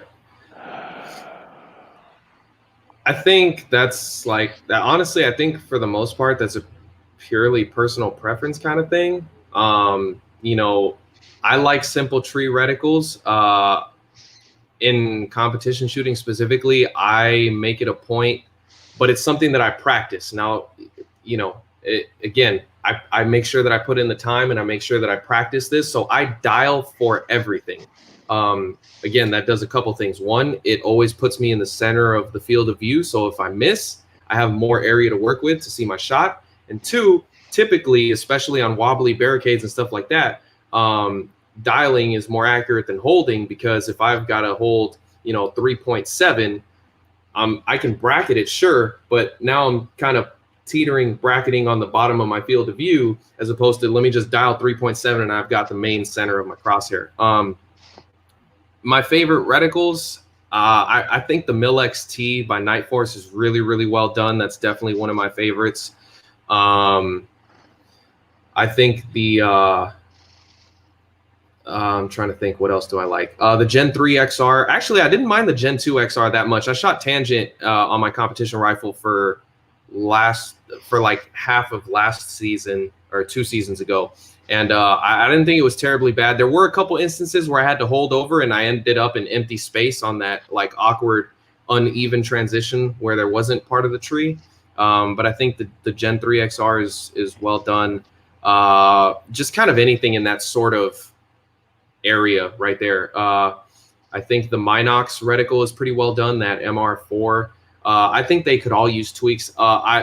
[SPEAKER 2] I think that's like that. Honestly, I think for the most part, that's a purely personal preference kind of thing. You know, I like simple tree reticles. In competition shooting specifically, I make it a point, but it's something that I practice. Now, you know, again, I make sure that I put in the time, and I make sure that I practice this. So I dial for everything. Again, that does a couple things. One, it always puts me in the center of the field of view. So if I miss, I have more area to work with to see my shot. And two, typically, especially on wobbly barricades and stuff like that, dialing is more accurate than holding, because if I've got to hold, 3.7, I can bracket it, sure, but now I'm kind of bracketing on the bottom of my field of view, as opposed to let me just dial 3.7 and I've got the main center of my crosshair. My favorite reticles, I think the Mill XT by Nightforce is really, really well done. That's definitely one of my favorites. I think the I'm trying to think, what else do I like? The Gen 3 XR. Actually, I didn't mind the Gen 2 XR that much. I shot tangent on my competition rifle for like half of last season or 2 seasons ago. And I didn't think it was terribly bad. There were a couple instances where I had to hold over and I ended up in empty space on that like awkward, uneven transition where there wasn't part of the tree. But I think the Gen 3 XR is well done. Just kind of anything in that sort of area right there. I think the Minox reticle is pretty well done, that MR4. I think they could all use tweaks.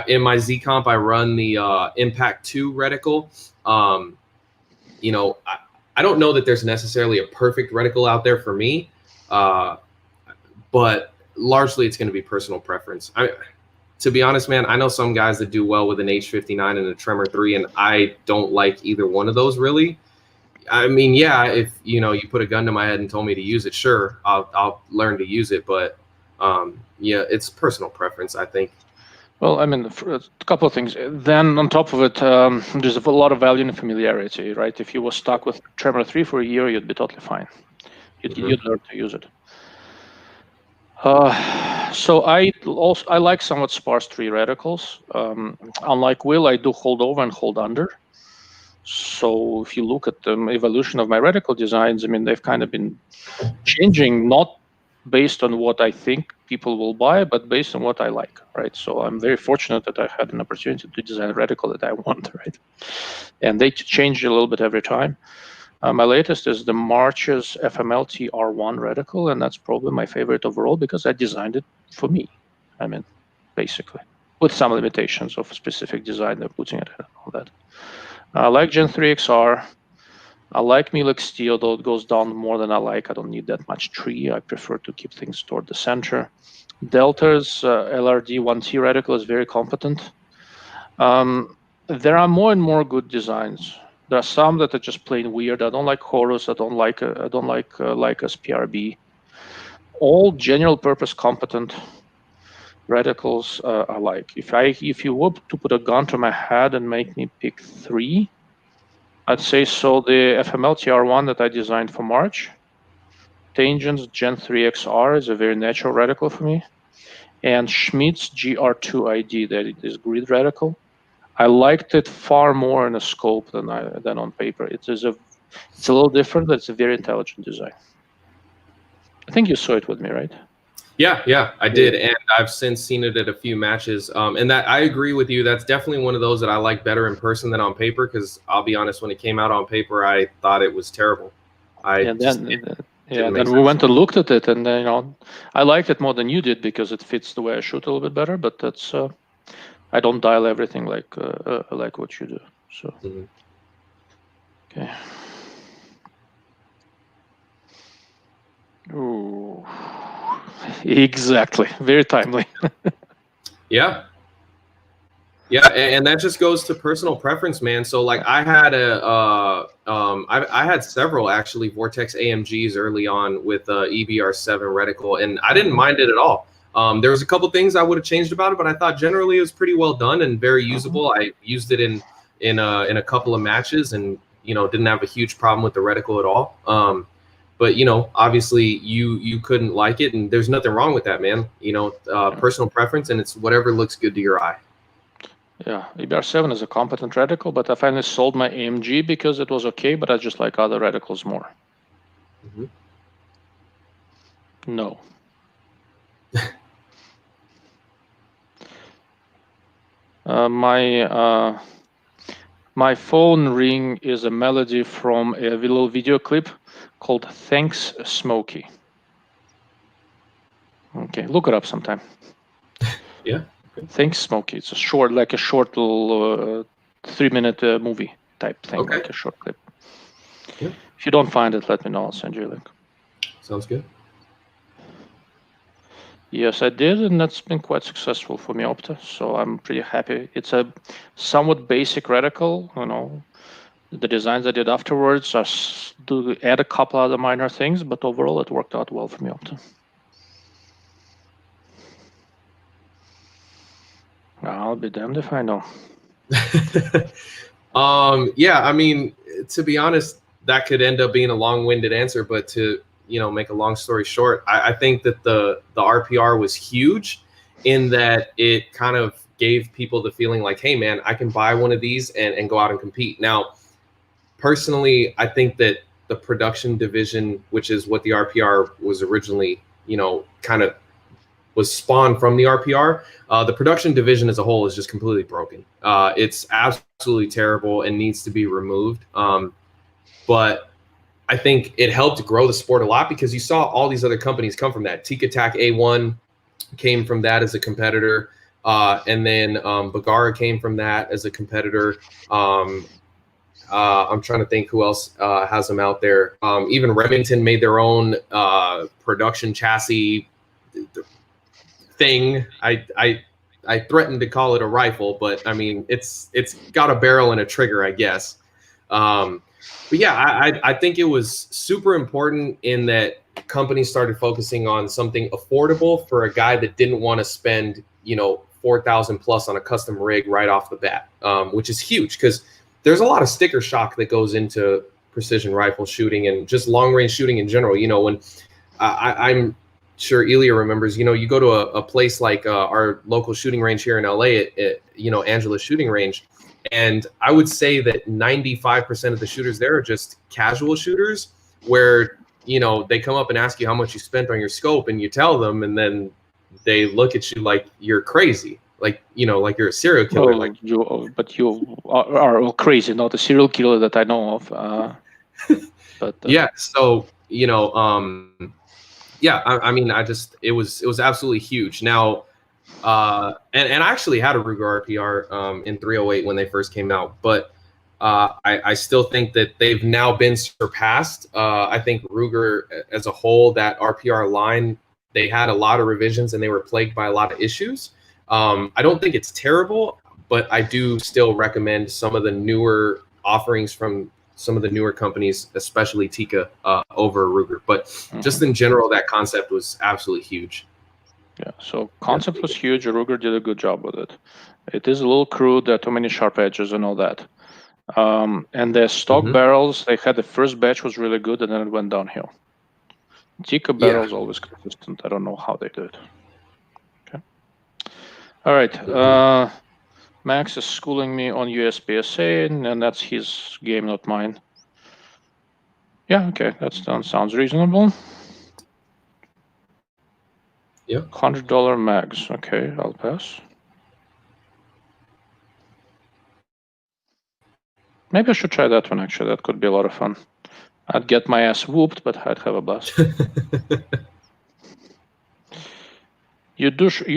[SPEAKER 2] In my Z comp, I run the Impact 2 reticle. You know, I don't know that there's necessarily a perfect reticle out there for me, but largely it's going to be personal preference. To be honest, man, I know some guys that do well with an H59 and a Tremor 3, and I don't like either one of those really. I mean, yeah, if you put a gun to my head and told me to use it, sure, I'll learn to use it, but yeah, it's personal preference, I think.
[SPEAKER 1] Well, I mean, a couple of things. Then on top of it, there's a lot of value in familiarity, right? If you were stuck with Tremor 3 for a year, you'd be totally fine. You'd learn to use it. So I like somewhat sparse tree reticles. Unlike Will, I do hold over and hold under. So if you look at the evolution of my reticle designs, I mean, they've kind of been changing, not based on what I think people will buy, but based on what I like, right? So I'm very fortunate that I had an opportunity to design a reticle that I want, right? And they change a little bit every time. My latest is the March's FMLT R1 reticle, and that's probably my favorite overall because I designed it for me. I mean, basically, with some limitations of specific design they're putting it and all that. I like Gen 3 XR. I like Milex steel, though it goes down more than I like. I don't need that much tree. I prefer to keep things toward the center. Delta's LRD 1T reticle is very competent. There are more and more good designs. There are some that are just plain weird. I don't like Horus. I don't like Leica's PRB. All general purpose competent reticles I like. If you were to put a gun to my head and make me pick 3, I'd say so the FML TR1 that I designed for March, Tangent's Gen 3 XR is a very natural reticle for me, and Schmidt's GR2 ID, that it is grid reticle. I liked it far more in a scope than on paper. It's a little different, but it's a very intelligent design. I think you saw it with me, right?
[SPEAKER 2] Yeah, I did, and I've since seen it at a few matches. And that I agree with you. That's definitely one of those that I like better in person than on paper. Because I'll be honest, when it came out on paper, I thought it was terrible. Then
[SPEAKER 1] we went and looked at it, and I liked it more than you did because it fits the way I shoot a little bit better. But that's I don't dial everything like what you do. So okay. Ooh. Exactly. Very timely.
[SPEAKER 2] Yeah, and that just goes to personal preference, man. So like I had I had several actually Vortex AMGs early on with EBR7 reticle, and I didn't mind it at all. There was a couple things I would have changed about it, but I thought generally it was pretty well done and very usable. I used it in a couple of matches, and didn't have a huge problem with the reticle at all. But obviously you couldn't like it, and there's nothing wrong with that, man. Personal preference, and it's whatever looks good to your eye.
[SPEAKER 1] Yeah, EBR7 is a competent reticle, but I finally sold my AMG because it was okay, but I just like other reticles more. No. My phone ring is a melody from a little video clip called "Thanks, Smokey." Okay, look it up sometime.
[SPEAKER 2] Yeah.
[SPEAKER 1] Thanks, Smokey. It's a short little 3-minute movie type thing, like a short clip.
[SPEAKER 2] Yeah.
[SPEAKER 1] If you don't find it, let me know. I'll send you a link.
[SPEAKER 2] Sounds good.
[SPEAKER 1] Yes, I did, and that's been quite successful for me, Opta. So I'm pretty happy. It's a somewhat basic reticle. The designs I did afterwards are to add a couple other minor things, but overall it worked out well for me, Opta. I'll be damned if I know.
[SPEAKER 2] Yeah, I mean, to be honest, that could end up being a long-winded answer, but to make a long story short, I think that the RPR was huge in that it kind of gave people the feeling like, hey man, I can buy one of these and go out and compete. Now, personally, I think that the production division, which is what the RPR was originally, kind of was spawned from the RPR, the production division as a whole is just completely broken. It's absolutely terrible and needs to be removed. But I think it helped grow the sport a lot because you saw all these other companies come from that. Tikka A1 came from that as a competitor. And then Bagara came from that as a competitor. I'm trying to think who else has them out there. Even Remington made their own production chassis thing. I threatened to call it a rifle, but I mean it's got a barrel and a trigger, I guess. But yeah, I think it was super important in that companies started focusing on something affordable for a guy that didn't want to spend, $4,000 plus on a custom rig right off the bat, which is huge because there's a lot of sticker shock that goes into precision rifle shooting and just long range shooting in general. When I'm sure Ilya remembers, you go to a place like our local shooting range here in LA, Angela's shooting range. And I would say that 95% of the shooters there are just casual shooters where, they come up and ask you how much you spent on your scope and you tell them, and then they look at you like you're crazy, like like you're a serial killer.
[SPEAKER 1] Well, you are crazy, not a serial killer that I know of. But
[SPEAKER 2] yeah, so yeah, I mean, it was absolutely huge. Now, and I actually had a Ruger RPR in 308 when they first came out, but I still think that they've now been surpassed. I think Ruger as a whole, that RPR line, they had a lot of revisions and they were plagued by a lot of issues. I don't think it's terrible, but I do still recommend some of the newer offerings from some of the newer companies, especially Tikka, over Ruger. But just in general, that concept was absolutely huge.
[SPEAKER 1] Yeah, so concept was huge. Ruger did a good job with it. It is a little crude. There are too many sharp edges and all that. And the stock barrels, they had the first batch was really good, and then it went downhill. Tikka barrels always consistent. I don't know how they do it. Okay. All right. Max is schooling me on USPSA, and that's his game, not mine. Yeah, okay, that sounds reasonable.
[SPEAKER 2] Yeah.
[SPEAKER 1] $100 mags. Okay, I'll pass. Maybe I should try that one, actually. That could be a lot of fun. I'd get my ass whooped, but I'd have a blast. You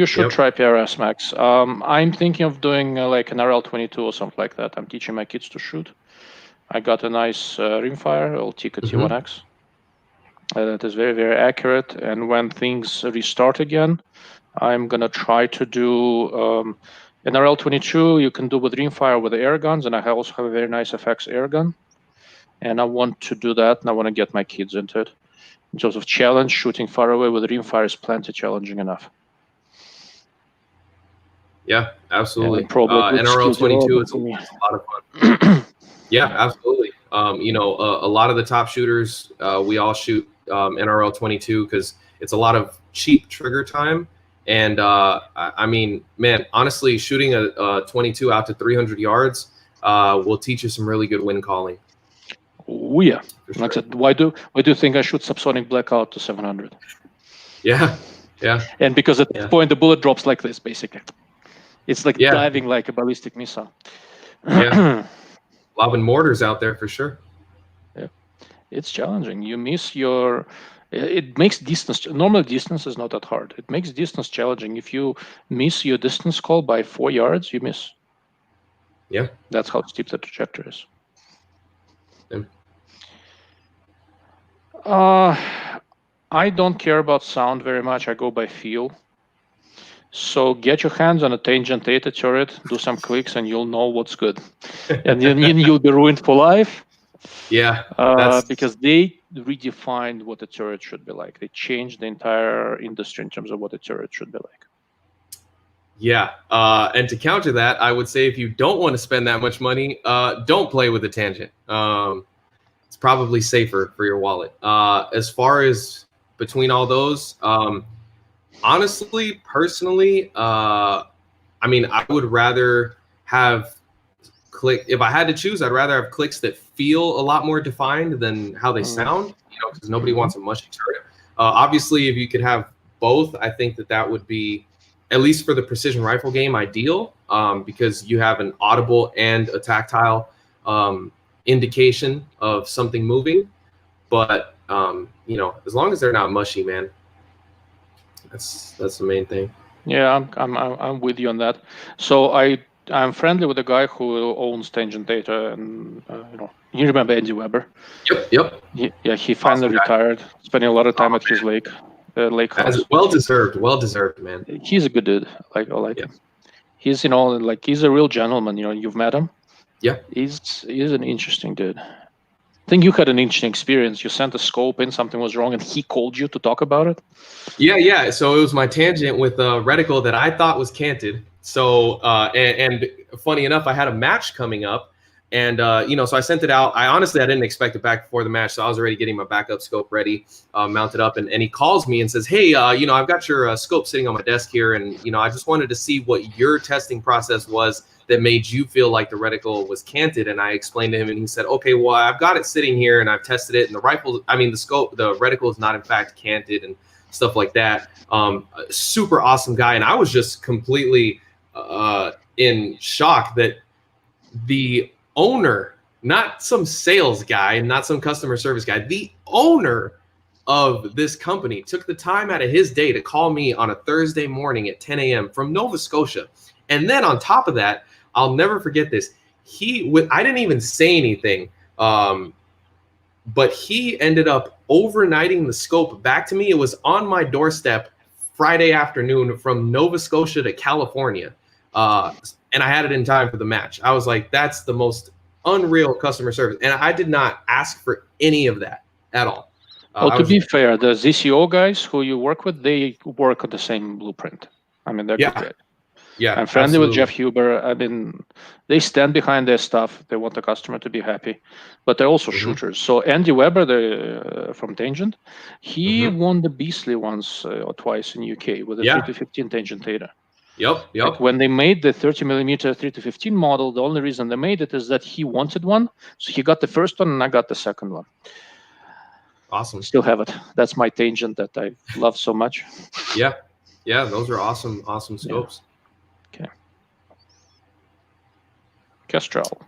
[SPEAKER 1] should try PRS, Max. I'm thinking of doing like an RL22 or something like that. I'm teaching my kids to shoot. I got a nice rimfire, I'll Tikka T1X. That is very, very accurate. And when things restart again, I'm going to try to do an RL22 you can do with rimfire with the air guns, and I also have a very nice FX air gun. And I want to do that, and I want to get my kids into it. In terms of challenge, shooting far away with rimfire is plenty challenging enough.
[SPEAKER 2] Yeah, absolutely.
[SPEAKER 1] Probably
[SPEAKER 2] NRL22 is a lot of fun. Yeah, absolutely. A lot of the top shooters, we all shoot NRL22 because it's a lot of cheap trigger time. And I mean, man, honestly, shooting a 22 out to 300 yards will teach you some really good wind calling.
[SPEAKER 1] Oh yeah. Sure. Like I said, why do you think I shoot subsonic blackout to 700?
[SPEAKER 2] Yeah, yeah.
[SPEAKER 1] And because at this point the bullet drops like this, basically. It's like diving like a ballistic missile.
[SPEAKER 2] Yeah. Lobbing mortars out there for sure.
[SPEAKER 1] Yeah, it's challenging. You miss your. It makes distance. Normal distance is not that hard. It makes distance challenging. If you miss your distance call by 4 yards, you miss.
[SPEAKER 2] Yeah.
[SPEAKER 1] That's how steep the trajectory is. I don't care about sound very much. I go by feel. So get your hands on a Tangent 8 turret, do some clicks, and you'll know what's good. And then you'll be ruined for life.
[SPEAKER 2] Yeah.
[SPEAKER 1] Because they redefined what a turret should be like. They changed the entire industry in terms of what a turret should be like.
[SPEAKER 2] Yeah. And to counter that, I would say if you don't want to spend that much money, don't play with a Tangent. It's probably safer for your wallet. As far as between all those, honestly, personally, I mean, I would rather have if I had to choose, I'd rather have clicks that feel a lot more defined than how they sound, because nobody wants a mushy turret. Obviously, if you could have both, I think that would be, at least for the precision rifle game, ideal, because you have an audible and a tactile indication of something moving. But as long as they're not mushy, man, that's the main thing.
[SPEAKER 1] Yeah, I'm with you on that. So I'm friendly with the guy who owns Tangent Data, and you remember Andy Weber?
[SPEAKER 2] Yep.
[SPEAKER 1] He finally retired, spending a lot of time at his lake house.
[SPEAKER 2] Well deserved, man.
[SPEAKER 1] He's a good dude. I like him. He's he's a real gentleman. You've met him.
[SPEAKER 2] Yeah.
[SPEAKER 1] He's an interesting dude. I think you had an interesting experience. You sent a scope in, something was wrong, and he called you to talk about it.
[SPEAKER 2] Yeah. So it was my tangent with a reticle that I thought was canted. So and funny enough, I had a match coming up, and so I sent it out. I didn't expect it back before the match, so I was already getting my backup scope ready, mounted up, and he calls me and says, "Hey, I've got your scope sitting on my desk here, and I just wanted to see what your testing process was that made you feel like the reticle was canted." And I explained to him, and he said, "Okay, well, I've got it sitting here, and I've tested it, and the reticle is not in fact canted, and stuff like that." Super awesome guy, and I was just completely in shock that the owner, not some sales guy, not some customer service guy, the owner of this company took the time out of his day to call me on a Thursday morning at 10 a.m. from Nova Scotia. And then on top of that, I'll never forget this. I didn't even say anything, but he ended up overnighting the scope back to me. It was on my doorstep Friday afternoon from Nova Scotia to California. And I had it in time for the match. I was like, that's the most unreal customer service. And I did not ask for any of that at all.
[SPEAKER 1] Well, to be fair, the ZCO guys who you work with, they work on the same blueprint. I mean, they're good.
[SPEAKER 2] Yeah,
[SPEAKER 1] I'm friendly with Jeff Huber. I mean, they stand behind their stuff. They want the customer to be happy, but they're also shooters. So Andy Weber, from Tangent, he won the Beastly once or twice in UK with a 3-15 Tangent Theta.
[SPEAKER 2] Yep.
[SPEAKER 1] Like when they made the 30mm 3-15 model, the only reason they made it is that he wanted one, so he got the first one and I got the second one.
[SPEAKER 2] Awesome.
[SPEAKER 1] Still have it. That's my Tangent that I love so much.
[SPEAKER 2] Yeah, those are awesome scopes.
[SPEAKER 1] Okay. Kestrel.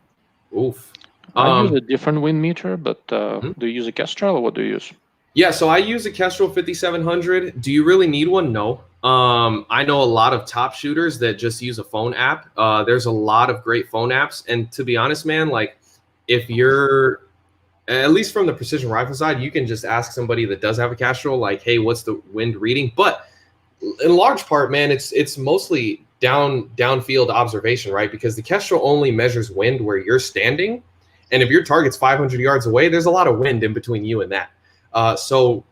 [SPEAKER 2] Oof.
[SPEAKER 1] I use a different wind meter, but do you use a Kestrel or what do you use?
[SPEAKER 2] Yeah, so I use a Kestrel 5700. Do you really need one? No. I know a lot of top shooters that just use a phone app. There's a lot of great phone apps. And to be honest, man, like if you're, at least from the precision rifle side, you can just ask somebody that does have a Kestrel, like, hey, what's the wind reading? But in large part, man, it's mostly downfield observation, right? Because the Kestrel only measures wind where you're standing. And if your target's 500 yards away, there's a lot of wind in between you and that. So,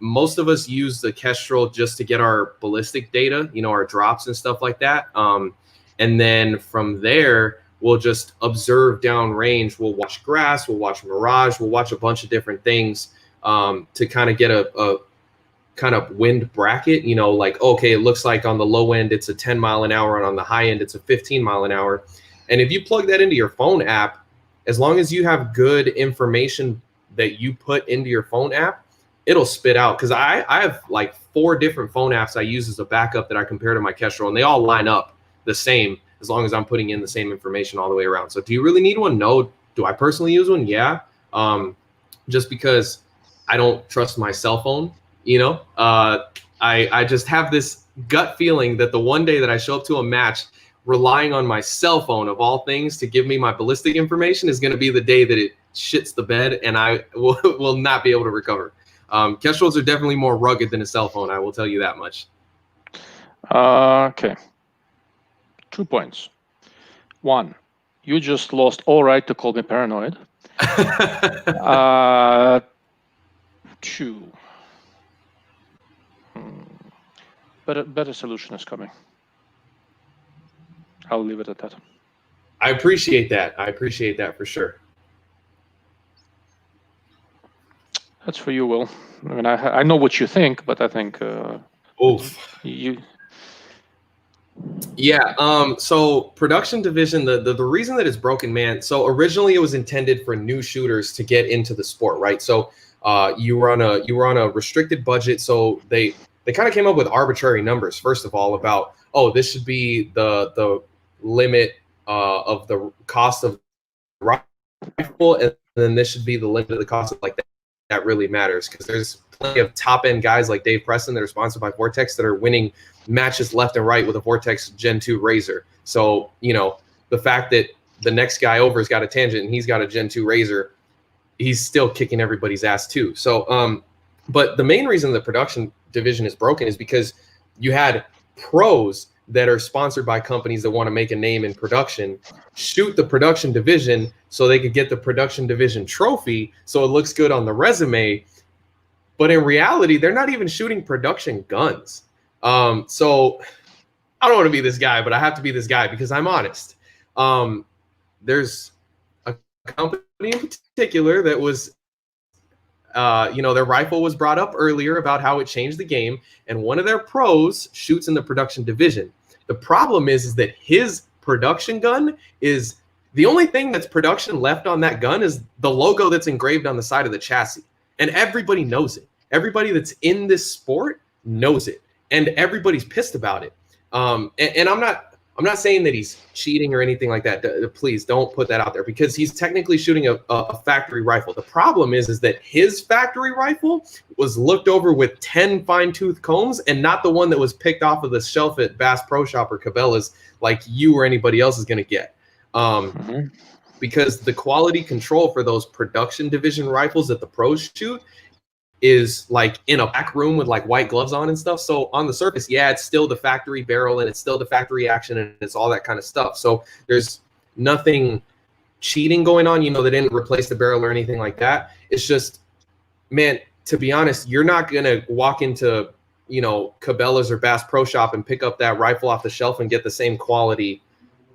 [SPEAKER 2] most of us use the Kestrel just to get our ballistic data, our drops and stuff like that. And then from there, we'll just observe downrange. We'll watch grass, we'll watch mirage, we'll watch a bunch of different things to kind of get a kind of wind bracket, like, okay, it looks like on the low end, it's a 10 mile an hour, and on the high end, it's a 15 mile an hour. And if you plug that into your phone app, as long as you have good information that you put into your phone app, it'll spit out. Because I have like 4 different phone apps I use as a backup that I compare to my Kestrel, and they all line up the same as long as I'm putting in the same information all the way around. So do you really need one? No. Do I personally use one? Yeah. Just because I don't trust my cell phone, I just have this gut feeling that the one day that I show up to a match relying on my cell phone of all things to give me my ballistic information is going to be the day that it shits the bed and I will not be able to recover. Kestrels are definitely more rugged than a cell phone. I will tell you that much.
[SPEAKER 1] Okay. 2 points. 1, you just lost all right to call me paranoid. 2, better solution is coming. I'll leave it at that.
[SPEAKER 2] I appreciate that. I appreciate that for sure.
[SPEAKER 1] That's for you, Will. I mean, I know what you think, but I think
[SPEAKER 2] Oof.
[SPEAKER 1] you.
[SPEAKER 2] Yeah. So production division, the reason that it's broken, man. So originally it was intended for new shooters to get into the sport, right? So you were on a restricted budget, so they kind of came up with arbitrary numbers. First of all, about this should be the limit of the cost of the rifle, and then this should be the limit of the cost of like that really matters, because there's plenty of top end guys like Dave Preston that are sponsored by Vortex that are winning matches left and right with a Vortex Gen 2 Razor. So, you know, the fact that the next guy over has got a Tangent and he's got a Gen 2 Razor, he's still kicking everybody's ass too. So, but the main reason the production division is broken is because you had pros that are sponsored by companies that want to make a name in production shoot the production division so they could get the production division trophy so it looks good on the resume. But in reality, they're not even shooting production guns. So I don't want to be this guy, but I have to be this guy because I'm honest. There's a company in particular that was, their rifle was brought up earlier about how it changed the game, and one of their pros shoots in the production division. The problem is that his production gun is the only thing that's production left on that gun is the logo that's engraved on the side of the chassis, and everybody knows it. Everybody that's in this sport knows it, and everybody's pissed about it. And I'm not saying that he's cheating or anything like that. Please don't put that out there, because he's technically shooting a factory rifle. The problem is that his factory rifle was looked over with 10 fine-tooth combs and not the one that was picked off of the shelf at Bass Pro Shop or Cabela's like you or anybody else is going to get. Because the quality control for those production division rifles that the pros shoot is like in a back room with like white gloves on and stuff. So on the surface, yeah, it's still the factory barrel and it's still the factory action and it's all that kind of stuff. So there's nothing cheating going on. You know, they didn't replace the barrel or anything like that. It's just, man, to be honest, you're not going to walk into, you know, Cabela's or Bass Pro Shop and pick up that rifle off the shelf and get the same quality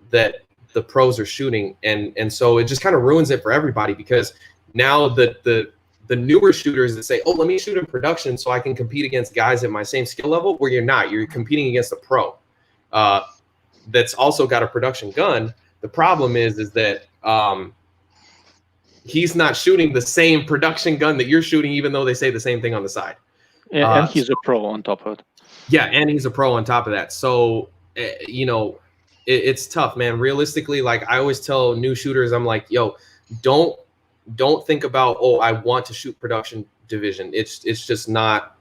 [SPEAKER 2] that the pros are shooting. And so it just kind of ruins it for everybody, because now the newer shooters that say, oh, let me shoot in production so I can compete against guys at my same skill level, where you're not. You're competing against a pro that's also got a production gun. The problem is that he's not shooting the same production gun that you're shooting, even though they say the same thing on the side.
[SPEAKER 1] And he's a pro on top of it.
[SPEAKER 2] Yeah, and he's a pro on top of that. So, you know, it's tough, man. Realistically, like I always tell new shooters, I'm like, yo, don't think about, oh, I want to shoot production division. It's just not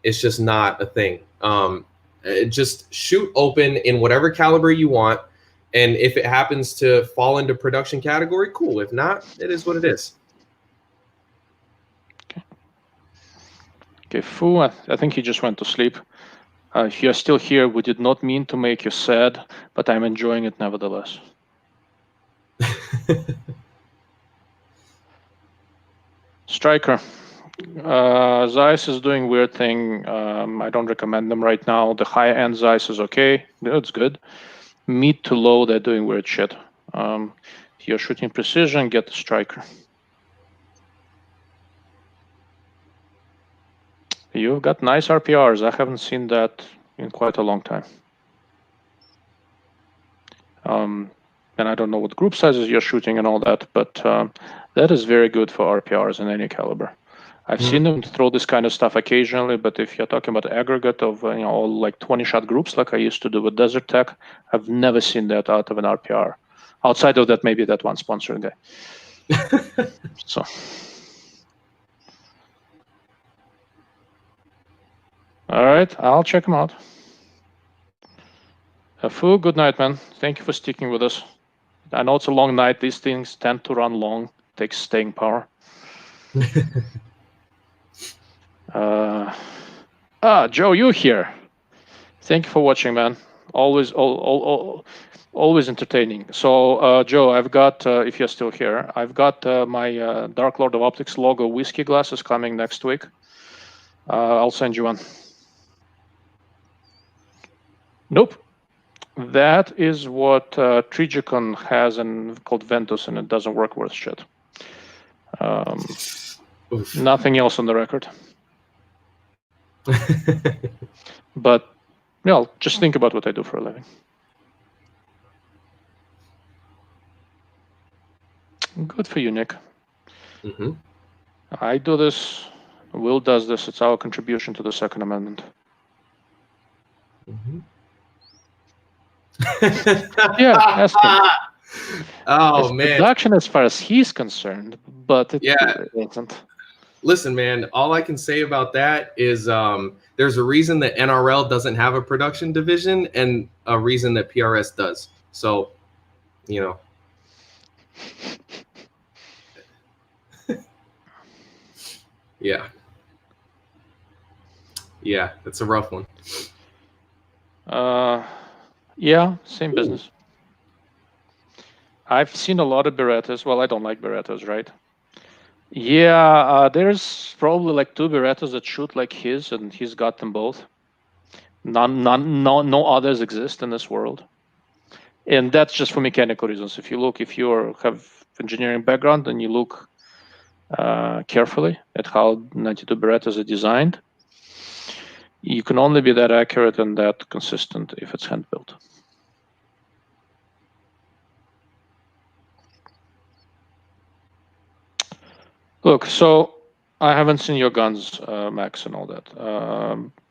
[SPEAKER 2] a thing. Just shoot open in whatever caliber you want, and if it happens to fall into production category, cool. If not, it is what it is.
[SPEAKER 1] Okay, Fu, I think he just went to sleep. If you're still here, we did not mean to make you sad, but I'm enjoying it nevertheless. Striker. Zeiss is doing weird thing. I don't recommend them right now. The high-end Zeiss is okay. It's good. Mid to low, they're doing weird shit. If you're shooting precision, get the Striker. You've got nice RPRs. I haven't seen that in quite a long time. And I don't know what group sizes you're shooting and all that, but that is very good for RPRs in any caliber. I've seen them throw this kind of stuff occasionally, but if you're talking about aggregate of all like 20-shot groups like I used to do with Desert Tech, I've never seen that out of an RPR. Outside of that, maybe that one sponsored guy. So. All right, I'll check them out. Fu, good night, man. Thank you for sticking with us. I know it's a long night. These things tend to run long. It takes staying power. Joe, you here. Thank you for watching, man. Always entertaining. So, Joe, I've got, if you're still here, I've got my Dark Lord of Optics logo whiskey glasses coming next week. I'll send you one. Nope. That is what Trigicon has called Ventus, and it doesn't work worth shit.
[SPEAKER 2] Oof.
[SPEAKER 1] Nothing else on the record. But, just think about what I do for a living. Good for you, Nick.
[SPEAKER 2] Mm-hmm.
[SPEAKER 1] I do this. Will does this. It's our contribution to the Second Amendment.
[SPEAKER 2] Mm-hmm.
[SPEAKER 1] Yeah, ask him.
[SPEAKER 2] Oh
[SPEAKER 1] It's
[SPEAKER 2] man,
[SPEAKER 1] production as far as he's concerned, but it isn't.
[SPEAKER 2] Listen, man, all I can say about that is there's a reason that NRL doesn't have a production division and a reason that PRS does. So, you know. Yeah. Yeah, it's a rough one.
[SPEAKER 1] Yeah, same business. I've seen a lot of Berettas. Well, I don't like Berettas, right? Yeah, there's probably like 2 Berettas that shoot like his, and he's got them both. No others exist in this world. And that's just for mechanical reasons. If you have engineering background and you look carefully at how 92 Berettas are designed, you can only be that accurate and that consistent if it's hand built. Look, so I haven't seen your guns, Max, and all that,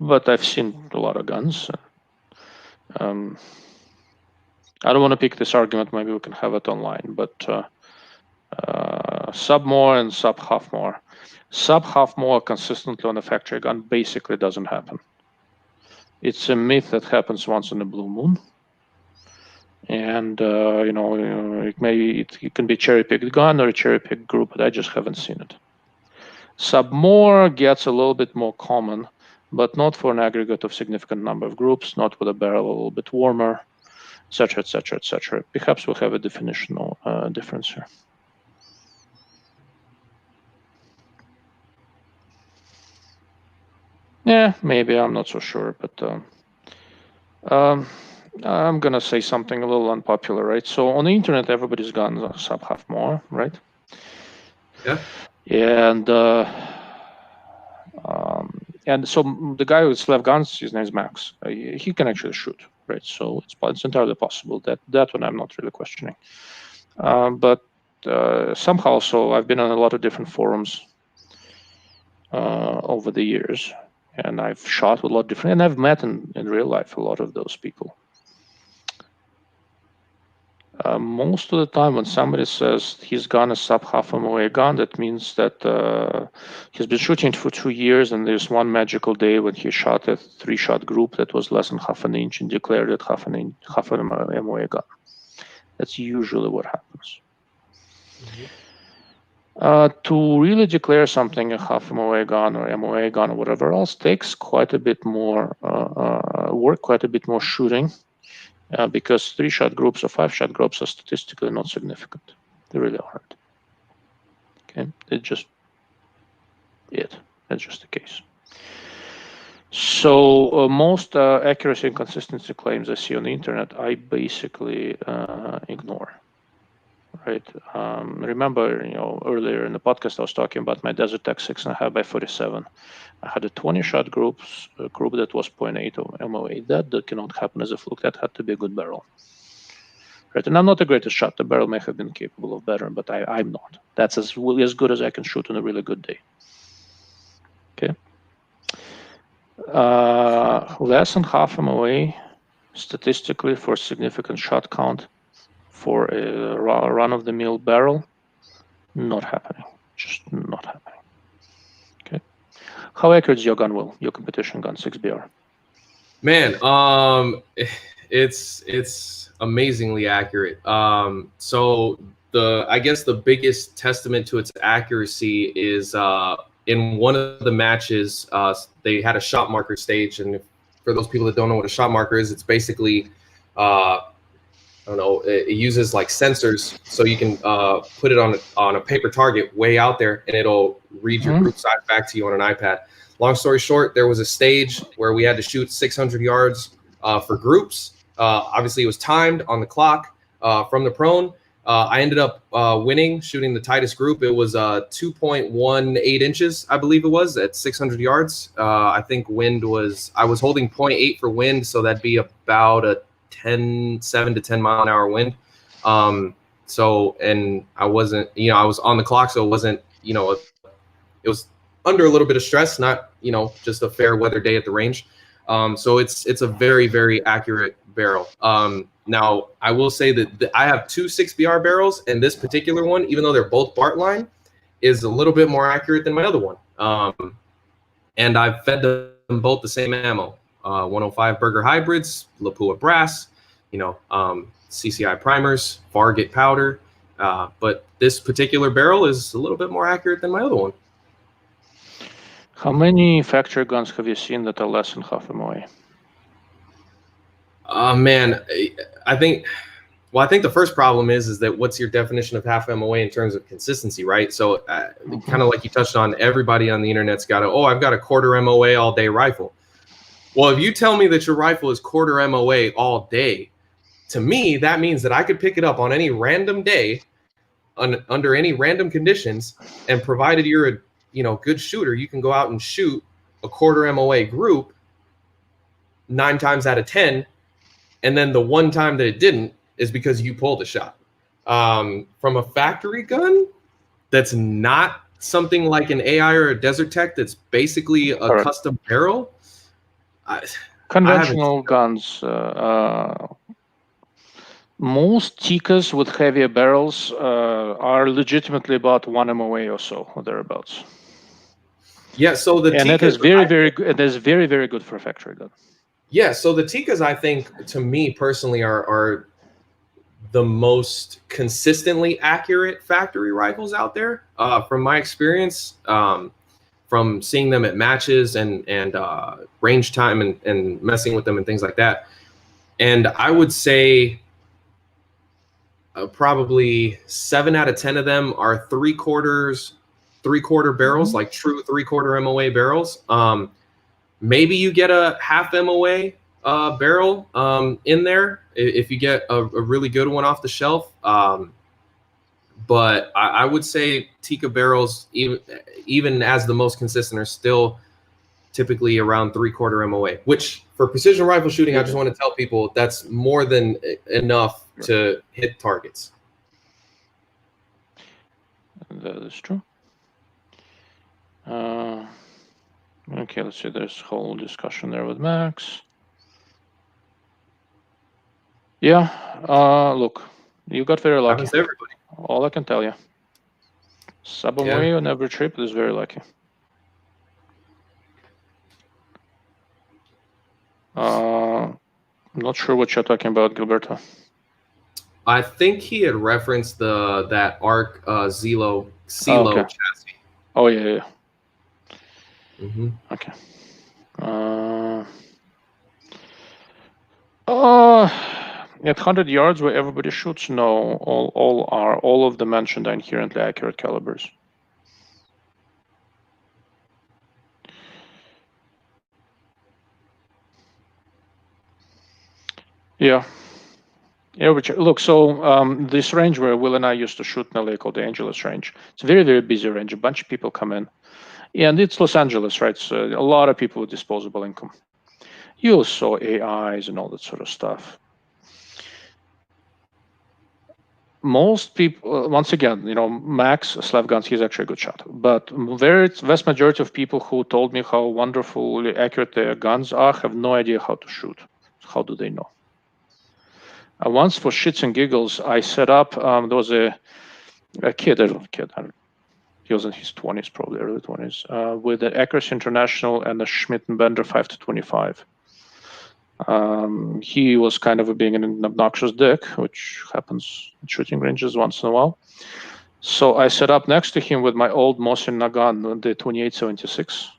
[SPEAKER 1] but I've seen a lot of guns. I don't want to pick this argument. Maybe we can have it online, but sub more and sub half more. Sub half more consistently on a factory gun basically doesn't happen. It's a myth that happens once in a blue moon. And it can be cherry-picked gun or a cherry-picked group, but I just haven't seen it. Sub more gets a little bit more common, but not for an aggregate of significant number of groups, not with a barrel a little bit warmer, etc., etc., etc. Perhaps we'll have a definitional difference here. Yeah, maybe, I'm not so sure, but I'm gonna say something a little unpopular, right? So on the internet, everybody's guns are sub half more, right?
[SPEAKER 2] Yeah.
[SPEAKER 1] And so the guy with left guns, his name is Max. He can actually shoot, right? So it's entirely possible. That one I'm not really questioning. But somehow, so I've been on a lot of different forums over the years, and I've shot with a lot of different, and I've met in real life a lot of those people. Most of the time when somebody says his gun is sub half MOA gun, that means that he's been shooting for 2 years, and there's one magical day when he shot a 3-shot group that was less than half an inch and declared it half an MOA gun. That's usually what happens. To really declare something a half MOA gun or MOA gun or whatever else takes quite a bit more work, quite a bit more shooting. Because 3-shot groups or 5-shot groups are statistically not significant. They really aren't. Okay, That's just the case. So most accuracy and consistency claims I see on the internet, I basically ignore. Right. Remember, earlier in the podcast I was talking about my Desert Tech 6.5 by 47. I had a 20-shot group that was 0.8 MOA. That cannot happen as a fluke. That had to be a good barrel. Right. And I'm not the greatest shot. The barrel may have been capable of better, but I'm not. That's as good as I can shoot on a really good day. Okay. Less than half MOA statistically for significant shot count for a run-of-the-mill barrel, not happening. Just not happening. Okay. How accurate is your gun, Will? Your competition gun, 6BR?
[SPEAKER 2] Man, it's amazingly accurate. So I guess the biggest testament to its accuracy is in one of the matches, they had a shot marker stage, and for those people that don't know what a shot marker is, it's basically I don't know, it uses like sensors, so you can put it on a paper target way out there, and it'll read your group size back to you on an iPad. Long story short, there was a stage where we had to shoot 600 yards for groups. Obviously, it was timed on the clock from the prone. I ended up winning, shooting the tightest group. It was 2.18 inches, I believe it was, at 600 yards. I think wind was, I was holding 0.8 for wind, so that'd be about a 7 to 10 mile an hour wind. So, and I wasn't, you know, I was on the clock, so it wasn't, you know, it was under a little bit of stress, not, you know, just a fair weather day at the range. So it's a very, very accurate barrel. Now, I will say that I have two 6BR barrels, and this particular one, even though they're both Bart line, is a little bit more accurate than my other one. And I've fed them both the same ammo, 105 Burger hybrids, Lapua brass, you know, CCI primers, Fargate powder. But this particular barrel is a little bit more accurate than my other one.
[SPEAKER 1] How many factory guns have you seen that are less than half MOA?
[SPEAKER 2] Man, I think the first problem is that what's your definition of half MOA in terms of consistency, right? So kind of like you touched on, everybody on the internet's got I've got a quarter MOA all day rifle. Well, if you tell me that your rifle is quarter MOA all day, to me, that means that I could pick it up on any random day under any random conditions, and provided you're a good shooter, you can go out and shoot a quarter MOA group 9 times out of 10. And then the one time that it didn't is because you pulled a shot. From a factory gun, that's not something like an AI or a Desert Tech, that's basically a custom barrel.
[SPEAKER 1] Conventional guns, most Tikkas with heavier barrels are legitimately about 1 MOA or so, or thereabouts.
[SPEAKER 2] Yeah, so the
[SPEAKER 1] and
[SPEAKER 2] Tikkas,
[SPEAKER 1] it is very good. It is very, very good for a factory gun.
[SPEAKER 2] Yeah, so the Tikkas, I think, to me personally, are the most consistently accurate factory rifles out there. From my experience, from seeing them at matches and range time and messing with them and things like that. And I would say probably 7 out of 10 of them are three-quarter barrels, like true three-quarter MOA barrels. Maybe you get a half MOA barrel in there if you get a really good one off the shelf. But I would say Tikka barrels, even as the most consistent, are still typically around three-quarter MOA, which for precision rifle shooting, I just want to tell people that's more than enough to hit targets.
[SPEAKER 1] That is true. Okay, let's see. There's a whole discussion there with Max. Yeah, look, you got very lucky.
[SPEAKER 2] Happens to everybody.
[SPEAKER 1] All I can tell you. Sub-MOA on every trip is very lucky. I'm not sure what you're talking about, Gilberto.
[SPEAKER 2] I think he had referenced that ARC CeeLo chassis.
[SPEAKER 1] Oh, yeah.
[SPEAKER 2] Mm-hmm.
[SPEAKER 1] Okay. At 100 yards where everybody shoots, no, all of the mentioned are inherently accurate calibers. Yeah, look, so this range where Will and I used to shoot in LA called the Angeles range, it's a very, very busy range. A bunch of people come in. And it's Los Angeles, right? So a lot of people with disposable income. You saw AIs and all that sort of stuff. Most people, once again, Max Slavgans, he's actually a good shot. But vast majority of people who told me how wonderfully accurate their guns are have no idea how to shoot. How do they know? Once, for shits and giggles, I set up, there was a kid, he was in his 20s, probably early 20s, with the Accuracy International and the Schmidt & Bender 5-25. He was kind of being an obnoxious dick, which happens at shooting ranges once in a while. So I set up next to him with my old Mosin Nagant, the 2876.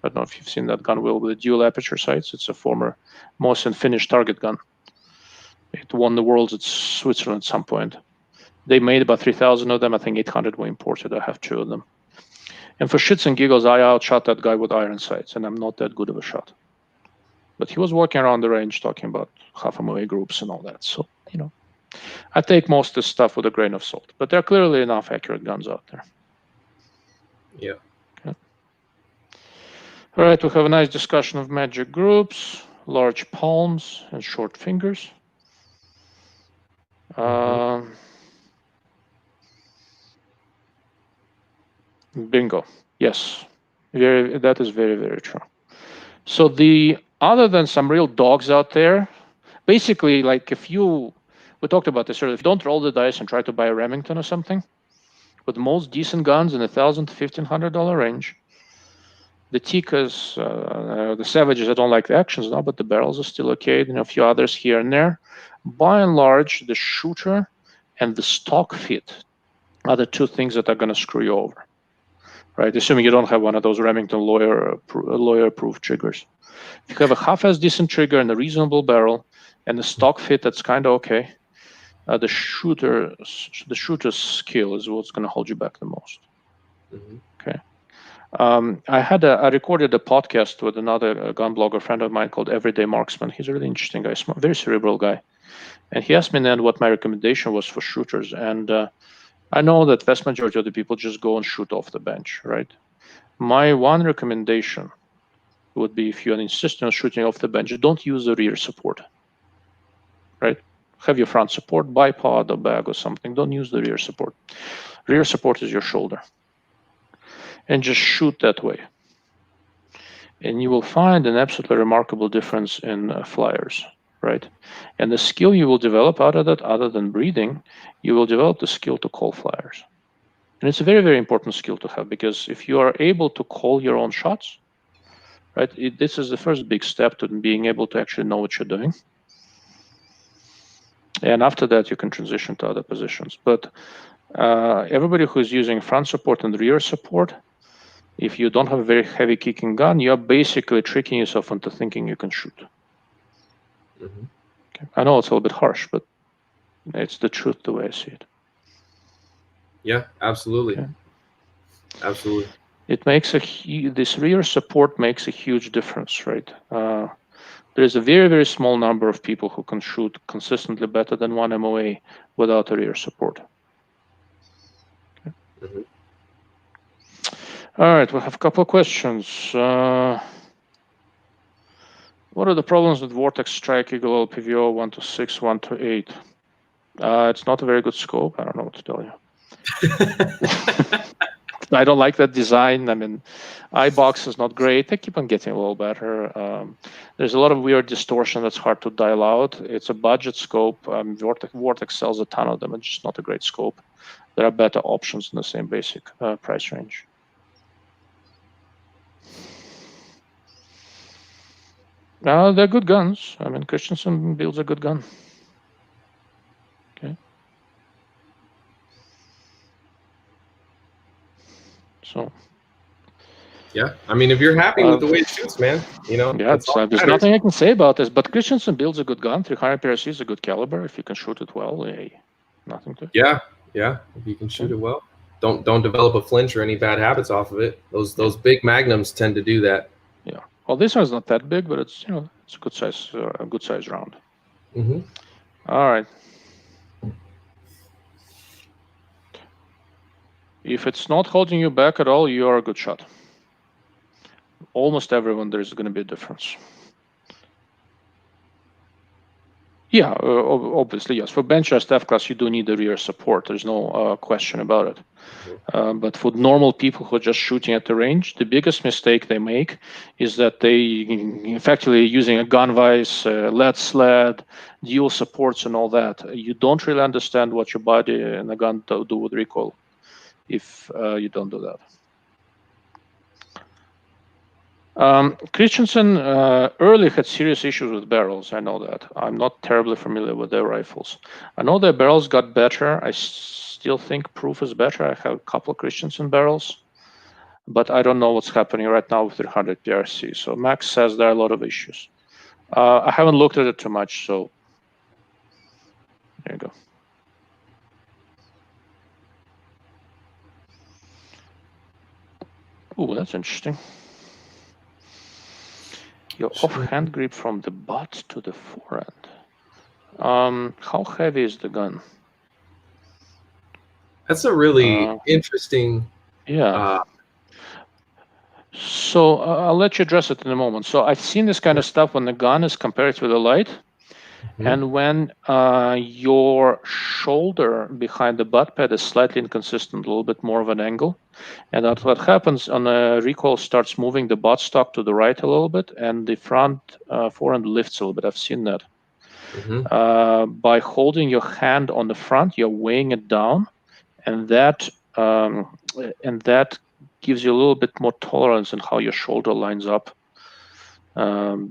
[SPEAKER 1] I don't know if you've seen that gun, Will, with the dual aperture sights. It's a former Mosin Finnish target gun. It won the worlds at Switzerland at some point. They made about 3,000 of them. I think 800 were imported. I have 2 of them. And for shits and giggles, I outshot that guy with iron sights, and I'm not that good of a shot. But he was walking around the range talking about half MOA groups and all that. So, I take most of this stuff with a grain of salt, but there are clearly enough accurate guns out there.
[SPEAKER 2] Yeah.
[SPEAKER 1] Okay. All right, we have a nice discussion of magic groups, large palms, and short fingers. Bingo. Yes, that is very, very true. So other than some real dogs out there, basically, like we talked about this earlier, if you don't roll the dice and try to buy a Remington or something, with most decent guns in the $1,000 to $1,500 range, the Tikkas, the Savages, I don't like the actions now, but the barrels are still okay. A few others here and there. By and large, the shooter and the stock fit are the two things that are going to screw you over, right? Assuming you don't have one of those Remington lawyer-approved triggers. If you have a half-as decent trigger and a reasonable barrel and the stock fit that's kind of okay, the shooter's skill is what's going to hold you back the most. Okay. I recorded a podcast with another gun blogger friend of mine called Everyday Marksman. He's a really interesting guy, very cerebral guy. And he asked me then what my recommendation was for shooters. And I know that vast majority of the people just go and shoot off the bench, right? My one recommendation would be, if you're insisting on shooting off the bench, don't use the rear support, right? Have your front support, bipod or bag or something. Don't use the rear support. Rear support is your shoulder. And just shoot that way. And you will find an absolutely remarkable difference in flyers, right? And the skill you will develop out of that, other than breathing, you will develop the skill to call flyers. And it's a very, very important skill to have, because if you are able to call your own shots, right, this is the first big step to being able to actually know what you're doing. And after that, you can transition to other positions. But everybody who's using front support and rear support, if you don't have a very heavy kicking gun, you're basically tricking yourself into thinking you can shoot. Okay. I know it's a little bit harsh, but it's the truth the way I see it.
[SPEAKER 2] Yeah, absolutely. Okay. Absolutely.
[SPEAKER 1] It makes this rear support makes a huge difference, right? There's a very, very small number of people who can shoot consistently better than one MOA without a rear support. Okay. All right, we have a couple of questions. What are the problems with Vortex Strike Eagle LPVO 1 to 6, 1 to 8? It's not a very good scope. I don't know what to tell you. I don't like that design. I mean, iBox is not great. They keep on getting a little better. There's a lot of weird distortion that's hard to dial out. It's a budget scope. Vortex sells a ton of them. It's just not a great scope. There are better options in the same basic price range. They're good guns. I mean, Christensen builds a good gun. Okay. So.
[SPEAKER 2] Yeah, I mean, if you're happy with the way it shoots, man, yeah,
[SPEAKER 1] there's nothing I can say about this. But Christensen builds a good gun. 300 PRC is a good caliber. If you can shoot it well, nothing to.
[SPEAKER 2] Yeah. If you can shoot it well, don't develop a flinch or any bad habits off of it. Those big magnums tend to do that.
[SPEAKER 1] Yeah. Well, this one's not that big, but it's it's a good size round. All right. If it's not holding you back at all, you are a good shot. Almost everyone, there's going to be a difference. Yeah, obviously, yes. For bench or staff class, you do need the rear support. There's no question about it. But for normal people who are just shooting at the range, the biggest mistake they make is that they effectively using a gun vise, lead sled, dual supports and all that. You don't really understand what your body and the gun do with recoil if you don't do that. Christensen early had serious issues with barrels. I know that. I'm not terribly familiar with their rifles. I know their barrels got better. I still think proof is better. I have a couple of Christensen barrels, but I don't know what's happening right now with 300 PRC. So Max says there are a lot of issues. I haven't looked at it too much, so there you go. Ooh, that's interesting. Your offhand grip from the butt to the forehand. How heavy is the gun?
[SPEAKER 2] That's a really interesting.
[SPEAKER 1] Yeah. So I'll let you address it in a moment. So I've seen this kind of stuff when the gun is compared to the light, and when your shoulder behind the butt pad is slightly inconsistent, a little bit more of an angle, and that's what happens on a recoil starts moving the butt stock to the right a little bit, and the front forend lifts a little bit. I've seen that. By holding your hand on the front, you're weighing it down, and that gives you a little bit more tolerance in how your shoulder lines up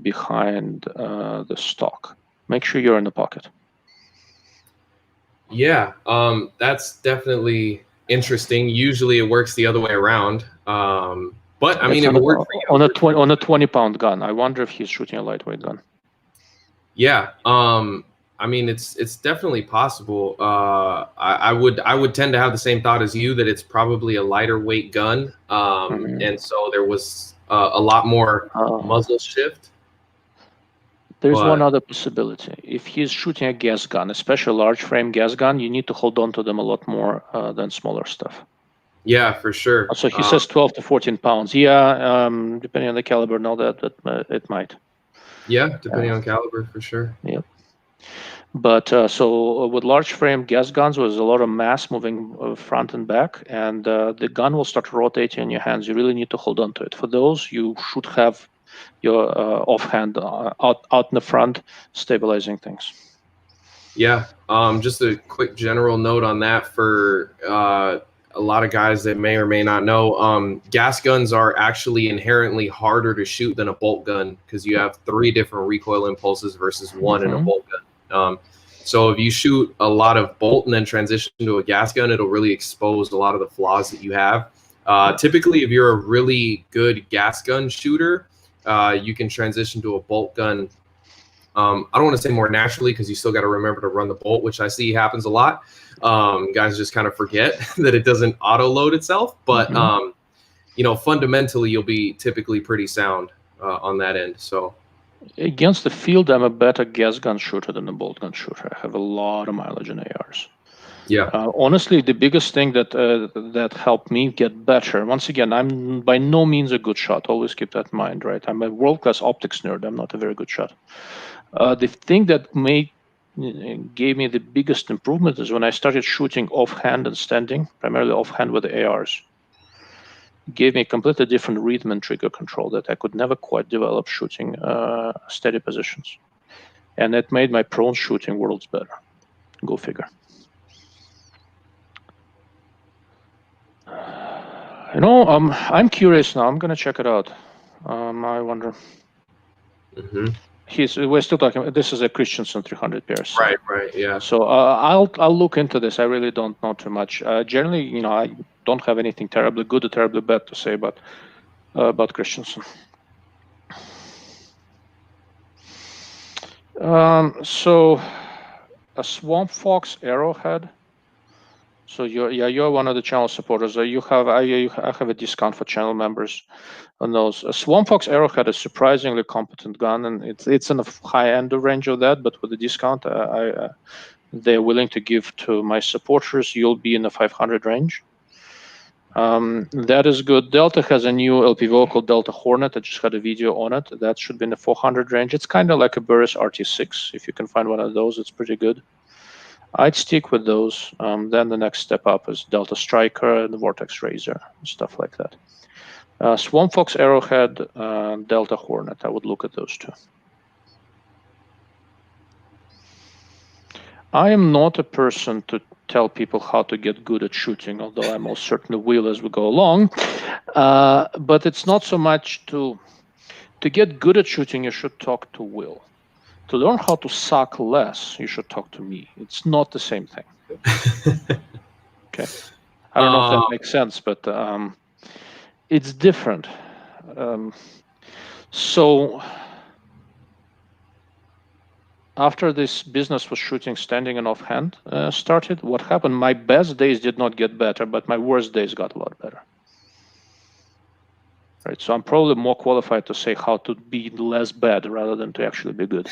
[SPEAKER 1] behind the stock. Make sure you're in the pocket.
[SPEAKER 2] Yeah, that's definitely interesting. Usually it works the other way around. But I mean, if it worked for you,
[SPEAKER 1] on a 20-pound gun, I wonder if he's shooting a lightweight gun.
[SPEAKER 2] Yeah, I mean, it's definitely possible. I would tend to have the same thought as you, that it's probably a lighter weight gun, and so there was a lot more muzzle shift.
[SPEAKER 1] There's one other possibility. If he's shooting a gas gun, especially a large frame gas gun, you need to hold on to them a lot more than smaller stuff.
[SPEAKER 2] Yeah, for sure.
[SPEAKER 1] So he says 12 to 14 pounds. Yeah, depending on the caliber, no, that it might.
[SPEAKER 2] Yeah, depending on caliber, for sure.
[SPEAKER 1] Yep. But so with large frame gas guns, there's a lot of mass moving front and back, and the gun will start rotating in your hands. You really need to hold on to it. For those, you should have your offhand out in the front, stabilizing things.
[SPEAKER 2] Yeah, just a quick general note on that for a lot of guys that may or may not know, gas guns are actually inherently harder to shoot than a bolt gun because you have 3 different recoil impulses versus 1 in a bolt gun. So if you shoot a lot of bolt and then transition to a gas gun, it'll really expose a lot of the flaws that you have. Typically, if you're a really good gas gun shooter, you can transition to a bolt gun. I don't want to say more naturally because you still got to remember to run the bolt, which I see happens a lot. Guys just kind of forget that it doesn't auto load itself, but you know, fundamentally you'll be typically pretty sound on that end. So
[SPEAKER 1] against the field, I'm a better gas gun shooter than a bolt gun shooter. I have a lot of mileage in ARs.
[SPEAKER 2] Yeah.
[SPEAKER 1] Honestly, the biggest thing that helped me get better. Once again, I'm by no means a good shot. Always keep that in mind, right? I'm a world-class optics nerd. I'm not a very good shot. The thing that gave me the biggest improvement is when I started shooting offhand and standing, primarily offhand with the ARs. It gave me a completely different rhythm and trigger control that I could never quite develop shooting steady positions. And it made my prone shooting worlds better. Go figure. You know, I'm curious now. I'm gonna check it out. I wonder. We're still talking. This is a Christensen 300 pairs.
[SPEAKER 2] Right, yeah.
[SPEAKER 1] So I'll look into this. I really don't know too much. Generally, you know, I don't have anything terribly good or terribly bad to say about Christensen. So a Swamp Fox Arrowhead. So you're one of the channel supporters. I have a discount for channel members on those. A Swamp Fox Arrowhead is a surprisingly competent gun, and it's in the high end of range of that. But with the discount, they're willing to give to my supporters, you'll be in the 500 range. That is good. Delta has a new LPVO called Delta Hornet. I just had a video on it. That should be in the 400 range. It's kind of like a Burris RT6. If you can find one of those, it's pretty good. I'd stick with those. Then the next step up is Delta Striker and the Vortex Razor, stuff like that. Swamp Fox Arrowhead, Delta Hornet. I would look at those two. I am not a person to tell people how to get good at shooting, although I most certainly will as we go along. But it's not so much to get good at shooting, you should talk to Will. To learn how to suck less, you should talk to me. It's not the same thing. Okay. I don't know if that makes sense, but it's different. So after this business with shooting standing and offhand started, what happened? My best days did not get better, but my worst days got a lot better. Right, so I'm probably more qualified to say how to be less bad rather than to actually be good.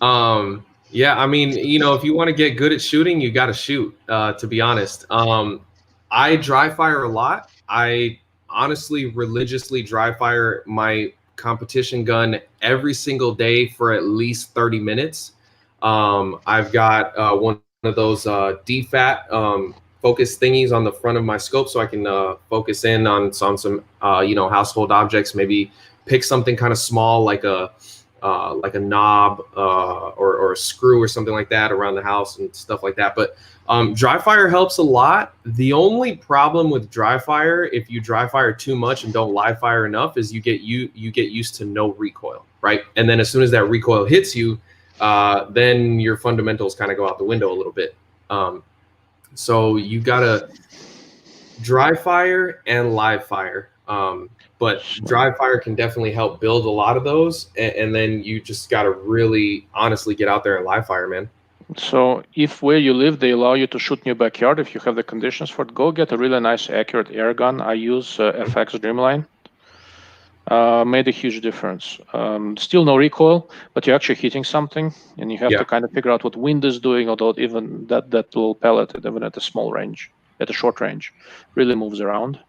[SPEAKER 2] Yeah, I mean, if you want to get good at shooting, you got to shoot, to be honest. I dry fire a lot. I honestly religiously dry fire my competition gun every single day for at least 30 minutes. I've got one of those DFAT focus thingies on the front of my scope so I can focus in on some household objects, maybe pick something kind of small like a knob or a screw or something like that around the house and stuff like that. But dry fire helps a lot. The only problem with dry fire, if you dry fire too much and don't live fire enough, is you get used to no recoil, right? And then as soon as that recoil hits you, then your fundamentals kind of go out the window a little bit. So you gotta dry fire and live fire. But dry fire can definitely help build a lot of those, and then you just got to really honestly get out there and live fire, man.
[SPEAKER 1] So if where you live, they allow you to shoot in your backyard, if you have the conditions for it, go get a really nice, accurate air gun. I use FX Dreamline. Made a huge difference. Still no recoil, but you're actually hitting something, and you have to kind of figure out what wind is doing, although even that little pellet, even at a small range, at a short range, really moves around.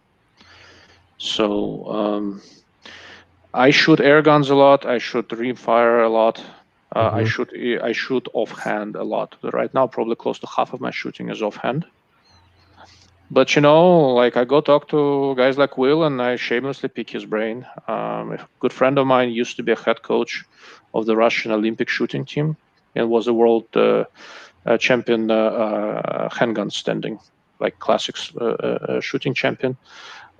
[SPEAKER 1] So I shoot air guns a lot. I shoot rimfire a lot. I shoot offhand a lot. Right now, probably close to half of my shooting is offhand. But like I go talk to guys like Will, and I shamelessly pick his brain. A good friend of mine used to be a head coach of the Russian Olympic shooting team and was a world champion handgun standing, like classics shooting champion.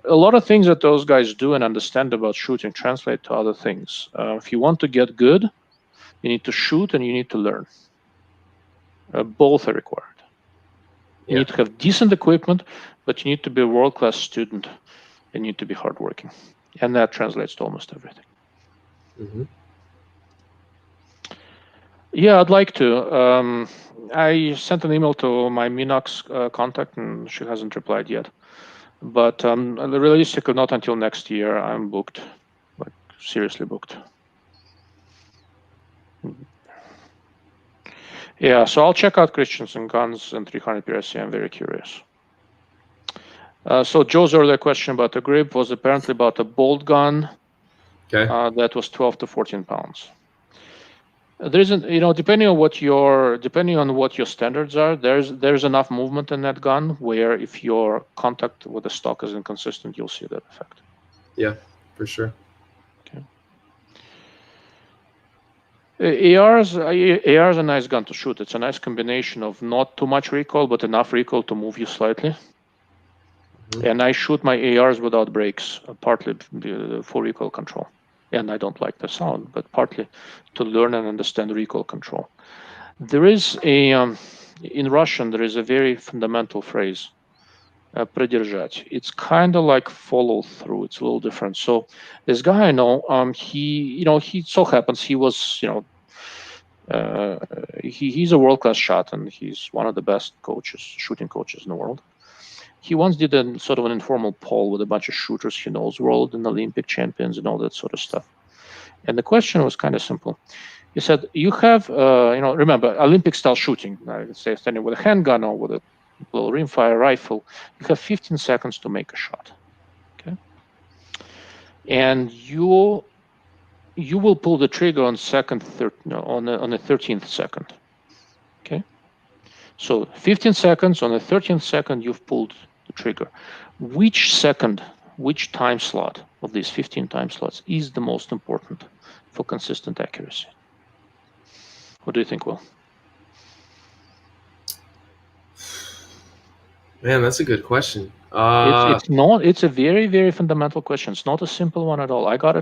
[SPEAKER 1] A lot of things that those guys do and understand about shooting translate to other things. If you want to get good, you need to shoot and you need to learn. Both are required. You need to have decent equipment, but you need to be a world-class student and you need to be hardworking. And that translates to almost everything. Yeah, I'd like to. I sent an email to my Minox contact, and she hasn't replied yet. But realistically, not until next year. I'm booked, like seriously booked. Yeah, so I'll check out Christensen guns and 300 PRC. I'm very curious. So Joe's earlier question about the grip was apparently about a bolt gun.
[SPEAKER 2] Okay.
[SPEAKER 1] That was 12 to 14 pounds. There isn't, depending on what your standards are, there's enough movement in that gun where if your contact with the stock is inconsistent, you'll see that effect.
[SPEAKER 2] Yeah, for sure.
[SPEAKER 1] Okay. AR is a nice gun to shoot. It's a nice combination of not too much recoil, but enough recoil to move you slightly. And I shoot my ARs without brakes, partly for recoil control. And I don't like the sound, but partly to learn and understand recoil control. There is in Russian, there is a very fundamental phrase, "продержать." It's kind of like follow through. It's a little different. So this guy I know, he so happens he was, he's a world-class shot, and he's one of the best shooting coaches in the world. He once did a sort of an informal poll with a bunch of shooters he knows, world and Olympic champions and all that sort of stuff. And the question was kind of simple. He said, you have, remember, Olympic-style shooting, let's say standing with a handgun or with a little rimfire rifle, you have 15 seconds to make a shot, okay? And you will pull the trigger on the 13th second, okay? So 15 seconds, on the 13th second, you've pulled the trigger. Which time slot of these 15 time slots is the most important for consistent accuracy? What do you think, Will?
[SPEAKER 2] Man, that's a good question.
[SPEAKER 1] It's a very, very fundamental question. It's not a simple one at all. I got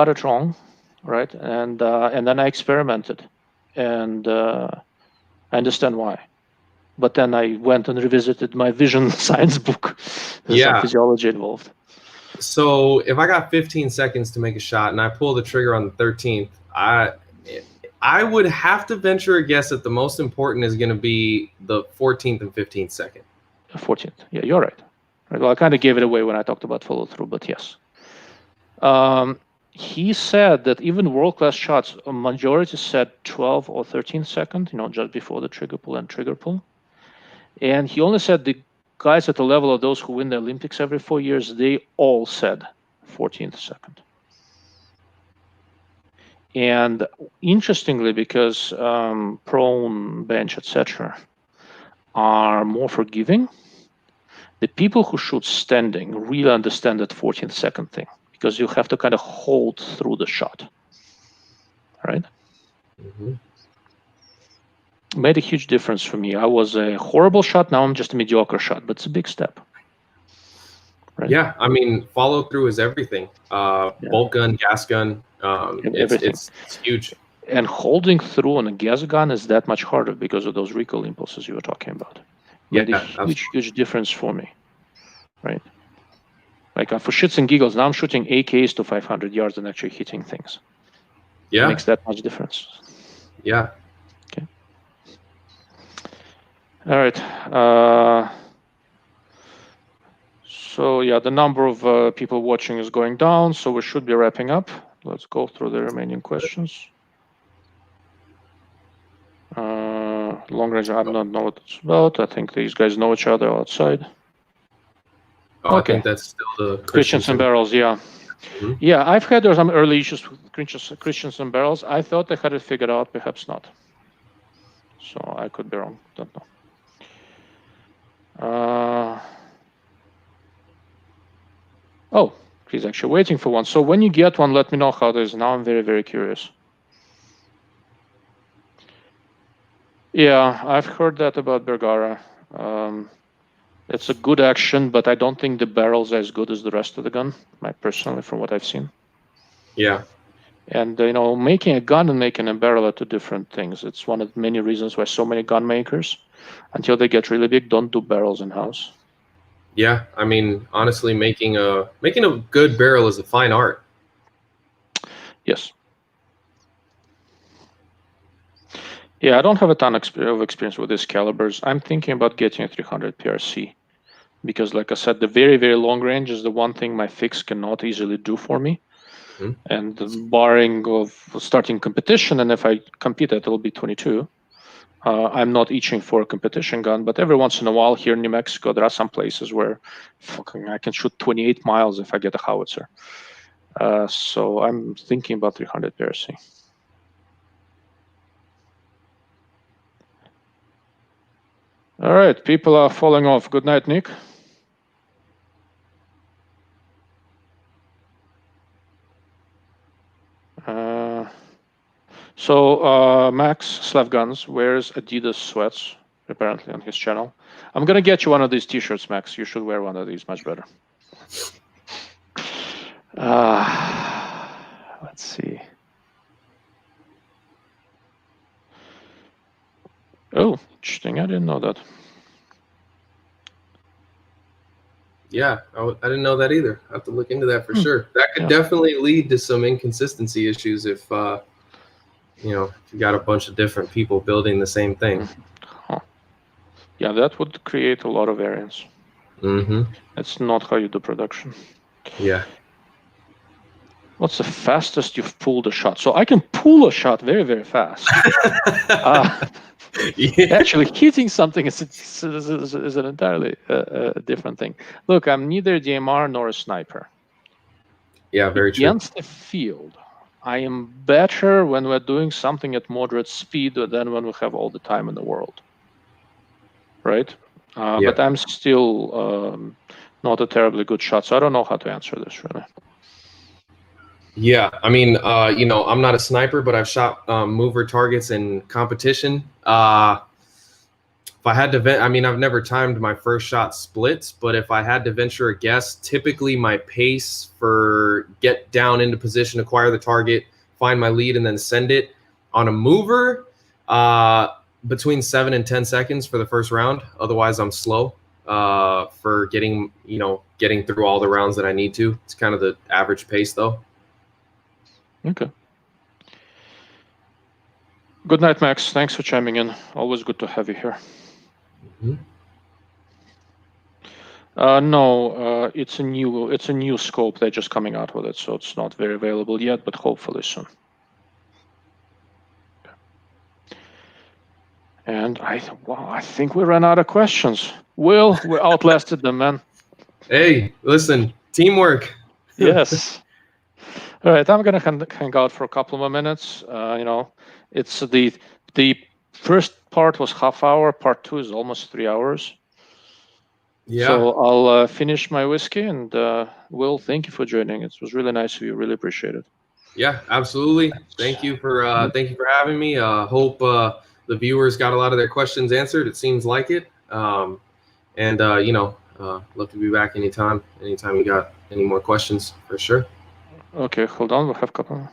[SPEAKER 1] it wrong, right? And then I experimented, and I understand why. But then I went and revisited my vision science book. There's some physiology involved.
[SPEAKER 2] So if I got 15 seconds to make a shot and I pull the trigger on the 13th, I would have to venture a guess that the most important is going to be the 14th and 15th second.
[SPEAKER 1] 14th. Yeah, you're right. Well, I kind of gave it away when I talked about follow through, but yes. he said that even world-class shots, a majority said 12 or 13 seconds, just before the trigger pull and trigger pull. And he only said the guys at the level of those who win the Olympics every 4 years, they all said 14th second. And interestingly, because prone, bench, etc., are more forgiving, the people who shoot standing really understand that 14th second thing, because you have to kind of hold through the shot, right?
[SPEAKER 2] Mm-hmm.
[SPEAKER 1] Made a huge difference for me. I was a horrible shot, now I'm just a mediocre shot, but it's a big step. Right?
[SPEAKER 2] Yeah, I mean, follow through is everything. Bolt gun, gas gun,
[SPEAKER 1] everything.
[SPEAKER 2] It's huge.
[SPEAKER 1] And holding through on a gas gun is that much harder because of those recoil impulses you were talking about. Made a huge difference for me, right? Like for shits and giggles, now I'm shooting AKs to 500 yards and actually hitting things.
[SPEAKER 2] Yeah,
[SPEAKER 1] it makes that much difference.
[SPEAKER 2] Yeah.
[SPEAKER 1] Okay. All right. So yeah, the number of people watching is going down, so we should be wrapping up. Let's go through the remaining questions. Long range, I don't know what it's about. I think these guys know each other outside.
[SPEAKER 2] Oh,
[SPEAKER 1] okay.
[SPEAKER 2] I think that's still the
[SPEAKER 1] Christians and barrels, yeah.
[SPEAKER 2] Mm-hmm.
[SPEAKER 1] Yeah, I've had some early issues with Christians and barrels. I thought I had it figured out, perhaps not. So I could be wrong, don't know. Oh, he's actually waiting for one. So when you get one, let me know how it is. Now I'm very, very curious. Yeah, I've heard that about Bergara. It's a good action, but I don't think the barrels are as good as the rest of the gun, personally, from what I've seen.
[SPEAKER 2] Yeah.
[SPEAKER 1] And, making a gun and making a barrel are two different things. It's one of the many reasons why so many gun makers, until they get really big, don't do barrels in-house.
[SPEAKER 2] Yeah, I mean, honestly, making a good barrel is a fine art.
[SPEAKER 1] Yes. Yeah, I don't have a ton of experience with these calibers. I'm thinking about getting a 300 PRC because, like I said, the very, very long range is the one thing my fix cannot easily do for me.
[SPEAKER 2] Mm-hmm.
[SPEAKER 1] And barring of starting competition, and if I compete at LB22, I'm not itching for a competition gun, but every once in a while here in New Mexico, there are some places where I can shoot 28 miles if I get a howitzer. So I'm thinking about 300 PRC. All right, people are falling off. Good night, Nick. So Max Slav Guns wears Adidas sweats, apparently, on his channel. I'm going to get you one of these t-shirts, Max. You should wear one of these, much better. Let's see. Oh, interesting. I didn't know that.
[SPEAKER 2] Yeah, I didn't know that either. I have to look into that for sure. That could definitely lead to some inconsistency issues if, if you got a bunch of different people building the same thing.
[SPEAKER 1] Huh. Yeah, that would create a lot of variance.
[SPEAKER 2] Mm-hmm.
[SPEAKER 1] That's not how you do production.
[SPEAKER 2] Yeah.
[SPEAKER 1] What's the fastest you've pulled a shot? So I can pull a shot very, very fast. Yeah. Actually, hitting something is an entirely different thing. Look, I'm neither DMR nor a sniper.
[SPEAKER 2] Yeah, very true.
[SPEAKER 1] Against the field, I am better when we're doing something at moderate speed than when we have all the time in the world. Right? But I'm still not a terribly good shot, so I don't know how to answer this, really.
[SPEAKER 2] Yeah, I mean, I'm not a sniper, but I've shot mover targets in competition. If I had to, I've never timed my first shot splits, but if I had to venture a guess, typically my pace for get down into position, acquire the target, find my lead, and then send it on a mover, between 7 and 10 seconds for the first round. Otherwise, I'm slow for getting through all the rounds that I need to. It's kind of the average pace, though.
[SPEAKER 1] Okay. Good night, Max. Thanks for chiming in. Always good to have you here. No, it's a new scope. They're just coming out with it, so it's not very available yet, but hopefully soon. And I think we ran out of questions. Will, we outlasted them, man.
[SPEAKER 2] Hey, listen, teamwork.
[SPEAKER 1] Yes. All right, I'm gonna hang out for a couple more minutes. It's the first part was half hour. Part 2 is almost 3 hours.
[SPEAKER 2] Yeah.
[SPEAKER 1] So I'll finish my whiskey, and Will, thank you for joining. It was really nice of you. Really appreciate it.
[SPEAKER 2] Yeah, absolutely. Thank you for having me. Hope the viewers got a lot of their questions answered. It seems like it. Love to be back anytime you got any more questions, for sure.
[SPEAKER 1] Okay, hold on. We have a couple.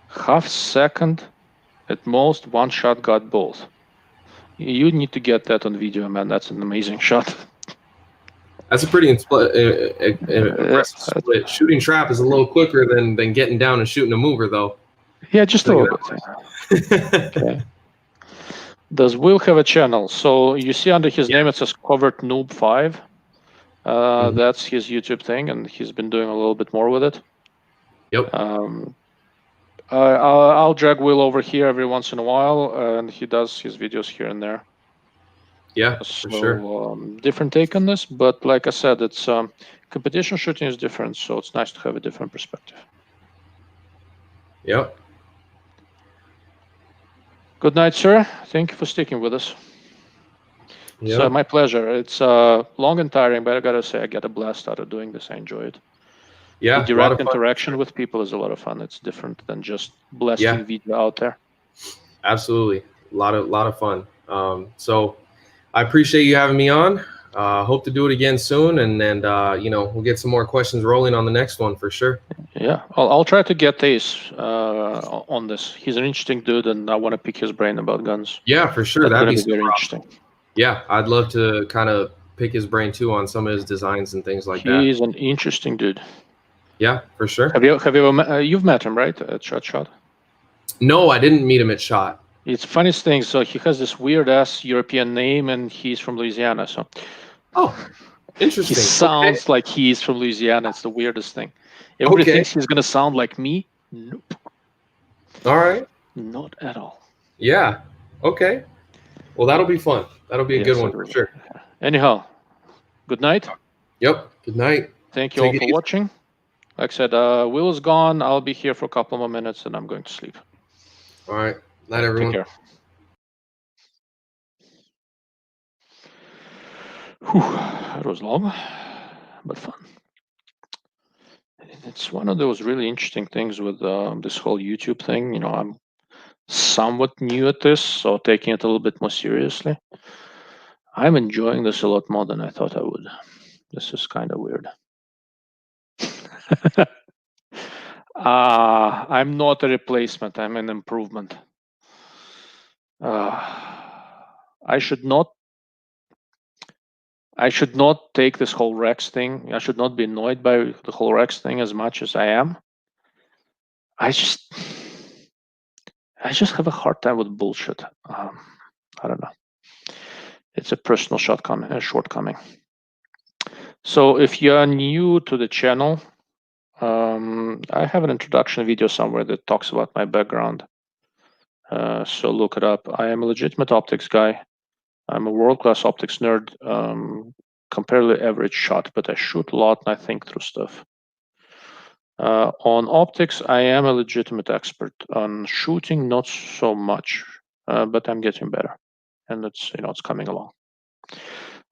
[SPEAKER 1] Half second at most, one shot got both. You need to get that on video, man. That's an amazing shot.
[SPEAKER 2] That's a pretty impressive split. Shooting trap is a little quicker than getting down and shooting a mover, though.
[SPEAKER 1] Yeah, just a little bit. Okay. Does Will have a channel? So you see under his name it says Covert Noob 5. That's his YouTube thing, and he's been doing a little bit more with it.
[SPEAKER 2] Yep.
[SPEAKER 1] I'll drag Will over here every once in a while, and he does his videos here and there.
[SPEAKER 2] Yeah,
[SPEAKER 1] so,
[SPEAKER 2] for sure.
[SPEAKER 1] Different take on this, but like I said, it's competition shooting is different, so it's nice to have a different perspective.
[SPEAKER 2] Yep.
[SPEAKER 1] Good night, sir. Thank you for sticking with us.
[SPEAKER 2] Yep.
[SPEAKER 1] So my pleasure. It's long and tiring, but I gotta say I get a blast out of doing this. I enjoy it.
[SPEAKER 2] Yeah,
[SPEAKER 1] the direct interaction with people is a lot of fun. It's different than just blasting video out there.
[SPEAKER 2] Absolutely, a lot of fun. So I appreciate you having me on. Hope to do it again soon, and we'll get some more questions rolling on the next one for sure.
[SPEAKER 1] Yeah, I'll try to get Ace on this. He's an interesting dude, and I want to pick his brain about guns.
[SPEAKER 2] Yeah, for sure. That'd be
[SPEAKER 1] very interesting.
[SPEAKER 2] Yeah, I'd love to kind of pick his brain too on some of his designs and things like that.
[SPEAKER 1] He's an interesting dude.
[SPEAKER 2] Yeah, for sure.
[SPEAKER 1] Have you ever met, you've met him, right, at Shot?
[SPEAKER 2] No, I didn't meet him at Shot.
[SPEAKER 1] It's funniest thing. So he has this weird ass European name, and he's from Louisiana. So,
[SPEAKER 2] interesting.
[SPEAKER 1] He sounds like he's from Louisiana. It's the weirdest thing. Everybody thinks he's gonna sound like me. Nope.
[SPEAKER 2] All right.
[SPEAKER 1] Not at all.
[SPEAKER 2] Yeah. Okay. Well, that'll be fun. That'll be a good one for sure.
[SPEAKER 1] Anyhow, good night.
[SPEAKER 2] Yep. Good night.
[SPEAKER 1] Thank you all for watching. Like I said, Will is gone. I'll be here for a couple more minutes, and I'm going to sleep.
[SPEAKER 2] All right. Night, everyone.
[SPEAKER 1] Take care. Whew, it was long, but fun. It's one of those really interesting things with this whole YouTube thing. You know, I'm somewhat new at this, so taking it a little bit more seriously. I'm enjoying this a lot more than I thought I would. This is kind of weird. I'm not a replacement. I'm an improvement. I should not take this whole Rex thing. I should not be annoyed by the whole Rex thing as much as I am. I just have a hard time with bullshit. I don't know. It's a personal shortcoming. So if you are new to the channel, I have an introduction video somewhere that talks about my background. So look it up. I am a legitimate optics guy. I'm a world-class optics nerd. Comparatively average shot, but I shoot a lot and I think through stuff. On optics, I am a legitimate expert. On shooting, not so much, but I'm getting better, and it's coming along.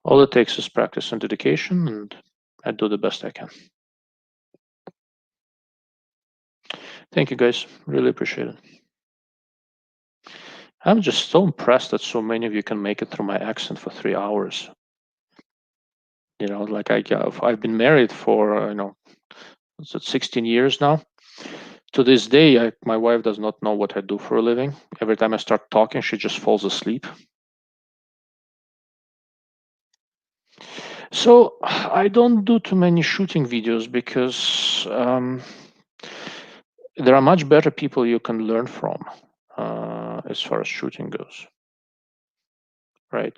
[SPEAKER 1] All it takes is practice and dedication, and I do the best I can. Thank you, guys. Really appreciate it. I'm just so impressed that so many of you can make it through my accent for 3 hours. You know, like I've been married for 16 years now. To this day, my wife does not know what I do for a living. Every time I start talking, she just falls asleep. So I don't do too many shooting videos because there are much better people you can learn from as far as shooting goes. Right.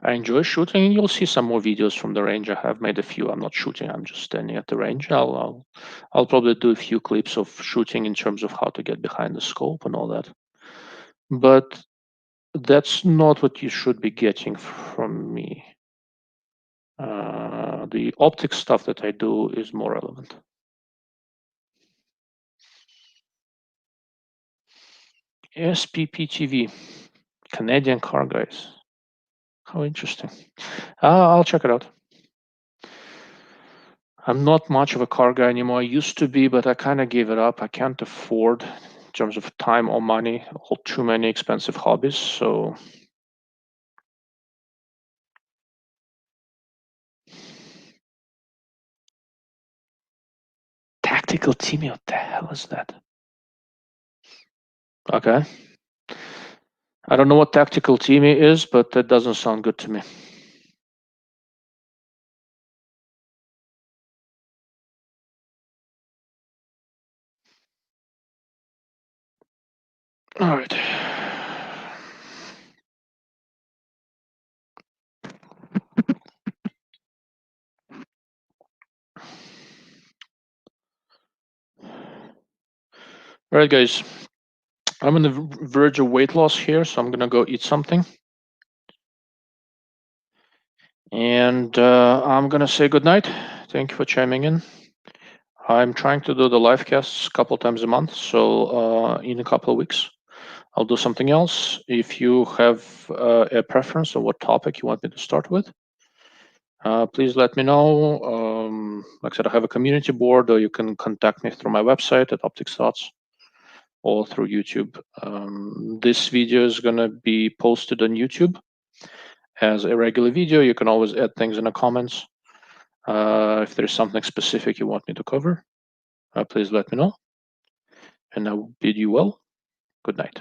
[SPEAKER 1] I enjoy shooting, and you'll see some more videos from the range. I have made a few. I'm not shooting. I'm just standing at the range. I'll probably do a few clips of shooting in terms of how to get behind the scope and all that. But that's not what you should be getting from me. The optic stuff that I do is more relevant. SPPTV, Canadian car guys. How interesting. I'll check it out. I'm not much of a car guy anymore. I used to be, but I kind of gave it up. I can't afford, in terms of time or money, too many expensive hobbies. So tactical teaming, what the hell is that? Okay. I don't know what tactical teaming is, but that doesn't sound good to me. All right. All right, guys. I'm on the verge of weight loss here, so I'm gonna go eat something. And I'm gonna say goodnight. Thank you for chiming in. I'm trying to do the live casts a couple times a month, so in a couple of weeks, I'll do something else. If you have a preference on what topic you want me to start with, please let me know. Like I said, I have a community board, or you can contact me through my website at Optics Thoughts or through YouTube. This video is going to be posted on YouTube as a regular video. You can always add things in the comments. If there's something specific you want me to cover, please let me know. And I bid you well. Good night.